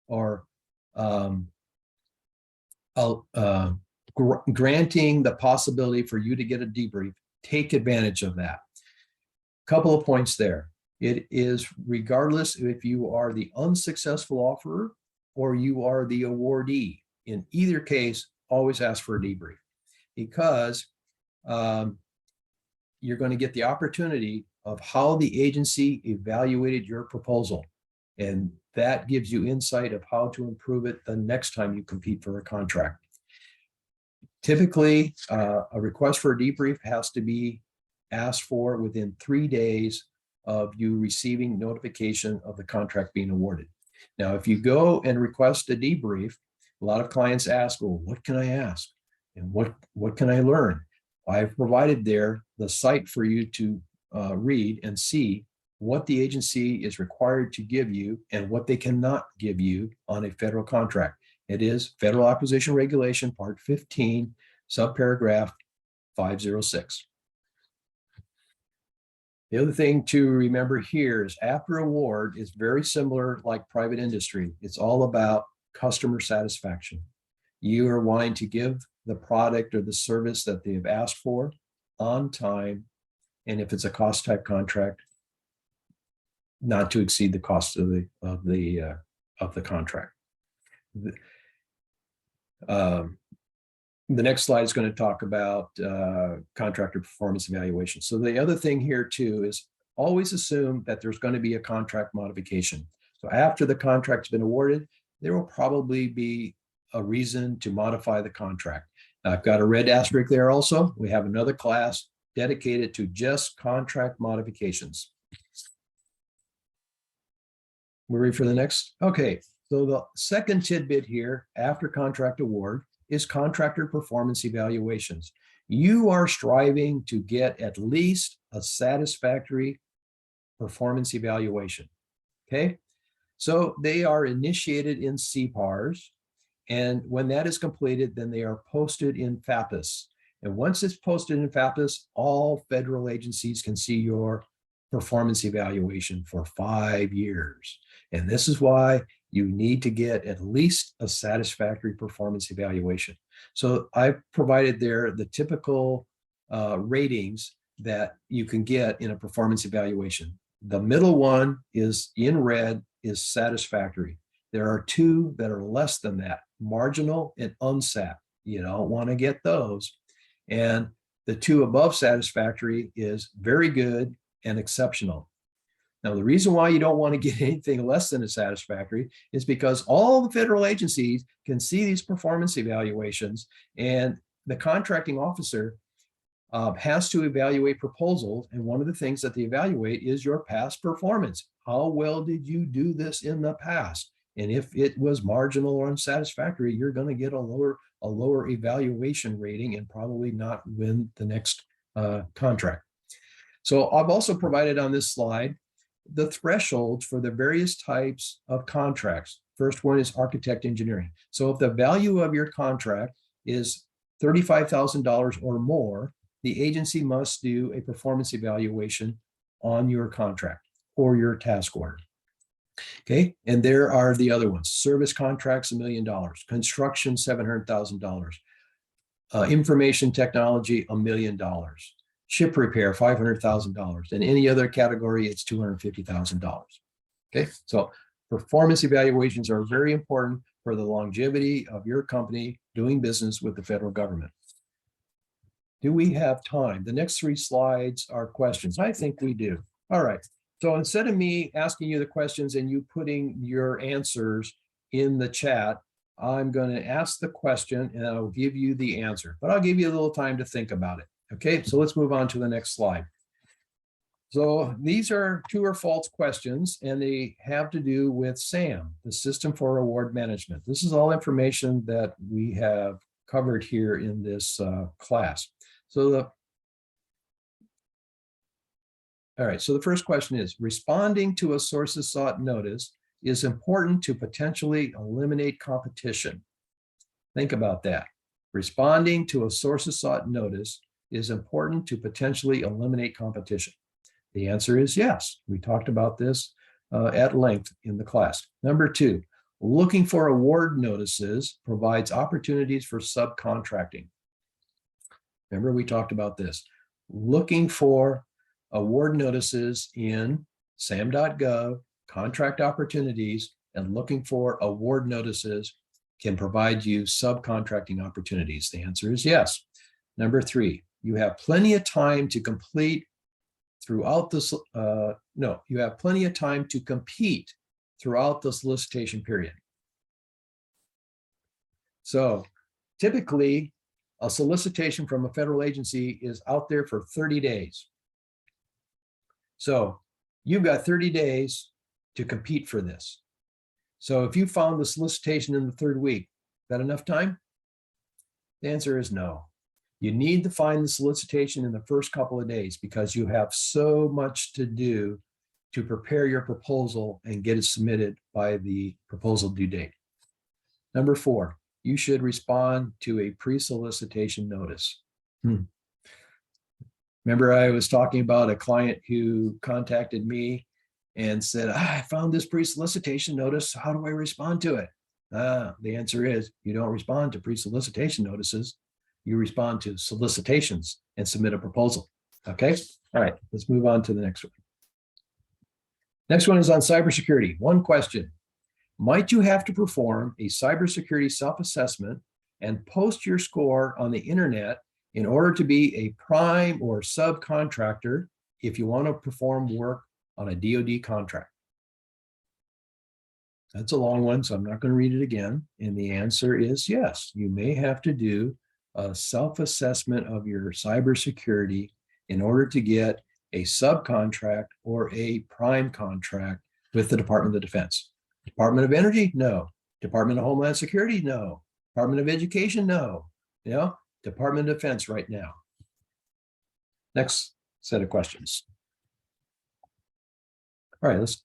S2: or granting the possibility for you to get a debrief, take advantage of that. Couple of points there. It is regardless if you are the unsuccessful offerer or you are the awardee. In either case, always ask for a debrief, because you're going to get the opportunity of how the agency evaluated your proposal. And that gives you insight of how to improve it the next time you compete for a contract. Typically, a request for a debrief has to be asked for within 3 days of you receiving notification of the contract being awarded. Now, if you go and request a debrief, a lot of clients ask, well, what can I ask? And what can I learn? I've provided there the site for you to read and see what the agency is required to give you and what they cannot give you on a federal contract. It is Federal Acquisition Regulation, Part 15, subparagraph 506. The other thing to remember here is after award is very similar like private industry. It's all about customer satisfaction. You are wanting to give the product or the service that they have asked for on time. And if it's a cost type contract, not to exceed the cost of the contract. The next slide is going to talk about contractor performance evaluation. So the other thing here too is always assume that there's going to be a contract modification. So after the contract's been awarded, there will probably be a reason to modify the contract. I've got a red asterisk there also. We have another class dedicated to just contract modifications. We're ready for the next. Okay, so the second tidbit here after contract award is contractor performance evaluations. You are striving to get at least a satisfactory performance evaluation. Okay, so they are initiated in CPARs, and when that is completed, then they are posted in FAPIS. And once it's posted in FAPIS, all federal agencies can see your performance evaluation for 5 years. And this is why you need to get at least a satisfactory performance evaluation. So I've provided there the typical ratings that you can get in a performance evaluation. The middle one is in red, is satisfactory. There are two that are less than that, marginal and unsat. You don't want to get those. And the two above satisfactory is very good and exceptional. Now, the reason why you don't want to get anything less than a satisfactory is because all the federal agencies can see these performance evaluations, and the contracting officer has to evaluate proposals. And one of the things that they evaluate is your past performance. How well did you do this in the past? And if it was marginal or unsatisfactory, you're going to get a lower evaluation rating and probably not win the next contract. So I've also provided on this slide the thresholds for the various types of contracts. First one is architect engineering. So if the value of your contract is $35,000 or more, the agency must do a performance evaluation on your contract or your task order. Okay, and there are the other ones. Service contracts, $1 million. Construction, $700,000. Information technology, $1 million. Ship repair, $500,000. And any other category, it's $250,000. Okay, so performance evaluations are very important for the longevity of your company doing business with the federal government. Do we have time? The next 3 slides are questions. I think we do. All right. So instead of me asking you the questions and you putting your answers in the chat, I'm going to ask the question and I'll give you the answer, but I'll give you a little time to think about it. Okay, so let's move on to the next slide. So these are true or false questions, and they have to do with SAM, the System for Award Management. This is all information that we have covered here in this class. So all right, so the first question is, responding to a sources sought notice is important to potentially eliminate competition. Think about that. Responding to a sources sought notice is important to potentially eliminate competition. The answer is yes. We talked about this at length in the class. Number 2, looking for award notices provides opportunities for subcontracting. Remember, we talked about this. Looking for award notices in SAM.gov, contract opportunities, and looking for award notices can provide you subcontracting opportunities. The answer is yes. Number 3, you have plenty of time to complete throughout this, you have plenty of time to compete throughout the solicitation period. So typically, a solicitation from a federal agency is out there for 30 days. So you've got 30 days to compete for this. So if you found the solicitation in the 3rd week, is that enough time? The answer is no. You need to find the solicitation in the first couple of days because you have so much to do to prepare your proposal and get it submitted by the proposal due date. Number 4, you should respond to a pre-solicitation notice. Remember, I was talking about a client who contacted me and said, I found this pre-solicitation notice. How do I respond to it? The answer is you don't respond to pre-solicitation notices. You respond to solicitations and submit a proposal. Okay. All right. Let's move on to the next one. Next one is on cybersecurity. One question. Might you have to perform a cybersecurity self-assessment and post your score on the internet in order to be a prime or subcontractor if you want to perform work on a DoD contract? That's a long one, so I'm not going to read it again. And the answer is yes. You may have to do a self-assessment of your cybersecurity in order to get a subcontract or a prime contract with the Department of Defense. Department of Energy? No. Department of Homeland Security? No. Department of Education? No. You know, Department of Defense right now. Next set of questions. All right, let's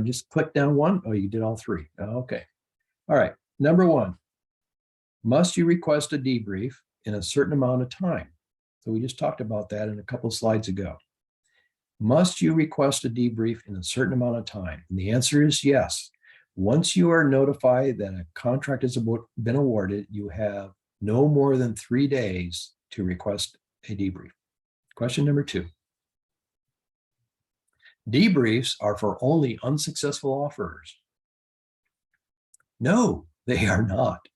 S2: just click down one. Oh, you did all 3. Okay. All right. Number 1, must you request a debrief in a certain amount of time? So we just talked about that in a couple of slides ago. Must you request a debrief in a certain amount of time? And the answer is yes. Once you are notified that a contract has been awarded, you have no more than 3 days to request a debrief. Question number 2. Debriefs are for only unsuccessful offers. No, they are not.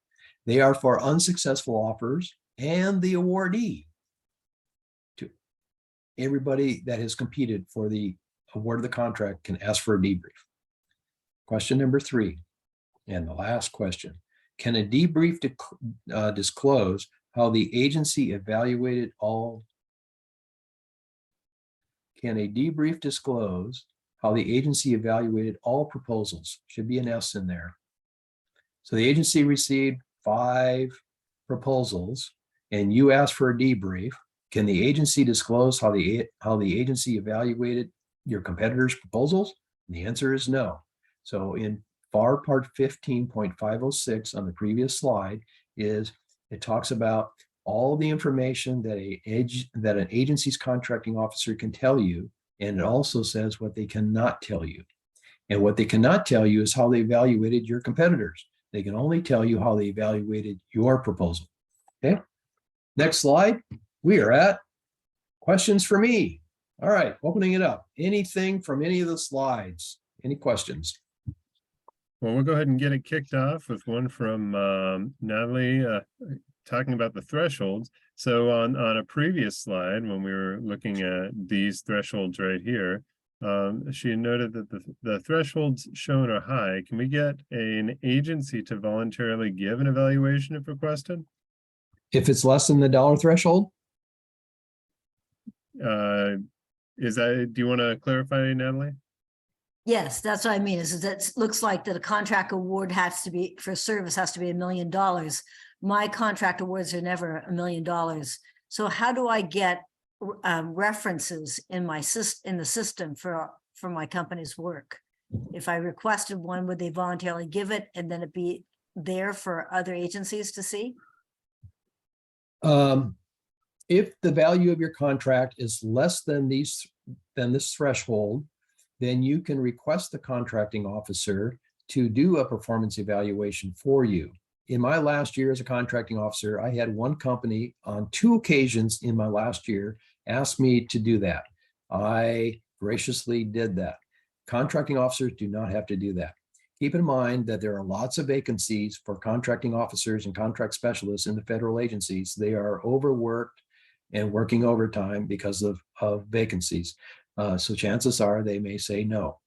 S2: They are for unsuccessful offers and the awardee. To everybody that has competed for the award of the contract can ask for a debrief. Question number 3, and the last question. Can a debrief disclose how the agency evaluated all? Can a debrief disclose how the agency evaluated all proposals? Should be an S in there. So the agency received 5 proposals and you asked for a debrief. Can the agency disclose how the agency evaluated your competitors' proposals? And the answer is no. So in FAR Part 15.506 on the previous slide it talks about all the information that an agency's contracting officer can tell you, and it also says what they cannot tell you. And what they cannot tell you is how they evaluated your competitors. They can only tell you how they evaluated your proposal. Okay. Next slide. We are at questions for me. All right, opening it up. Anything from any of the slides? Any questions?
S1: Well, we'll go ahead and get it kicked off with one from Natalie talking about the thresholds. So on a previous slide, when we were looking at these thresholds right here, she noted that the thresholds shown are high. Can we get an agency to voluntarily give an evaluation if requested?
S2: If it's less than the dollar threshold?
S1: Do you want to clarify, Natalie?
S6: Yes, that's what I mean, is that it looks like that a contract award has to be, for service has to be $1 million. My contract awards are never $1 million. So how do I get references in my in the system for my company's work? If I requested one, would they voluntarily give it and then it be there for other agencies to see?
S2: If the value of your contract is less than this threshold, then you can request the contracting officer to do a performance evaluation for you. In my last year as a contracting officer, I had one company on 2 occasions in my last year ask me to do that. I graciously did that. Contracting officers do not have to do that. Keep in mind that there are lots of vacancies for contracting officers and contract specialists in the federal agencies. They are overworked and working overtime because of vacancies. So chances are they may say no.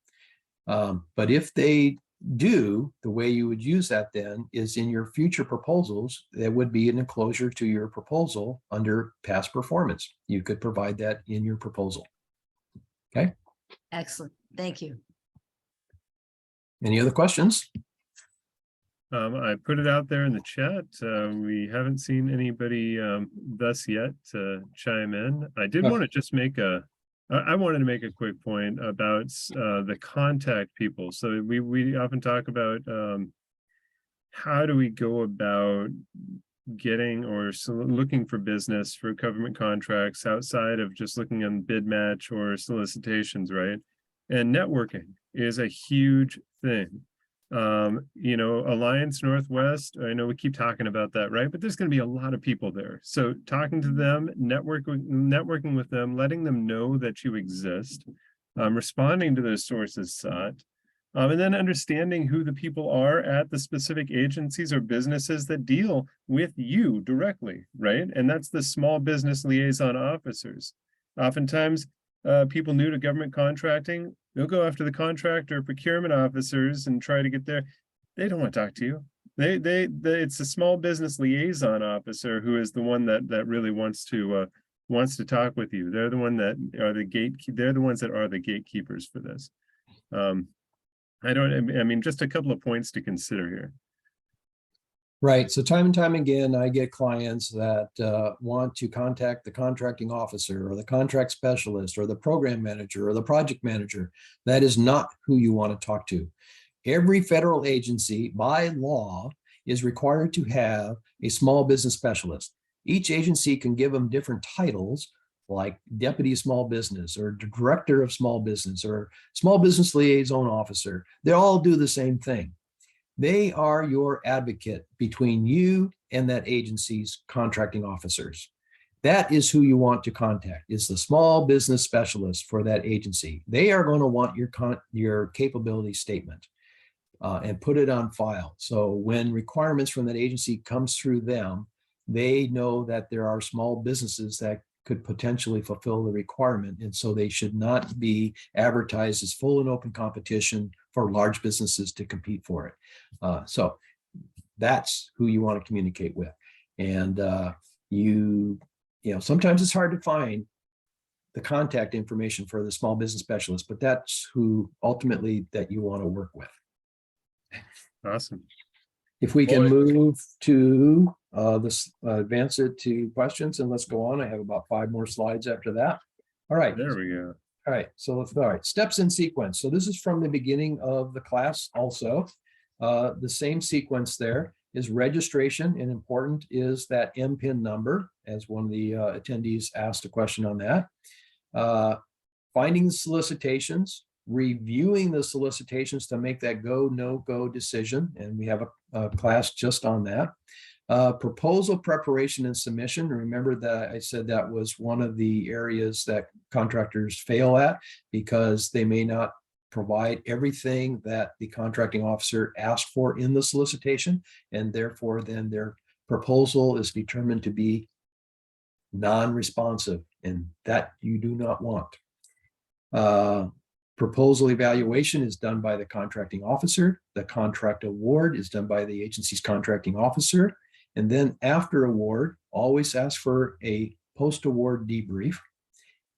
S2: But if they do, the way you would use that then is in your future proposals, there would be an enclosure to your proposal under past performance. You could provide that in your proposal. Okay.
S6: Excellent. Thank you.
S2: Any other questions?
S1: I put it out there in the chat. We haven't seen anybody thus yet chime in. I did want to just make I wanted to make a quick point about the contact people. So we often talk about how do we go about getting or looking for business for government contracts outside of just looking on bid match or solicitations, right? And networking is a huge thing. You know, Alliance Northwest, I know we keep talking about that, right? But there's going to be a lot of people there. So talking to them, networking with them, letting them know that you exist, responding to those sources sought, and then understanding who the people are at the specific agencies or businesses that deal with you directly, right? And that's the small business liaison officers. Oftentimes, people new to government contracting, they'll go after the contractor procurement officers and try to get there. They don't want to talk to you. It's a small business liaison officer who is the one that really wants to talk with you. They're the one that are they're the ones that are the gatekeepers for this. I mean, just a couple of points to consider here.
S2: Right. So time and time again, I get clients that want to contact the contracting officer or the contract specialist or the program manager or the project manager. That is not who you want to talk to. Every federal agency by law is required to have a small business specialist. Each agency can give them different titles like deputy small business or director of small business or small business liaison officer. They all do the same thing. They are your advocate between you and that agency's contracting officers. That is who you want to contact. It's the small business specialist for that agency. They are going to want your capability statement and put it on file. So when requirements from that agency comes through them, they know that there are small businesses that could potentially fulfill the requirement. And so they should not be advertised as full and open competition for large businesses to compete for it. So that's who you want to communicate with. And you know, sometimes it's hard to find the contact information for the small business specialist, but that's who ultimately that you want to work with.
S1: Awesome.
S2: If we can move to advance it to questions and let's go on. I have about 5 more slides after that. All right.
S1: There we go.
S2: All right. So all right. Steps in sequence. So this is from the beginning of the class also. The same sequence there is registration, and important is that MPIN number, as one of the attendees asked a question on that. Finding the solicitations, reviewing the solicitations to make that go, no go decision. And we have a class just on that. Proposal preparation and submission. Remember that I said that was one of the areas that contractors fail at because they may not provide everything that the contracting officer asked for in the solicitation, and therefore then their proposal is determined to be non-responsive, and that you do not want. Proposal evaluation is done by the contracting officer. The contract award is done by the agency's contracting officer. And then after award, always ask for a post-award debrief.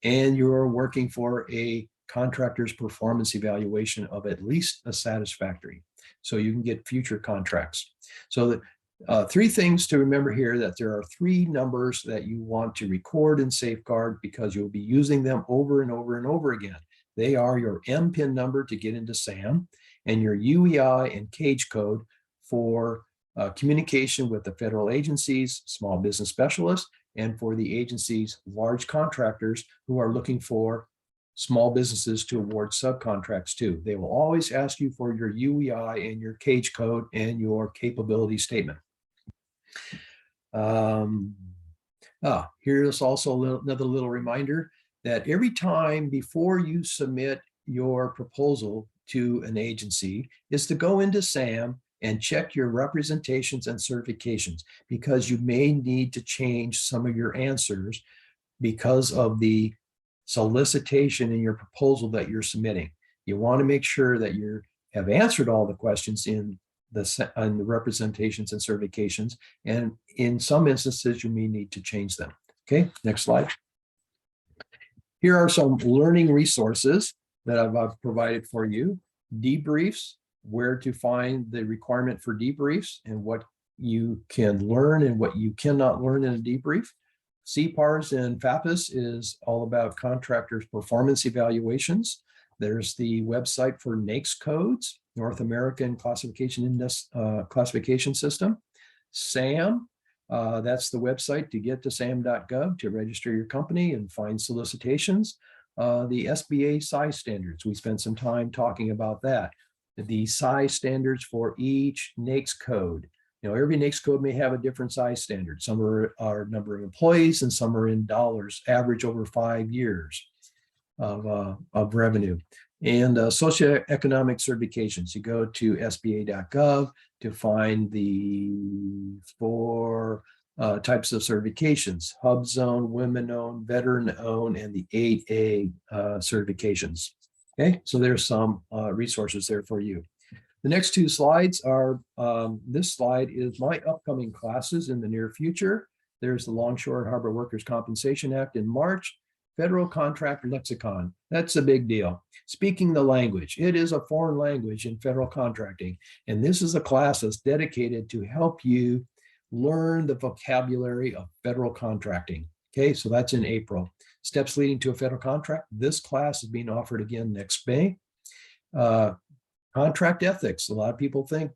S2: And you're working for a contractor's performance evaluation of at least a satisfactory, so you can get future contracts. So the 3 things to remember here, that there are 3 numbers that you want to record and safeguard because you'll be using them over and over and over again. They are your MPIN number to get into SAM and your UEI and CAGE code for communication with the federal agencies, small business specialists, and for the agency's large contractors who are looking for small businesses to award subcontracts to. They will always ask you for your UEI and your CAGE code and your capability statement. Here's also another little reminder that every time before you submit your proposal to an agency is to go into SAM and check your representations and certifications, because you may need to change some of your answers because of the solicitation in your proposal that you're submitting. You want to make sure that you have answered all the questions in the representations and certifications, and in some instances you may need to change them. Okay, next slide. Here are some learning resources that I've provided for you. Debriefs, where to find the requirement for debriefs and what you can learn and what you cannot learn in a debrief. CPARS and FAPIS is all about contractors' performance evaluations. There's the website for NAICS codes, North American Classification System. SAM, that's the website to get to sam.gov to register your company and find solicitations. The SBA size standards, we spent some time talking about that. The size standards for each NAICS code. You know, every NAICS code may have a different size standard. Some are number of employees and some are in dollars, average over 5 years of revenue. And socioeconomic certifications. You go to sba.gov to find the 4 types of certifications: HUBZone, women-owned, veteran-owned, and the 8A certifications. Okay, so there's some resources there for you. The next 2 slides are, this slide is my upcoming classes in the near future. There's the Longshore and Harbor Workers' Compensation Act in March, Federal Contract Lexicon. That's a big deal. Speaking the language. It is a foreign language in federal contracting. And this is a class that's dedicated to help you learn the vocabulary of federal contracting. Okay, so that's in April. Steps leading to a federal contract. This class is being offered again next May. Contract ethics. A lot of people think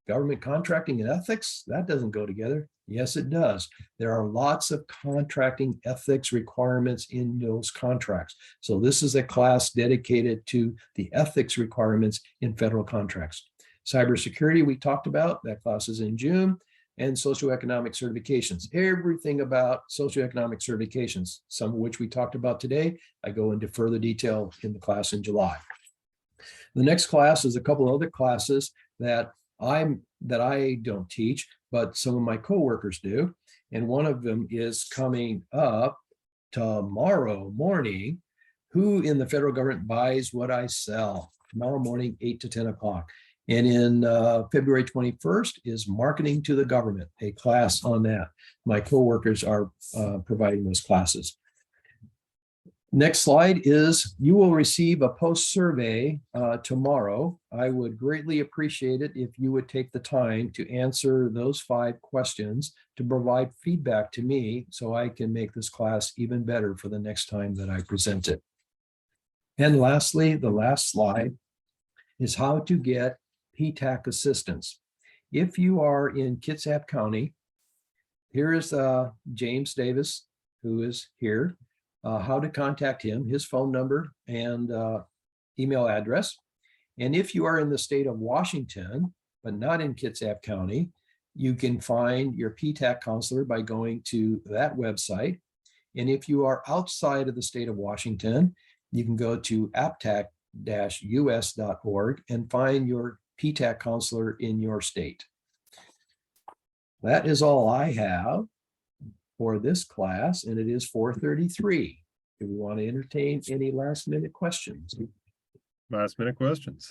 S2: government contracting and ethics, that doesn't go together. Yes, it does. There are lots of contracting ethics requirements in those contracts. So this is a class dedicated to the ethics requirements in federal contracts. Cybersecurity, we talked about, that class is in June. And socioeconomic certifications. Everything about socioeconomic certifications, some of which we talked about today, I go into further detail in the class in July. The next class is a couple other classes that I don't teach, but some of my coworkers do. And one of them is coming up tomorrow morning. Who in the federal government buys what I sell? Tomorrow morning, 8 to 10 o'clock. And in February 21st is Marketing to the Government, a class on that. My coworkers are providing those classes. Next slide is you will receive a post survey tomorrow. I would greatly appreciate it if you would take the time to answer those 5 questions to provide feedback to me so I can make this class even better for the next time that I present it. And lastly, the last slide is how to get PTAC assistance. If you are in Kitsap County, here is James Davis, who is here. How to contact him, his phone number and email address. And if you are in the state of Washington, but not in Kitsap County, you can find your PTAC counselor by going to that website. And if you are outside of the state of Washington, you can go to aptac-us.org and find your PTAC counselor in your state. That is all I have for this class, and it is 4:33. Do we want to entertain any last minute questions?
S1: Last minute questions.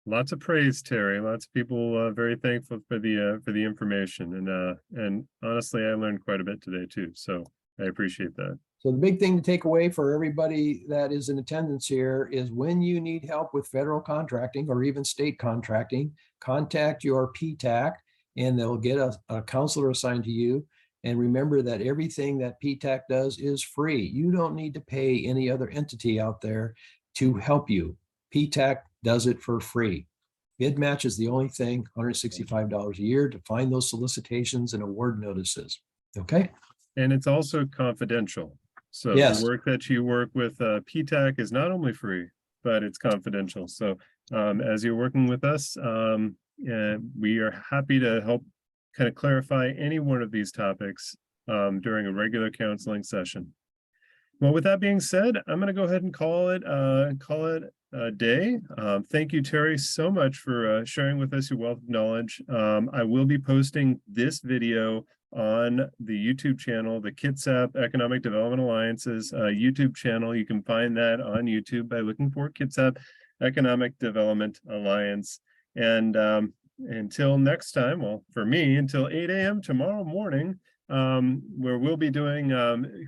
S1: Lots of praise, Terry. Lots of people very thankful for the information, and honestly, I learned quite a bit today too. So I appreciate that.
S2: So the big thing to take away for everybody that is in attendance here is when you need help with federal contracting or even state contracting, contact your PTAC and they'll get a counselor assigned to you. And remember that everything that PTAC does is free. You don't need to pay any other entity out there to help you. PTAC does it for free. Bid match is the only thing, $165 a year to find those solicitations and award notices. Okay.
S1: And it's also confidential. So
S2: Yes.
S1: the work that you work with PTAC is not only free, but it's confidential. So as you're working with us, we are happy to help kind of clarify any one of these topics during a regular counseling session. Well, with that being said, I'm going to go ahead and call it a day. Thank you, Terry, so much for sharing with us your wealth of knowledge. I will be posting this video on the YouTube channel, the Kitsap Economic Development Alliance's YouTube channel. You can find that on YouTube by looking for Kitsap Economic Development Alliance. And until next time, well, for me, until 8 a.m. tomorrow morning, where we'll be doing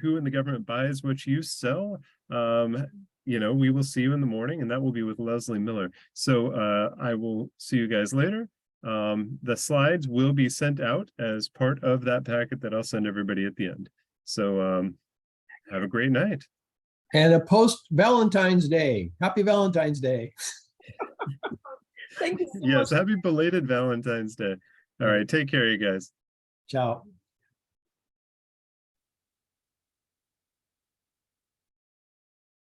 S1: Who in the Government Buys What You Sell. We will see you in the morning, and that will be with Leslie Miller. So I will see you guys later. The slides will be sent out as part of that packet that I'll send everybody at the end. So have a great night.
S2: And a post Valentine's Day. Happy Valentine's Day.
S4: Thank you so
S1: Yes,
S4: much.
S1: happy belated Valentine's Day. All right, take care, you guys.
S2: Ciao.